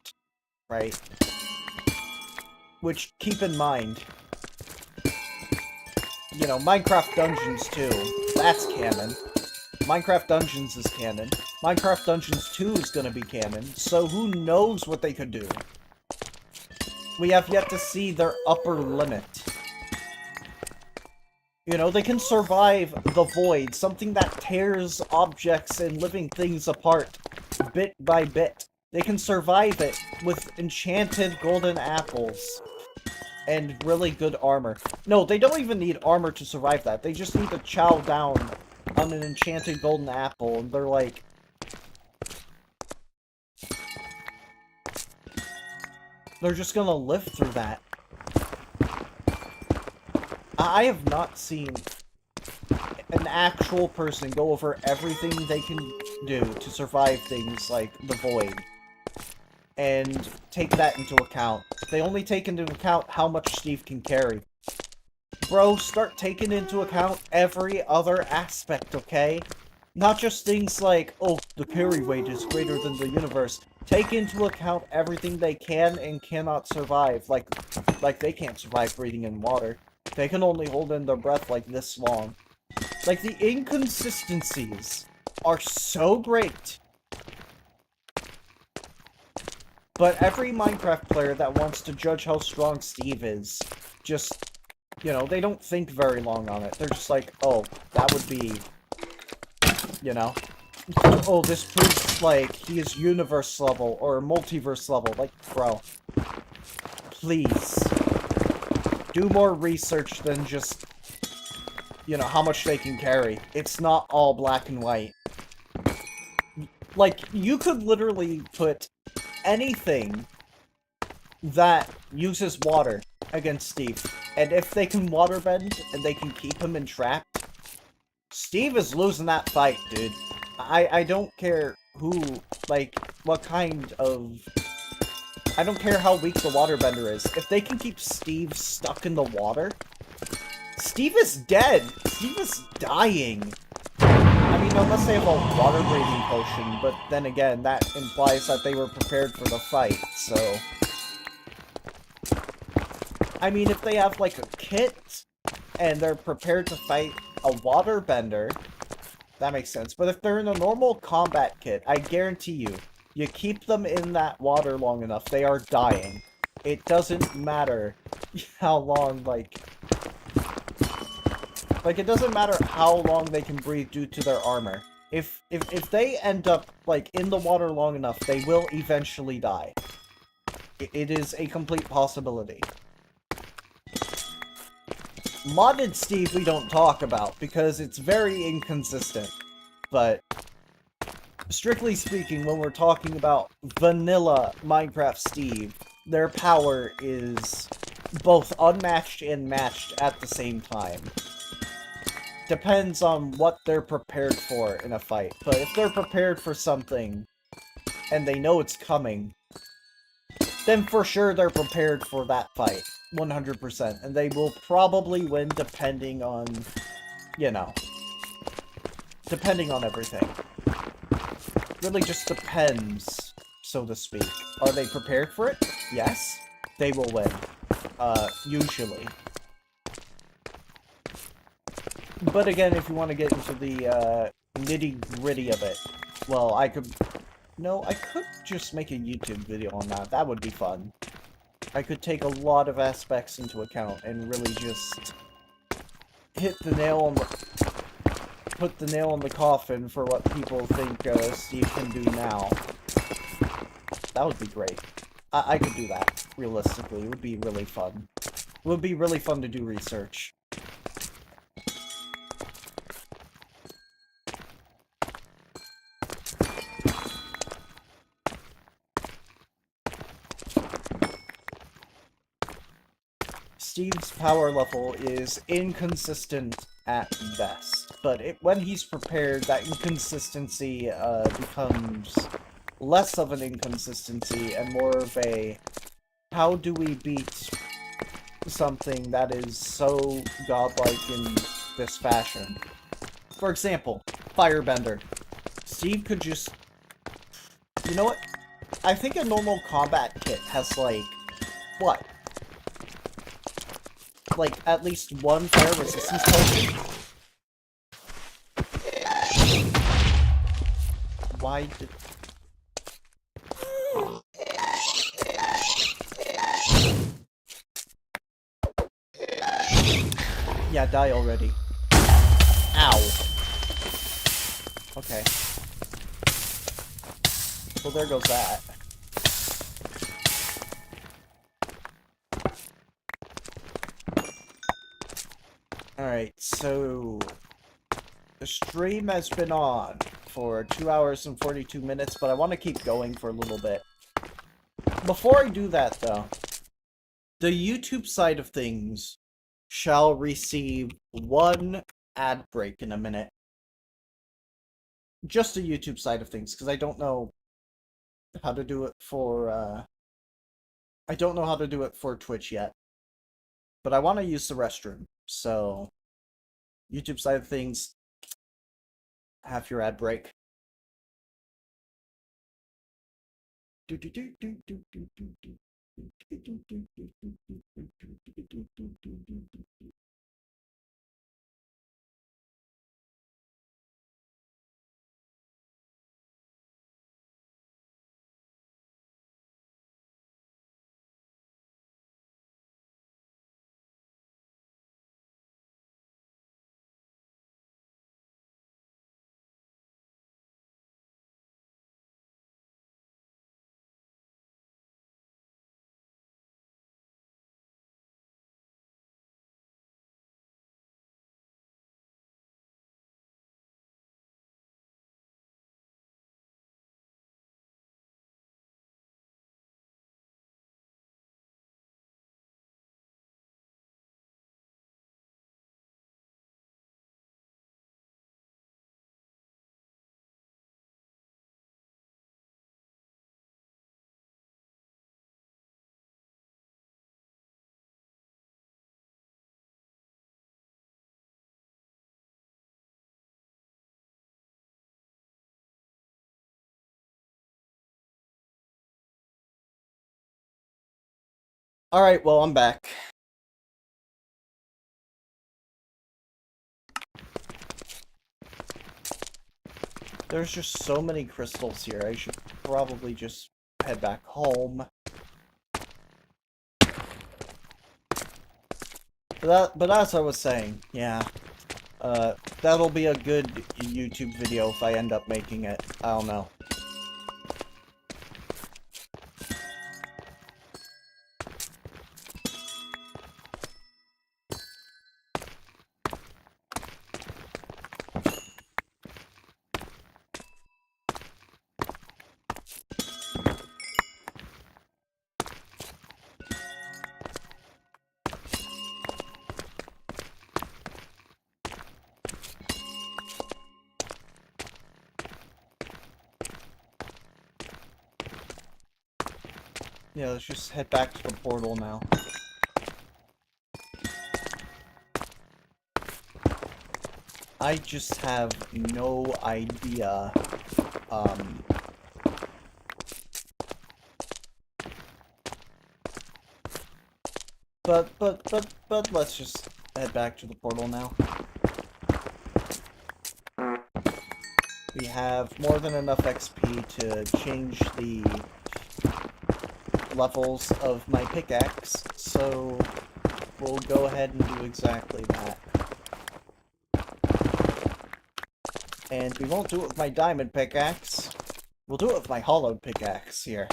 right? Which, keep in mind, you know, Minecraft Dungeons 2, that's canon. Minecraft Dungeons is canon. Minecraft Dungeons 2 is gonna be canon, so who knows what they could do? We have yet to see their upper limit. You know, they can survive the void, something that tears objects and living things apart, bit by bit. They can survive it with enchanted golden apples and really good armor. No, they don't even need armor to survive that. They just need to chow down on an enchanted golden apple, and they're like... They're just gonna live through that. I have not seen an actual person go over everything they can do to survive things like the void and take that into account. They only take into account how much Steve can carry. Bro, start taking into account every other aspect, okay? Not just things like, oh, the carry weight is greater than the universe. Take into account everything they can and cannot survive. Like they can't survive breathing in water. They can only hold in their breath like this long. Like, the inconsistencies are so great. But every Minecraft player that wants to judge how strong Steve is, just, you know, they don't think very long on it. They're just like, oh, that would be, you know, oh, this proves, like, he is universe level or multiverse level. Like, bro, please. Do more research than just, you know, how much they can carry. It's not all black and white. Like, you could literally put anything that uses water against Steve. And if they can waterbend and they can keep him entrapped, Steve is losing that fight, dude. I don't care who, like, what kind of... I don't care how weak the waterbender is. If they can keep Steve stuck in the water, Steve is dead. Steve is dying. I mean, unless they have a water-breathing potion, but then again, that implies that they were prepared for the fight, so... I mean, if they have, like, a kit, and they're prepared to fight a waterbender, that makes sense. But if they're in a normal combat kit, I guarantee you, you keep them in that water long enough, they are dying. It doesn't matter how long, like... Like, it doesn't matter how long they can breathe due to their armor. If they end up, like, in the water long enough, they will eventually die. It is a complete possibility. Modded Steve we don't talk about, because it's very inconsistent. But, strictly speaking, when we're talking about vanilla Minecraft Steve, their power is both unmatched and matched at the same time. Depends on what they're prepared for in a fight. But if they're prepared for something, and they know it's coming, then for sure they're prepared for that fight. 100%. And they will probably win depending on, you know, depending on everything. Really just depends, so to speak. Are they prepared for it? Yes. They will win. Usually. But again, if you want to get into the, nitty-gritty of it, well, I could... No, I could just make a YouTube video on that. That would be fun. I could take a lot of aspects into account and really just hit the nail on the... put the nail in the coffin for what people think Steve can do now. That would be great. I could do that, realistically. It would be really fun. It would be really fun to do research. Steve's power level is inconsistent at best, but when he's prepared, that inconsistency becomes less of an inconsistency and more of a, how do we beat something that is so godlike in this fashion? For example, Firebender. Steve could just... You know what? I think a normal combat kit has, like... What? Like, at least one fire resistance potion? Why did... Yeah, die already. Ow. Okay. Well, there goes that. Alright, so... The stream has been on for 2 hours and 42 minutes, but I want to keep going for a little bit. Before I do that, though, the YouTube side of things shall receive one ad break in a minute. Just the YouTube side of things, because I don't know how to do it for, I don't know how to do it for Twitch yet. But I want to use the restroom, so... YouTube side of things, have your ad break. Alright, well, I'm back. There's just so many crystals here, I should probably just head back home. But as I was saying, yeah. That'll be a good YouTube video if I end up making it. I don't know. Yeah, let's just head back to the portal now. I just have no idea, but let's just head back to the portal now. We have more than enough XP to change the levels of my pickaxe, so we'll go ahead and do exactly that. And we won't do it with my diamond pickaxe. We'll do it with my hollowed pickaxe here.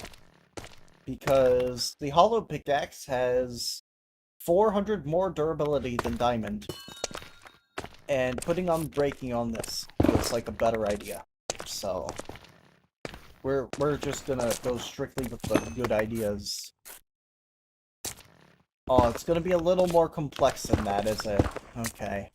Because the hollowed pickaxe has 400 more durability than diamond. And putting on breaking on this feels like a better idea. So we're just gonna go strictly with the good ideas. Oh, it's gonna be a little more complex than that, is it? Okay.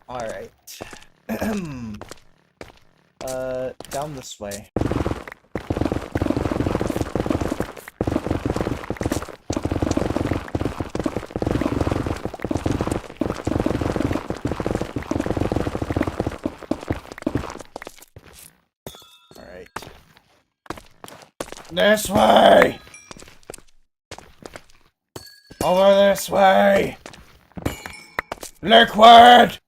Alright. Down this way. Alright. This way! Over this way! Liquid!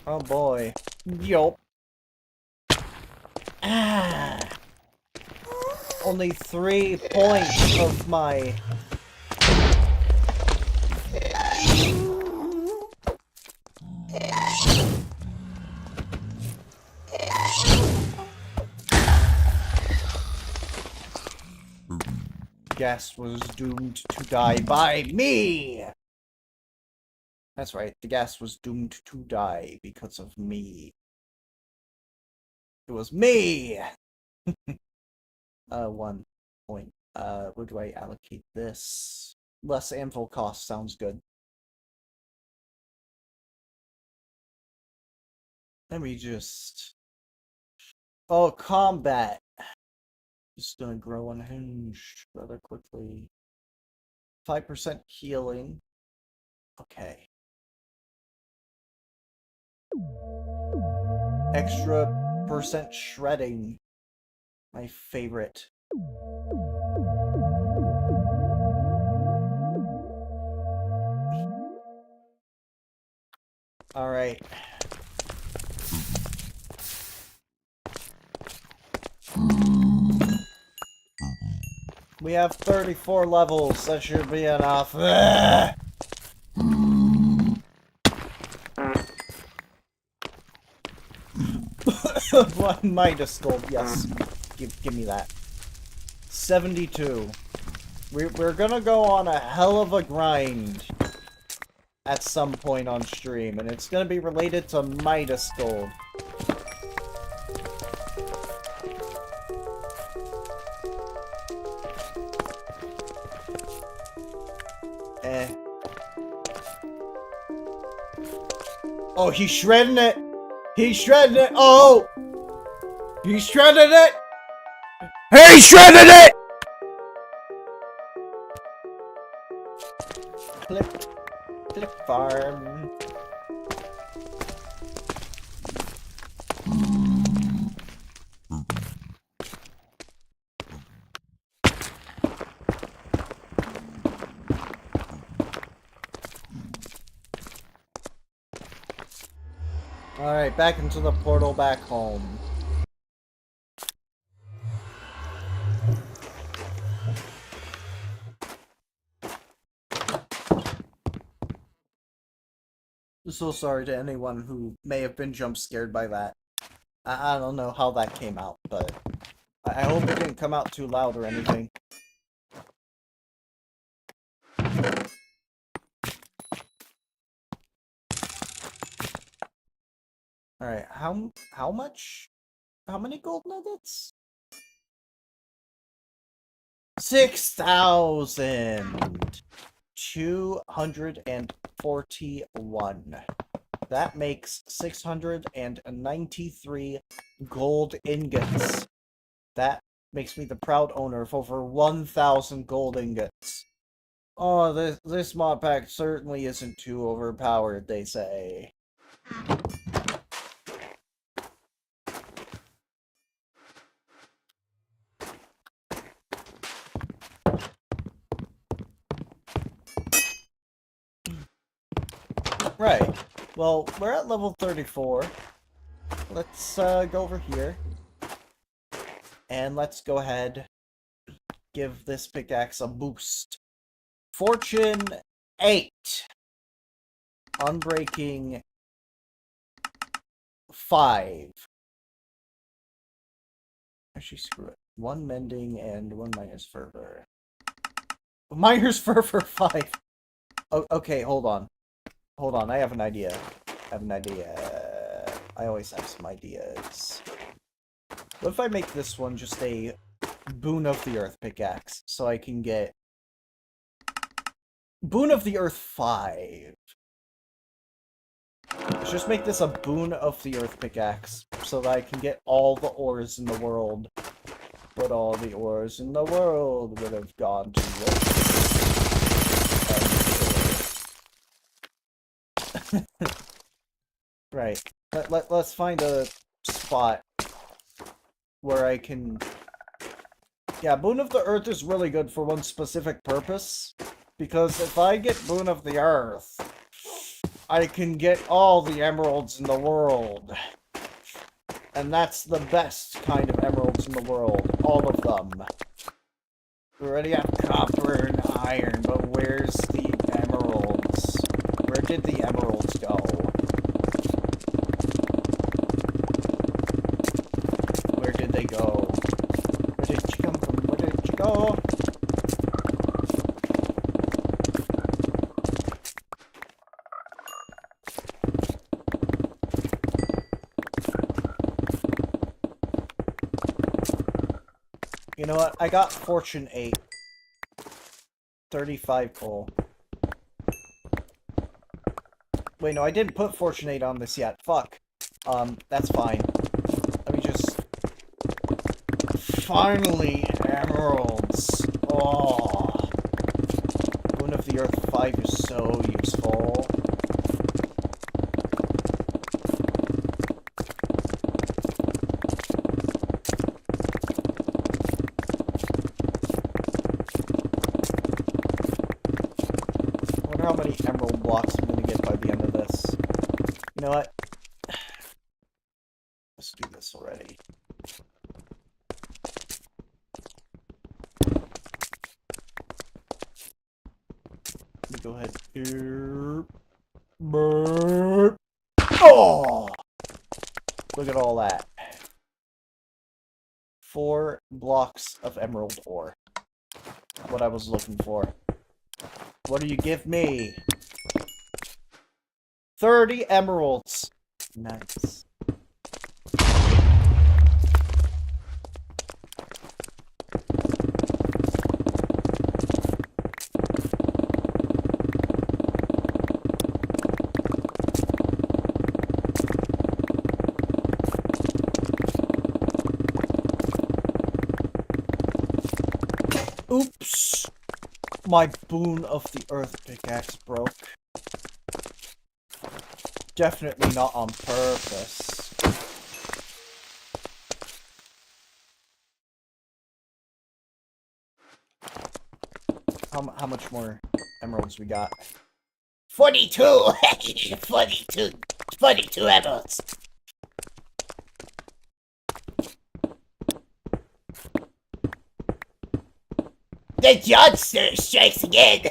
Oh boy. Yup. Ah. Only 3 points of my... Gas was doomed to die by me! That's right, the gas was doomed to die because of me. It was me! 1 point. Where do I allocate this? Less anvil cost sounds good. Let me just... Oh, combat! Just gonna grow unhinged rather quickly. 5% healing. Okay. Extra percent shredding. My favorite. Alright. We have 34 levels. That should be enough. One Midas gold, yes. Give me that. 72. We're gonna go on a hell of a grind at some point on stream, and it's gonna be related to Midas gold. Oh, he's shredding it! He's shredding it! Oh! He shredded it! He shredded it! Clip farm. Alright, back into the portal back home. So sorry to anyone who may have been jump scared by that. I don't know how that came out, but I hope it didn't come out too loud or anything. Alright, how much? How many gold nuggets? 6,241. That makes 693 gold ingots. That makes me the proud owner of over 1,000 gold ingots. Oh, this mod pack certainly isn't too overpowered, they say. Right. Well, we're at level 34. Let's go over here. And let's go ahead, give this pickaxe a boost. Fortune 8. Unbreaking 5. Actually, screw it. 1 mending and 1 minus fervor. Minus fervor 5. Oh, okay, hold on. Hold on, I have an idea. I always have some ideas. What if I make this one just a Boon of the Earth pickaxe, so I can get Boon of the Earth 5. Let's just make this a Boon of the Earth pickaxe, so that I can get all the ores in the world. But all the ores in the world would have gone to waste. Right. Let's find a spot where I can... Yeah, Boon of the Earth is really good for one specific purpose. Because if I get Boon of the Earth, I can get all the emeralds in the world. And that's the best kind of emeralds in the world. All of them. We already have copper and iron, but where's the emeralds? Where did the emeralds go? Where did they go? Where did you come from? Where did you go? You know what? I got Fortune 8. 35 coal. Wait, no, I didn't put Fortune 8 on this yet. Fuck. That's fine. Let me just... Finally, emeralds. Oh. Boon of the Earth 5 is so useful. How many emerald blocks I'm gonna get by the end of this. You know what? Let's do this already. Let me go ahead here. Oh! Look at all that. 4 blocks of emerald ore. What I was looking for. What do you give me? 30 emeralds. Nice. Oops! My boon of the earth pickaxe broke. Definitely not on purpose. How much more emeralds we got? 42! 42 emeralds. The Johnster strikes again!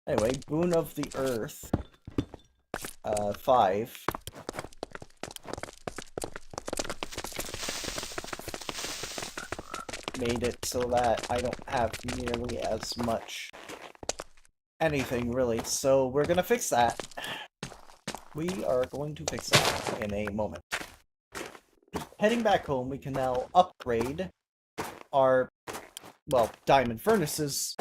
Anyway, boon of the earth. 5. Made it so that I don't have nearly as much anything, really. So we're gonna fix that. We are going to fix that in a moment. Heading back home, we can now upgrade our, well, diamond furnaces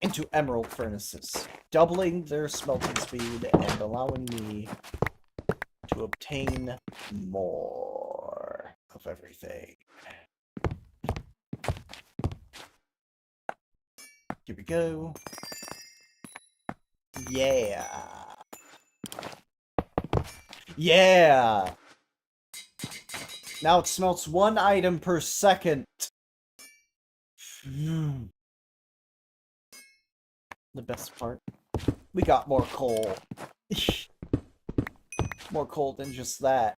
into emerald furnaces, doubling their smelting speed and allowing me to obtain more of everything. Here we go. Yeah. Yeah! Now it smelts 1 item per second. The best part. We got more coal. More coal than just that.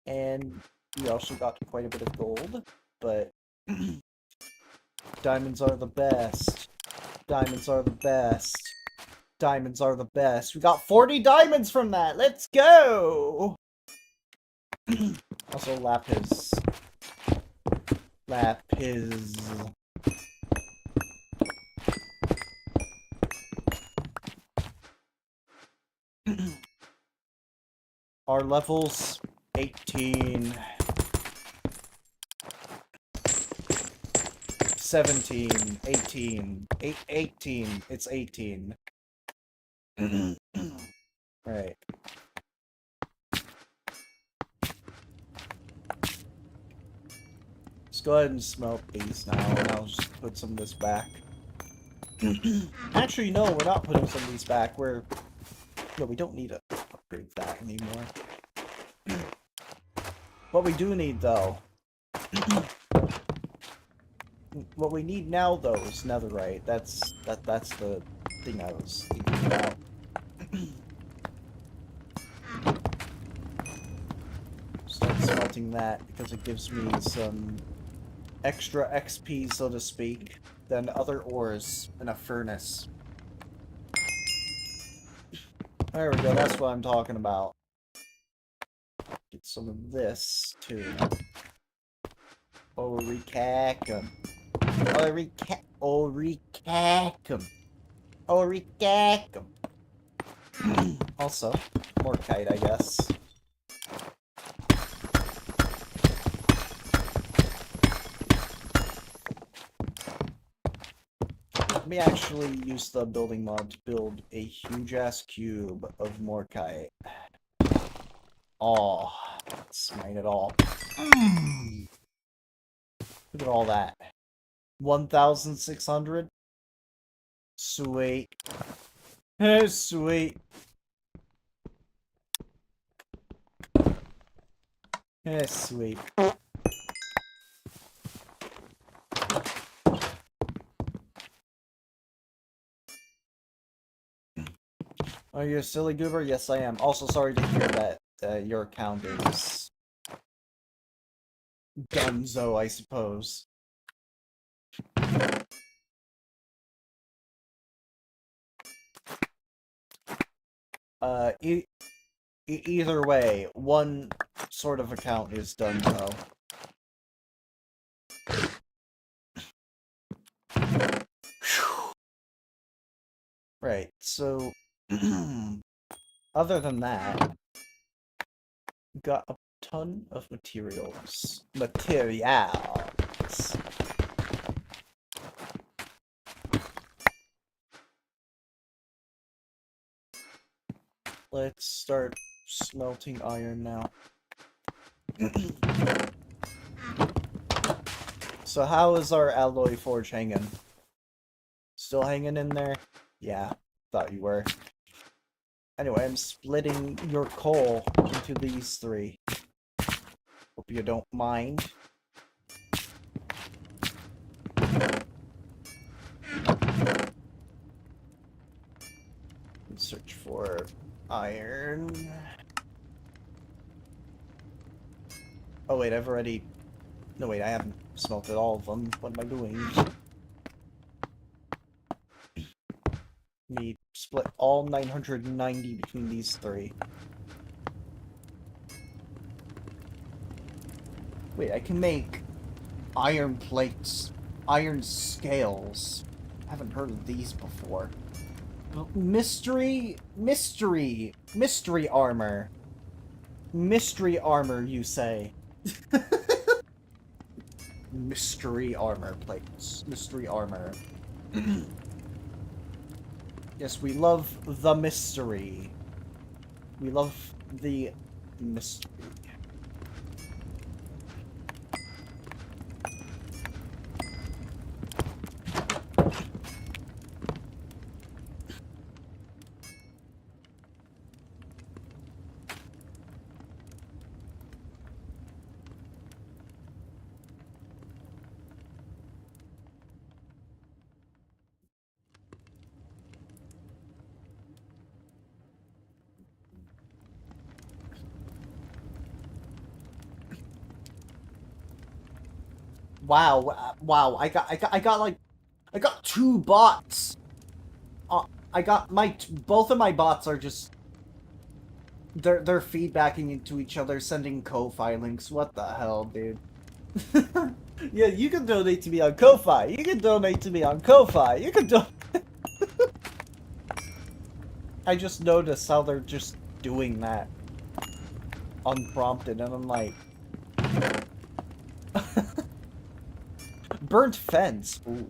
And we also got quite a bit of gold, but diamonds are the best. Diamonds are the best. Diamonds are the best. We got 40 diamonds from that! Let's go! Also, lapis. Lapis. Our levels 18. 17. 18. 18. It's 18. Right. Let's go ahead and smelt these now, and I'll just put some of this back. Actually, no, we're not putting some of these back. No, we don't need to upgrade that anymore. What we do need, though... what we need now, though, is netherite. That's the thing I was thinking about. Start smelting that, because it gives me some extra XP, so to speak, than other ores in a furnace. There we go, that's what I'm talking about. Get some of this, too. Auricacum. Auricacum. Auricacum. Also, morkite, I guess. Let me actually use the building mod to build a huge-ass cube of morkite. Oh, let's mine it all. Look at all that. 1,600? Sweet. Sweet. Sweet. Are you a silly goober? Yes, I am. Also, sorry to hear that your account is dunzo, I suppose. Either way, one sort of account is dunzo. Right, so... other than that, got a ton of materials. Let's start smelting iron now. So how is our alloy forge hanging? Still hanging in there? Yeah, thought you were. Anyway, I'm splitting your coal into these three. Hope you don't mind. Search for iron. Oh wait, I've already... No wait, I haven't smelted all of them. What am I doing? Me split all 990 between these three. Wait, I can make iron plates, iron scales. I haven't heard of these before. Mystery armor. Mystery armor, you say. Mystery armor plates. Mystery armor. Yes, we love the mystery. We love the mystery. Wow, I got two bots. I got both of my bots are just they're feedbacking into each other, sending Ko-Fi links. What the hell, dude? Yeah, you can donate to me on Ko-Fi. You can donate to me on Ko-Fi. You can I just noticed how they're just doing that unprompted, and I'm like, burnt fence. Ooh.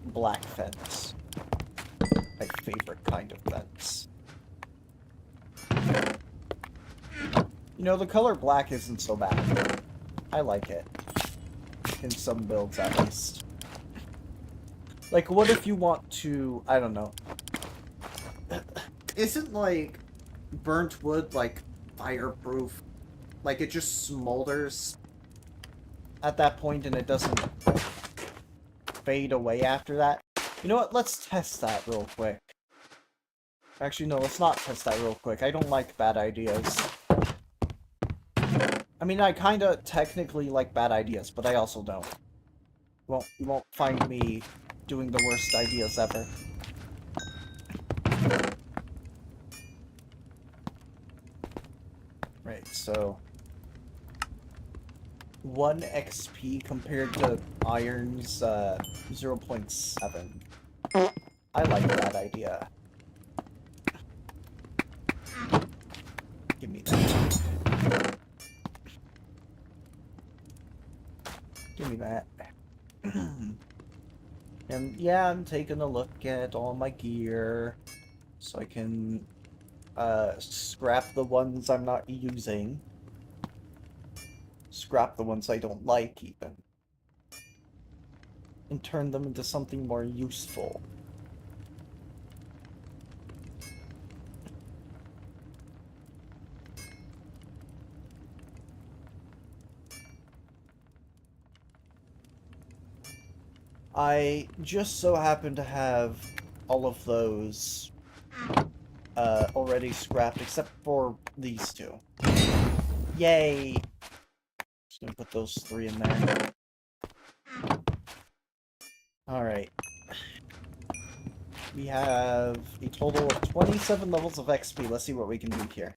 Black fence. My favorite kind of fence. You know, the color black isn't so bad. I like it. In some builds, at least. Like, what if you want to... I don't know. Isn't, like, burnt wood, like, fireproof? Like, it just smolders at that point and it doesn't fade away after that? You know what? Let's test that real quick. Actually, no, let's not test that real quick. I don't like bad ideas. I mean, I kinda technically like bad ideas, but I also don't. You won't find me doing the worst ideas ever. Right, so... 1 XP compared to Iron's 0.7. I like that idea. Give me that. Give me that. And yeah, I'm taking a look at all my gear so I can scrap the ones I'm not using. Scrap the ones I don't like, even. And turn them into something more useful. I just so happen to have all of those already scrapped, except for these two. Yay! Just gonna put those 3 in there. Alright. We have a total of 27 levels of XP. Let's see what we can do here.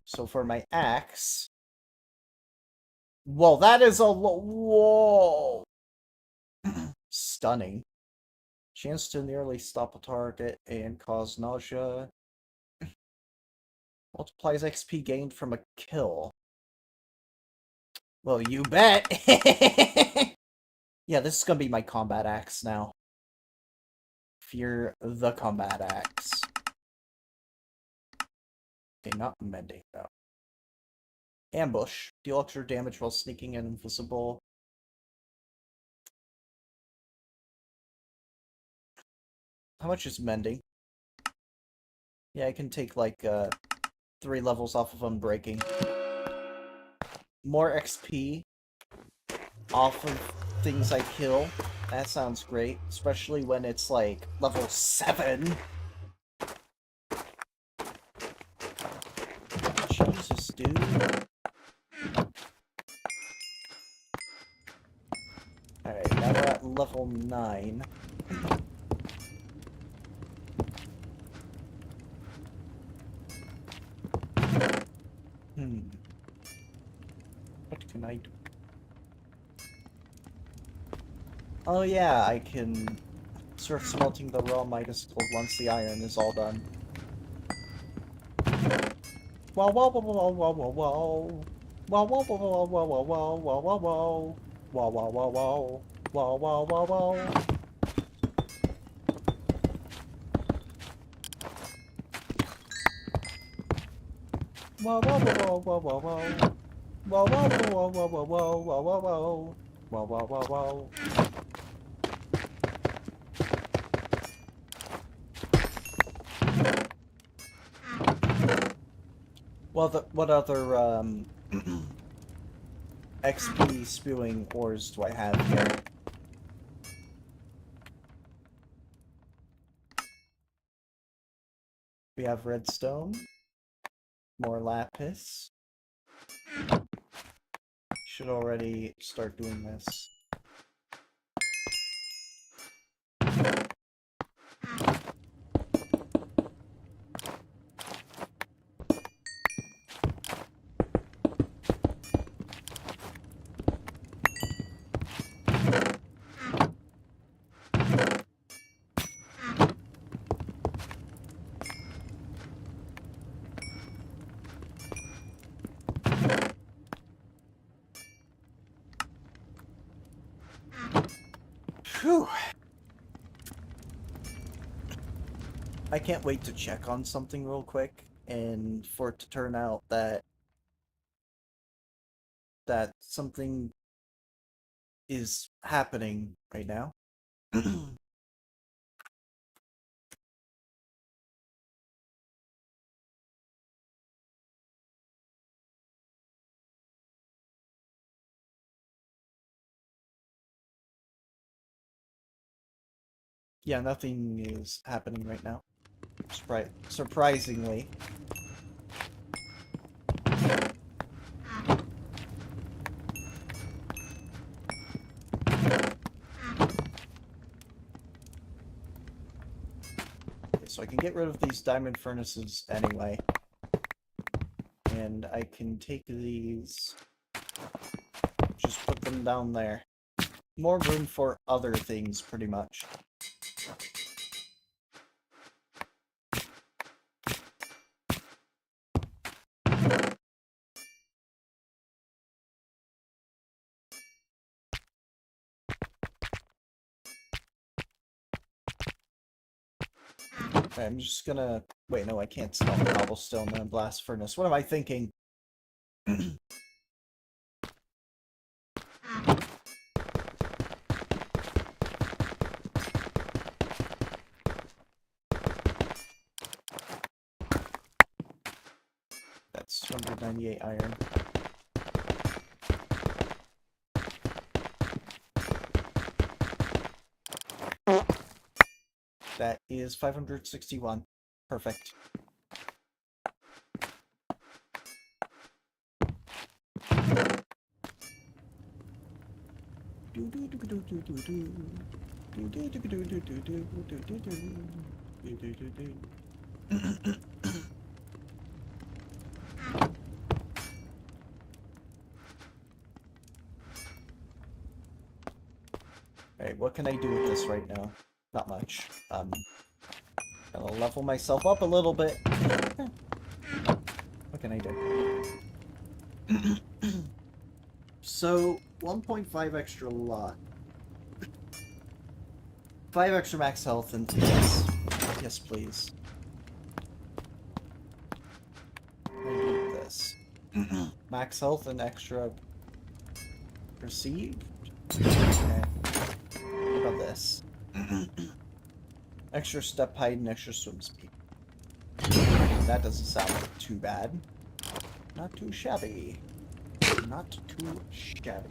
So for my axe... Whoa, that is a whoa! Stunning. Chance to nearly stop a target and cause nausea. Multiplies XP gained from a kill. Well, you bet! Yeah, this is gonna be my combat axe now. fear the combat axe. Okay, not mending though. Ambush. Deal extra damage while sneaking and invisible. How much is mending? Yeah, I can take like 3 levels off of unbreaking. More XP off of things I kill. That sounds great, especially when it's like level 7. Jesus, dude. Alright, now we're at level 9. What can I do? Oh yeah, I can start smelting the raw Midas gold once the iron is all done. Wow wow wow wow wow wow wow. Wow wow wow wow wow wow wow wow wow. Wow wow wow wow. Wow wow wow wow. Wow wow wow wow wow wow. Wow wow wow wow wow wow wow wow wow. Wow wow wow wow. Well, what other XP spewing ores do I have here? We have redstone, more lapis. Should already start doing this. Phew. I can't wait to check on something real quick, and for it to turn out that something is happening right now. Yeah, nothing is happening right now. Surprisingly. Okay, so I can get rid of these diamond furnaces anyway. And I can take these, just put them down there. More room for other things, pretty much. Okay, I'm just gonna... Wait, no, I can't smelt cobblestone in a blast furnace. What am I thinking? That's 298 iron. That is 561. Perfect. Alright, what can I do with this right now? Not much. Gonna level myself up a little bit. What can I do? So, 1.5 extra lot. 5 extra max health and yes. Yes, please. I need this. Max health and extra received? Okay. What about this? Extra step height and extra swim speed. That doesn't sound too bad. Not too shabby. Not too shabby.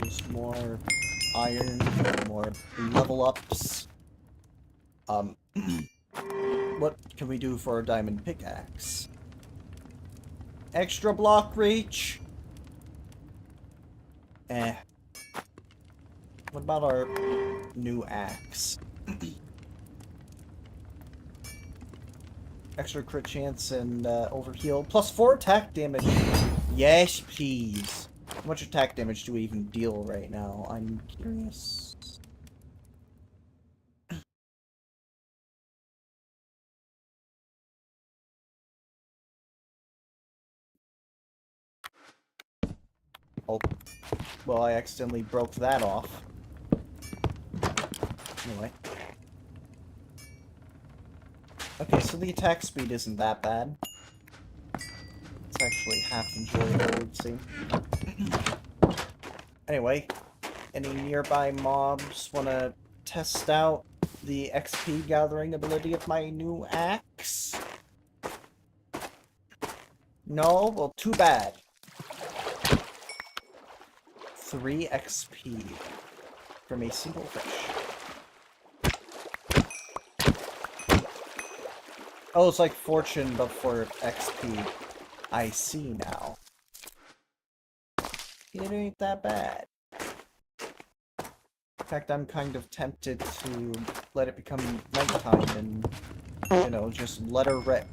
Use more iron, more level ups. What can we do for a diamond pickaxe? Extra block reach? Eh. What about our new axe? Extra crit chance and overheal. Plus 4 attack damage. Yes, please. How much attack damage do we even deal right now? I'm curious. Oh. Well, I accidentally broke that off. Anyway. Okay, so the attack speed isn't that bad. It's actually half enjoyable, it would seem. Anyway, any nearby mobs want to test out the XP gathering ability of my new axe? No? Well, too bad. 3 XP from a single fish. Oh, it's like fortune, but for XP. I see now. It ain't that bad. In fact, I'm kind of tempted to let it become nighttime and, you know, just let her rip.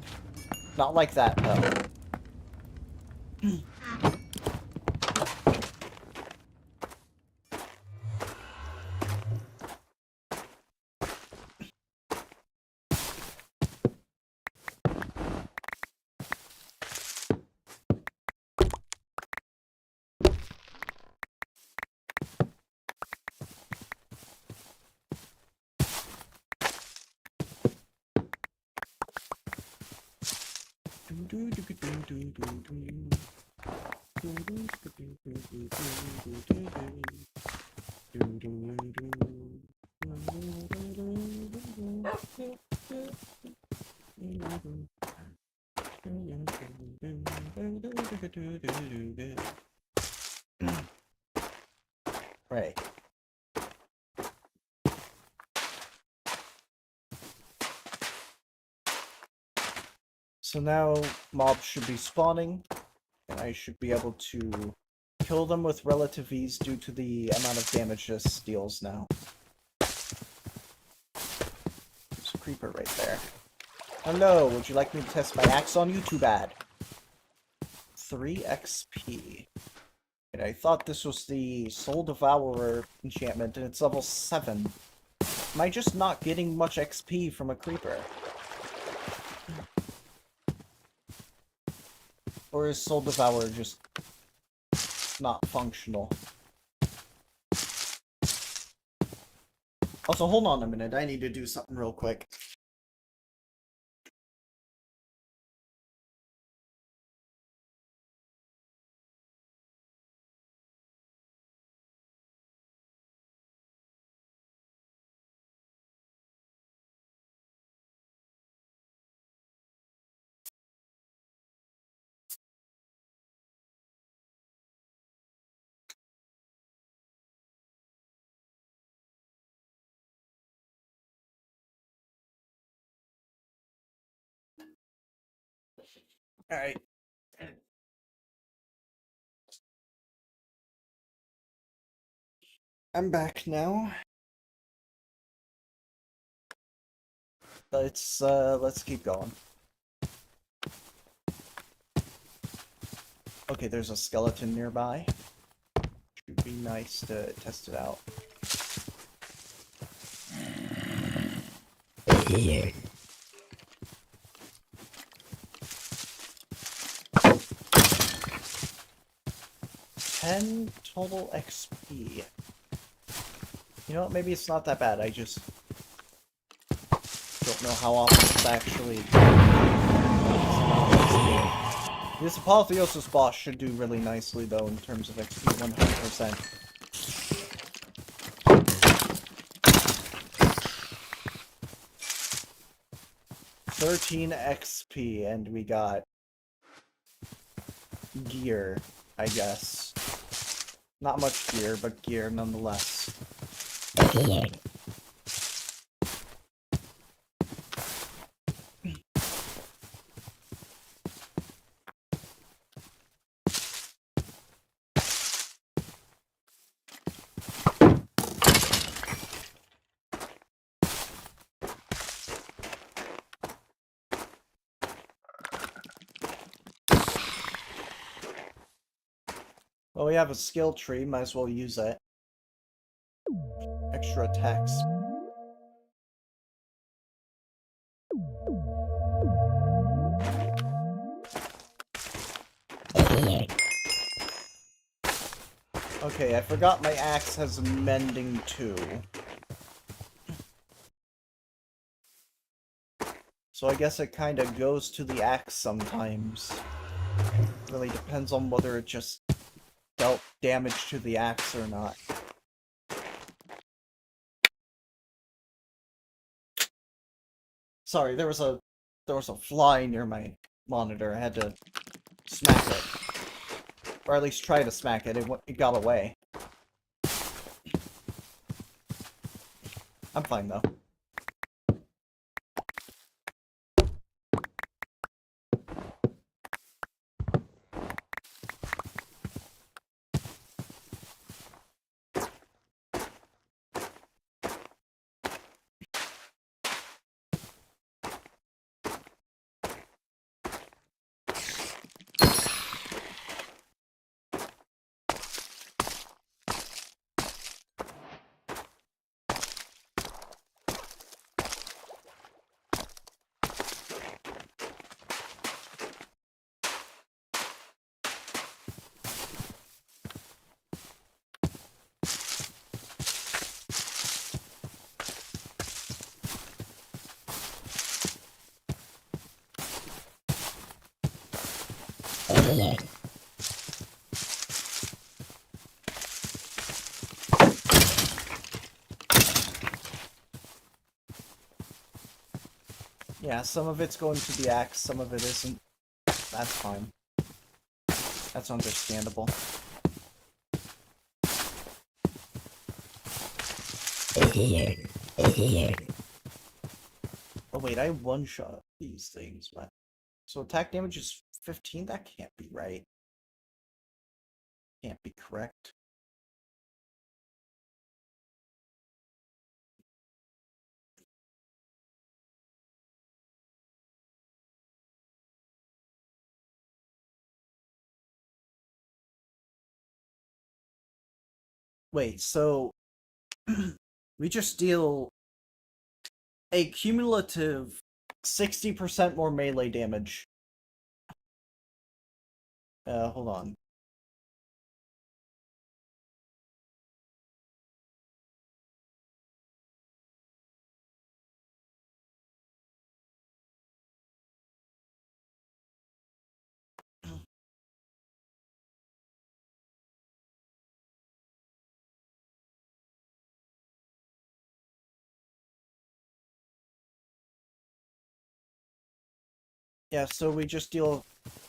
Not like that, though. Right. So now mobs should be spawning, and I should be able to kill them with relative ease due to the amount of damage this deals now. There's a creeper right there. Hello, would you like me to test my axe on you? Too bad. 3 XP. And I thought this was the Soul Devourer enchantment, and it's level 7. Am I just not getting much XP from a creeper? Or is Soul Devourer just not functional? Also, hold on a minute. I need to do something real quick. Alright. I'm back now. Let's keep going. Okay, there's a skeleton nearby. Should be nice to test it out. Here. 10 total XP. You know what, maybe it's not that bad, I just don't know how often it's actually... This Apotheosis boss should do really nicely, though, in terms of XP, 100%. $13 XP, and we got gear, I guess. Not much gear, but gear nonetheless. Here. Well, we have a skill tree, might as well use it. Extra attacks. Here. Okay, I forgot my axe has mending too. So I guess it kinda goes to the axe sometimes. Really depends on whether it just dealt damage to the axe or not. Sorry, there was a fly near my monitor. I had to smack it. Or at least try to smack it. It got away. I'm fine though. Here. Yeah, some of it's going to the axe, some of it isn't. That's fine. That's understandable. Here. Here. Oh wait, I one-shot these things, but... So attack damage is 15? That can't be right. Can't be correct. Wait, so... we just deal a cumulative 60% more melee damage. Hold on. Yeah, so we just deal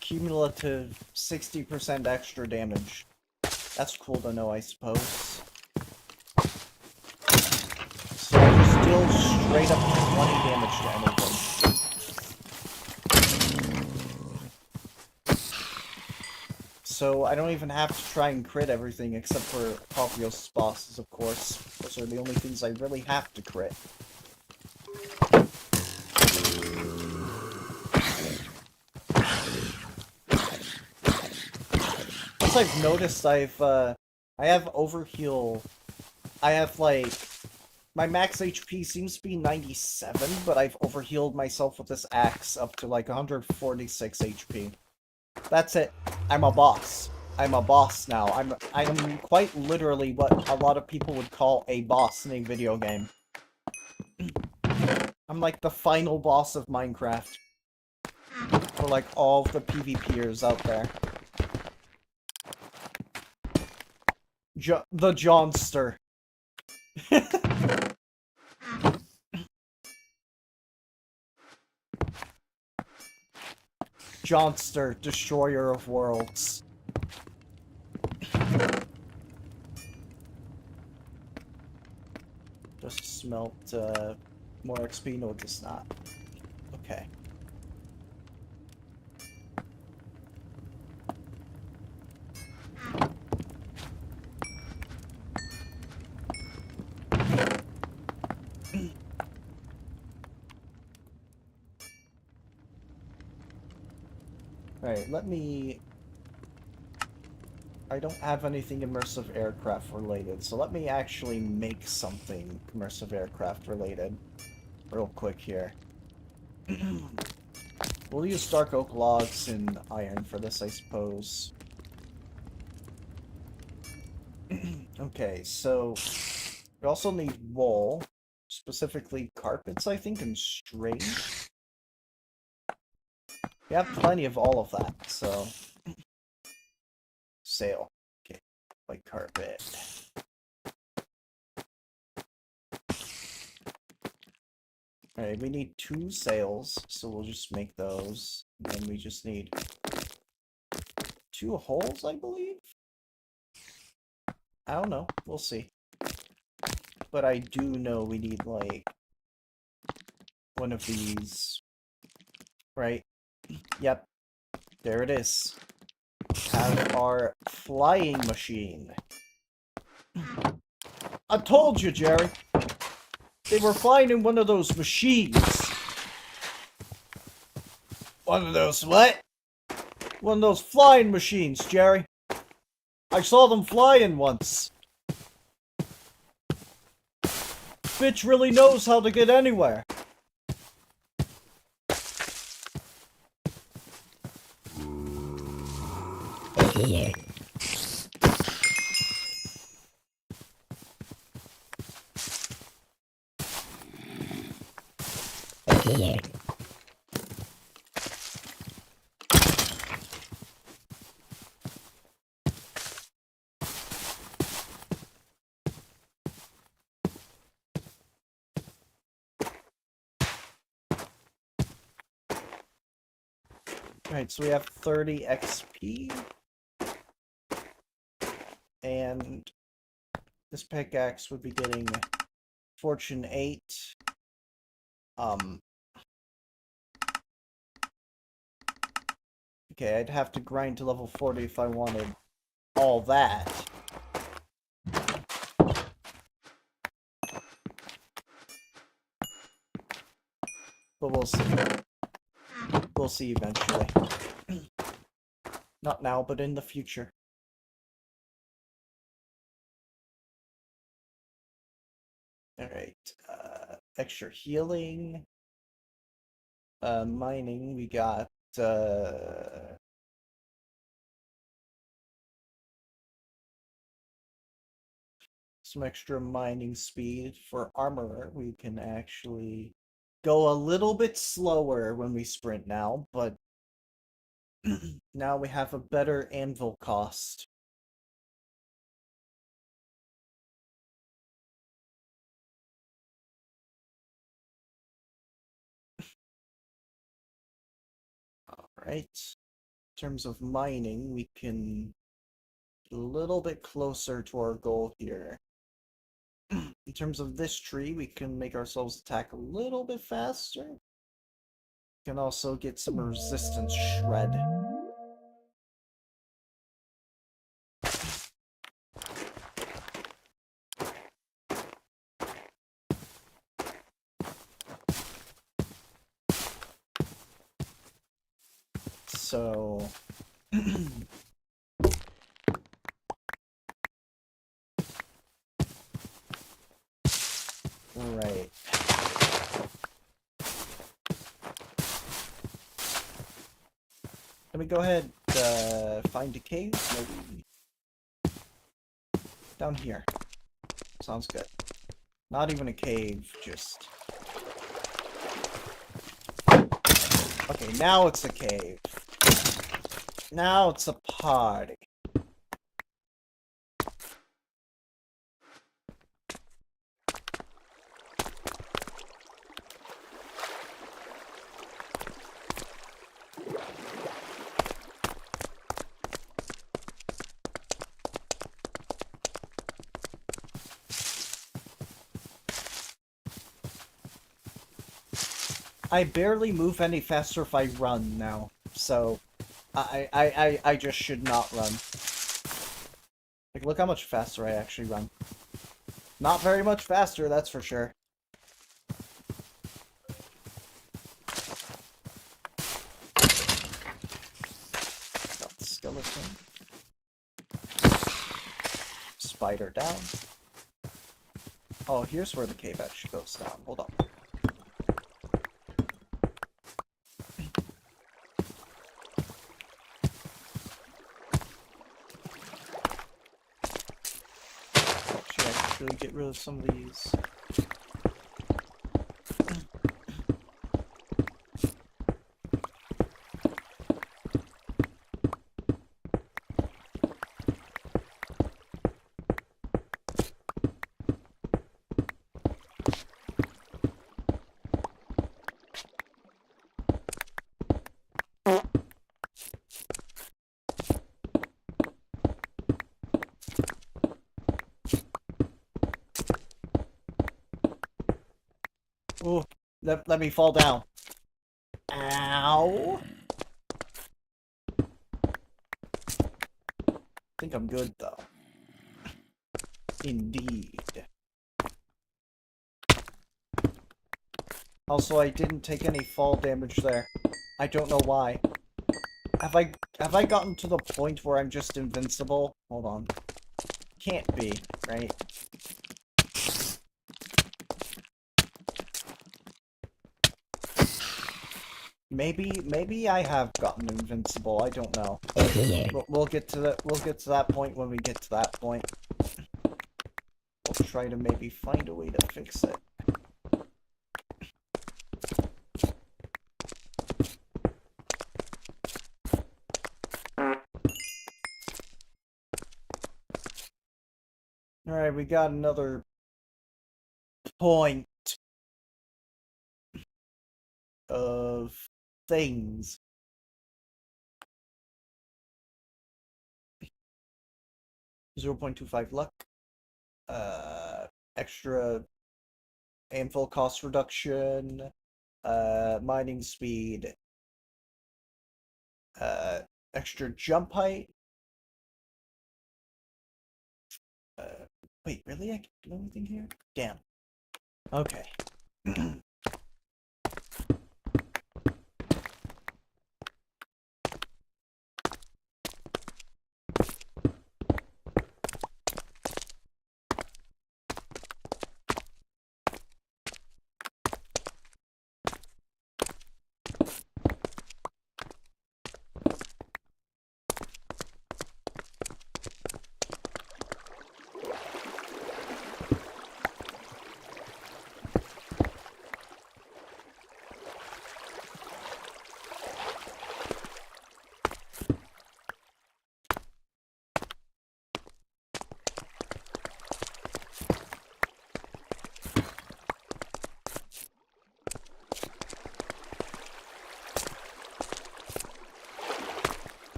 cumulative 60% extra damage. That's cool to know, I suppose. So I just deal straight up 20 damage to anything. So I don't even have to try and crit everything except for Apotheosis bosses, of course. Those are the only things I really have to crit. as I've noticed, I have overheal. I have like my max HP seems to be 97, but I've overhealed myself with this axe up to like 146 HP. That's it. I'm a boss. I'm a boss now. I'm quite literally what a lot of people would call a boss in a video game. I'm like the final boss of Minecraft. For like all of the PvPers out there. The Johnster. Johnster, destroyer of worlds. Just smelt more XP. No, it does not. Okay. Alright, let me... I don't have anything immersive aircraft related, so let me actually make something immersive aircraft related real quick here. We'll use dark oak logs and iron for this, I suppose. Okay, so we also need wool, specifically carpets, I think, and string. We have plenty of all of that, so... Sail. Okay, white carpet. Alright, we need 2 sails, so we'll just make those. And then we just need 2 holes, I believe? I don't know. We'll see. But I do know we need, like, one of these. Right? Yep. There it is. Have our flying machine. I told you, Jerry. They were flying in one of those machines. One of those what? One of those flying machines, Jerry. I saw them flying once. Bitch really knows how to get anywhere. Here. Here. Alright, so we have 30 XP. And this pickaxe would be getting Fortune 8. Okay, I'd have to grind to level 40 if I wanted all that. But we'll see. We'll see eventually. Not now, but in the future. Alright, extra healing. Mining, we got, some extra mining speed. For armorer, we can actually go a little bit slower when we sprint now, but now we have a better anvil cost. Alright. In terms of mining, we can get a little bit closer to our goal here. In terms of this tree, we can make ourselves attack a little bit faster. We can also get some resistance shred. So Let me go ahead, find a cave, maybe down here. Sounds good. Not even a cave, just... Okay, now it's a cave. Now it's a party. I barely move any faster if I run now, so I just should not run. Like, look how much faster I actually run. Not very much faster, that's for sure. Got the skeleton. Spider down. Oh, here's where the cave actually goes down. Hold on. Should actually get rid of some of these. Ooh, let me fall down. Ow. I think I'm good, though. Indeed. Also, I didn't take any fall damage there. I don't know why. Have I gotten to the point where I'm just invincible? Hold on. Can't be, right? Maybe I have gotten invincible. I don't know. Here. We'll get to that point when we get to that point. We'll try to maybe find a way to fix it. Alright, we got another point of things. .25 luck. Extra anvil cost reduction. Mining speed. Extra jump height. Wait, really? I can't do anything here? Damn. Okay.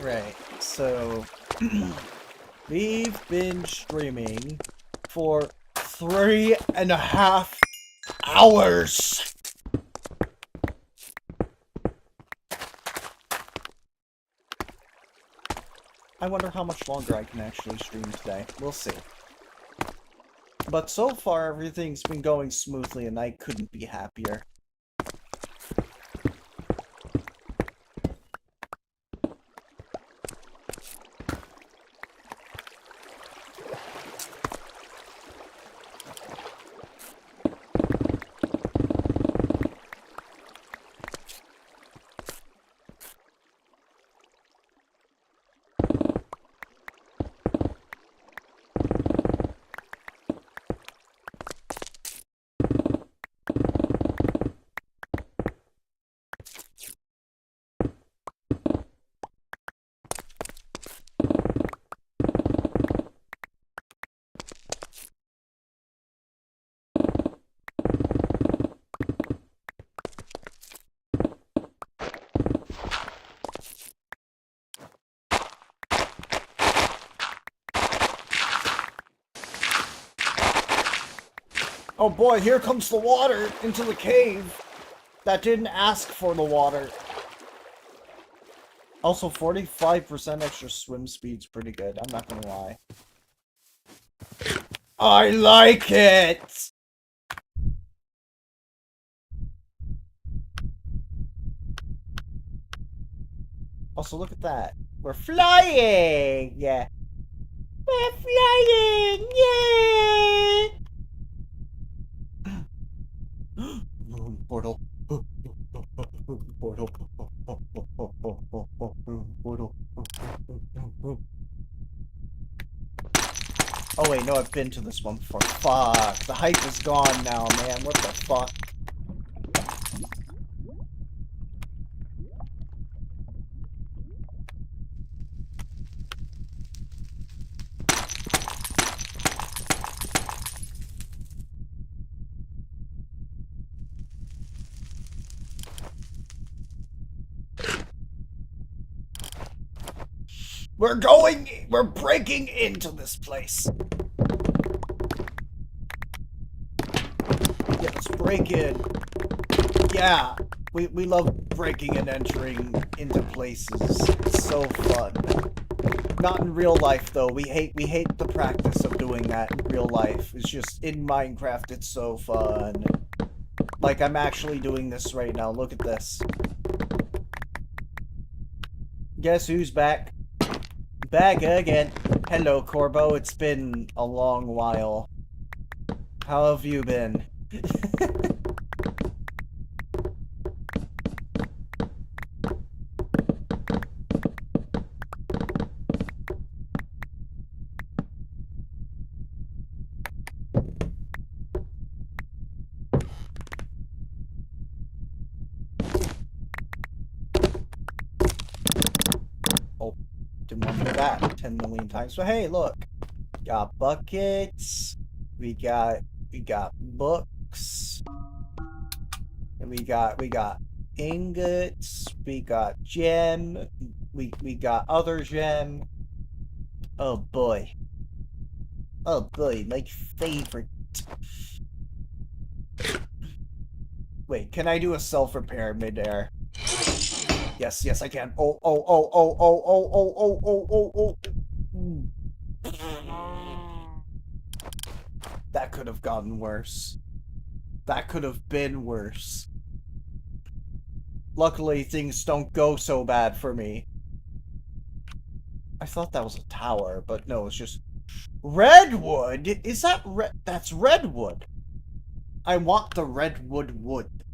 Right, so we've been streaming for 3.5 hours. I wonder how much longer I can actually stream today. We'll see. But so far, everything's been going smoothly, and I couldn't be happier. Oh boy, here comes the water into the cave. That didn't ask for the water. Also, 45% extra swim speed's pretty good. I'm not gonna lie. I like it! Also, look at that. We're flying! Yeah. We're flying! Yay! Portal. Portal. Portal. Oh wait, no, I've been to this one before. Fuck. The hype is gone now, man. What the fuck? We're breaking into this place. Yeah, let's break in. Yeah, we love breaking and entering into places. It's so fun. Not in real life though. We hate the practice of doing that in real life. It's just in Minecraft it's so fun. Like I'm actually doing this right now. Look at this. Guess who's back? Back again. Hello, Corbo. It's been a long while. How have you been? Oh, didn't want to do that 10 million times. So hey, look. Got buckets. We got books. And we got ingots. We got gem. We got other gem. Oh boy. Oh boy, my favorite. Wait, can I do a self-repair midair? Yes, yes, I can. Oh. That could have gotten worse. That could have been worse. Luckily, things don't go so bad for me. I thought that was a tower, but no, it's just... Redwood? Is that that's redwood. I want the redwood wood.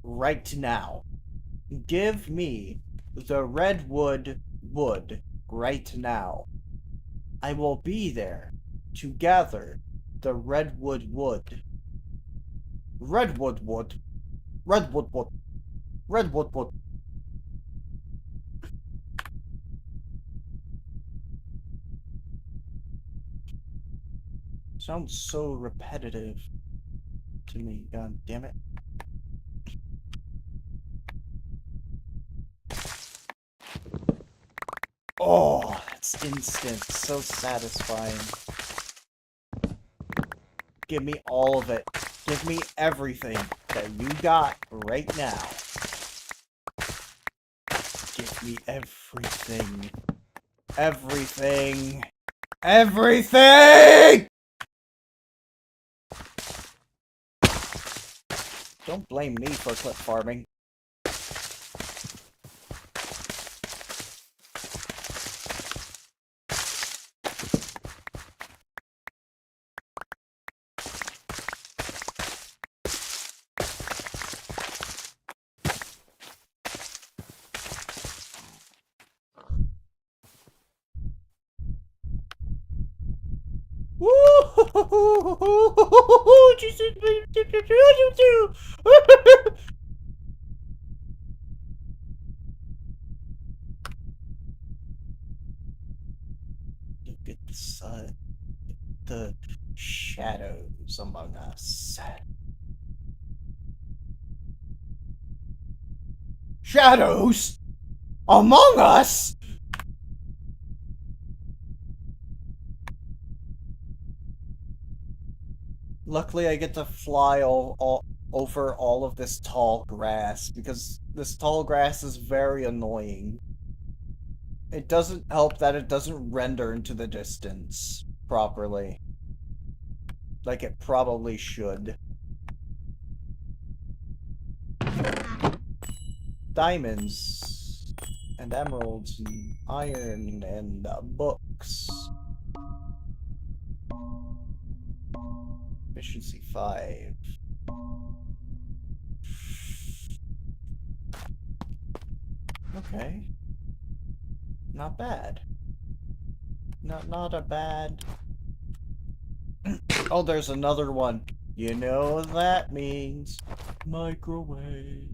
Right now. Give me the redwood wood right now. I will be there to gather the redwood wood. Redwood wood. Redwood wood. Redwood wood. Sounds so repetitive to me. God damn it. Oh, that's instant. So satisfying. Give me all of it. Give me everything that you got right now. Give me everything. Everything. Everything! Don't blame me for clip farming. Look at the sun, the shadows among us. Shadows among us? Luckily, I get to fly all over all of this tall grass, because this tall grass is very annoying. It doesn't help that it doesn't render into the distance properly. Like it probably should. Diamonds, and emeralds, and iron, and books. Efficiency 5. Okay. Not bad. Not a bad... Oh, there's another one. You know what that means. Microwave.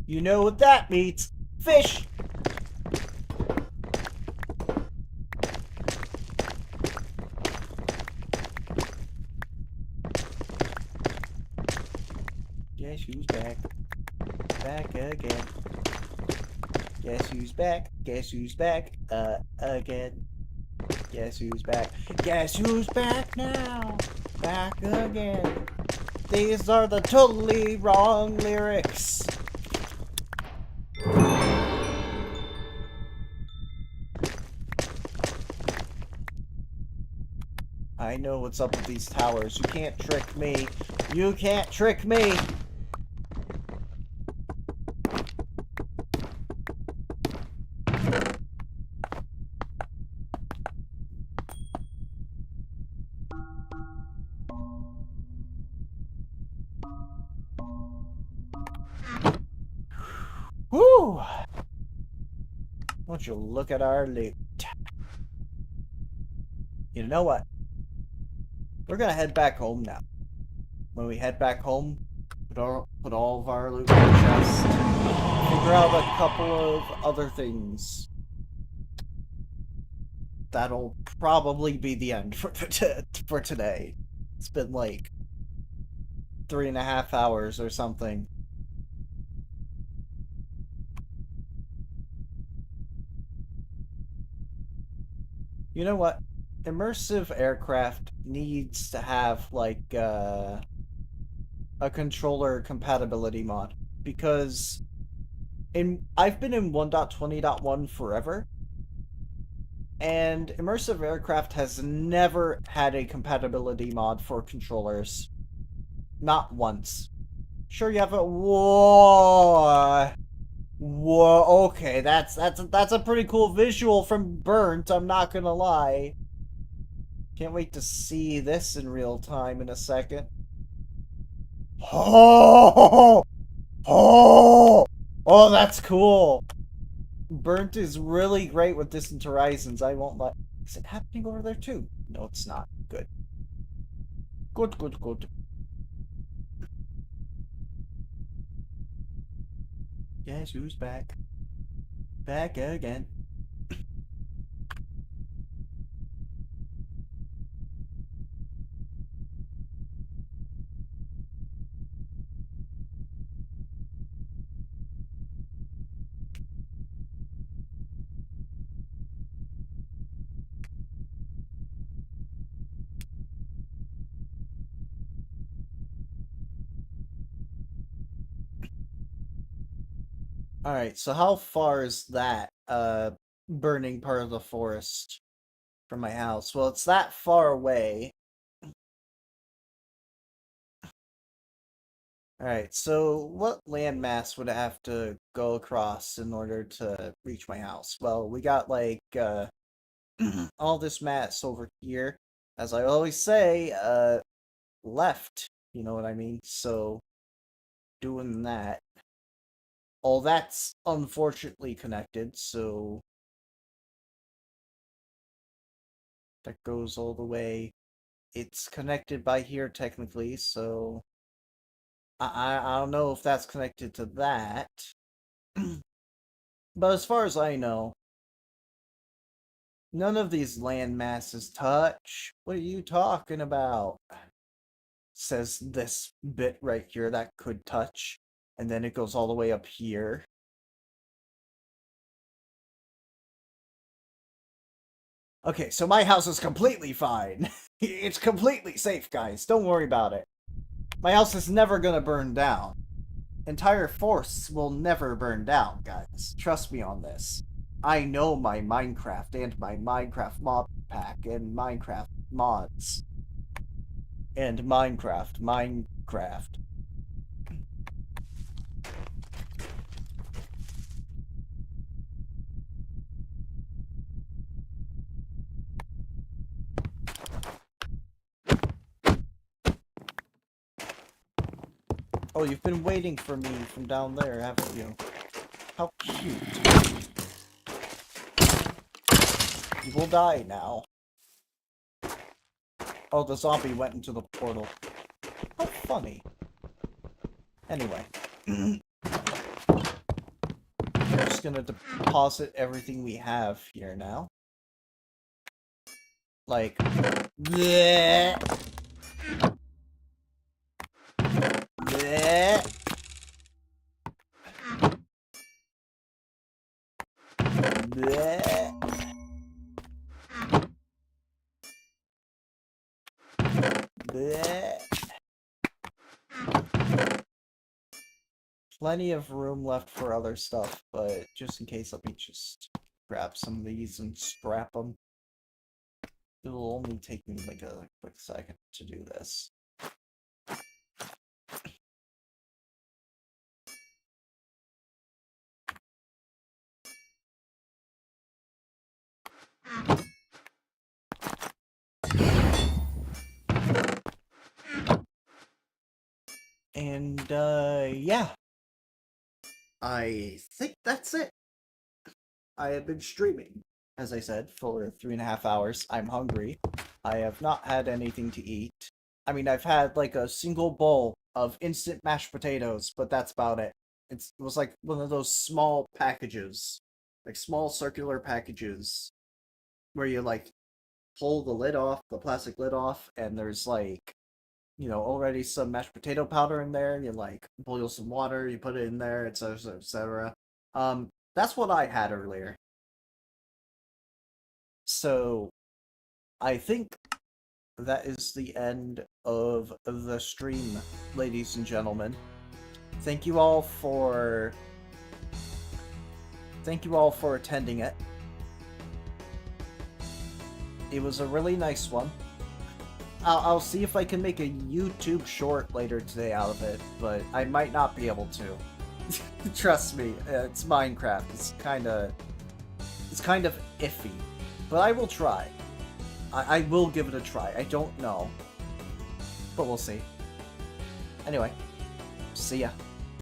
You know what that means. Fish! Guess who's back? Back again. Guess who's back? Guess who's back? Again. Guess who's back? Guess who's back now? Back again. These are the totally wrong lyrics. I know what's up with these towers. You can't trick me. You can't trick me! Whew! Won't you look at our loot? You know what? We're gonna head back home now. When we head back home, put all of our loot in the chest. Figure out a couple of other things. That'll probably be the end for today. It's been like 3.5 hours or something. You know what? Immersive aircraft needs to have like a controller compatibility mod, because I've been in 1.20.1 forever, and immersive aircraft has never had a compatibility mod for controllers. Not once. Sure, you have a... Whoa! Whoa, okay, that's a pretty cool visual from Burnt, I'm not gonna lie. Can't wait to see this in real time in a second. Oh! Oh! Oh, that's cool! Burnt is really great with Distant Horizons, I won't lie. Is it happening over there too? No, it's not. Good. Good, good, good. Guess who's back? Back again. Alright, so how far is that, burning part of the forest from my house? Well, it's that far away. Alright, so what landmass would I have to go across in order to reach my house? Well, we got, like, all this mass over here. As I always say, left. You know what I mean? So, doing that. All that's unfortunately connected, so that goes all the way. It's connected by here technically, so I don't know if that's connected to that. But as far as I know, none of these land masses touch. What are you talking about? Says this bit right here that could touch, and then it goes all the way up here. Okay, so my house is completely fine. It's completely safe, guys. Don't worry about it. My house is never gonna burn down. Entire forests will never burn down, guys. Trust me on this. I know my Minecraft and my Minecraft mod pack and Minecraft mods. And Minecraft. Oh, you've been waiting for me from down there, haven't you? How cute. You will die now. Oh, the zombie went into the portal. How funny. Anyway. I'm just gonna deposit everything we have here now. Like... Bleh. Bleh. Bleh. Bleh. Plenty of room left for other stuff, but just in case, let me just grab some of these and scrap them. It'll only take me like a quick second to do this. And, yeah. I think that's it. I have been streaming, as I said, for 3.5 hours. I'm hungry. I have not had anything to eat. I mean, I've had, like, a single bowl of instant mashed potatoes, but that's about it. It was like one of those small packages. Like, small circular packages. Where you, like, pull the lid off, the plastic lid off, and there's, like, you know, already some mashed potato powder in there. You like boil some water, you put it in there, etc., etc. That's what I had earlier. So, I think that is the end of the stream, ladies and gentlemen. Thank you all for attending it. It was a really nice one. I'll see if I can make a YouTube short later today out of it, but I might not be able to. Trust me, it's Minecraft. It's kind of iffy, but I will try. I will give it a try. I don't know, but we'll see. Anyway, see ya.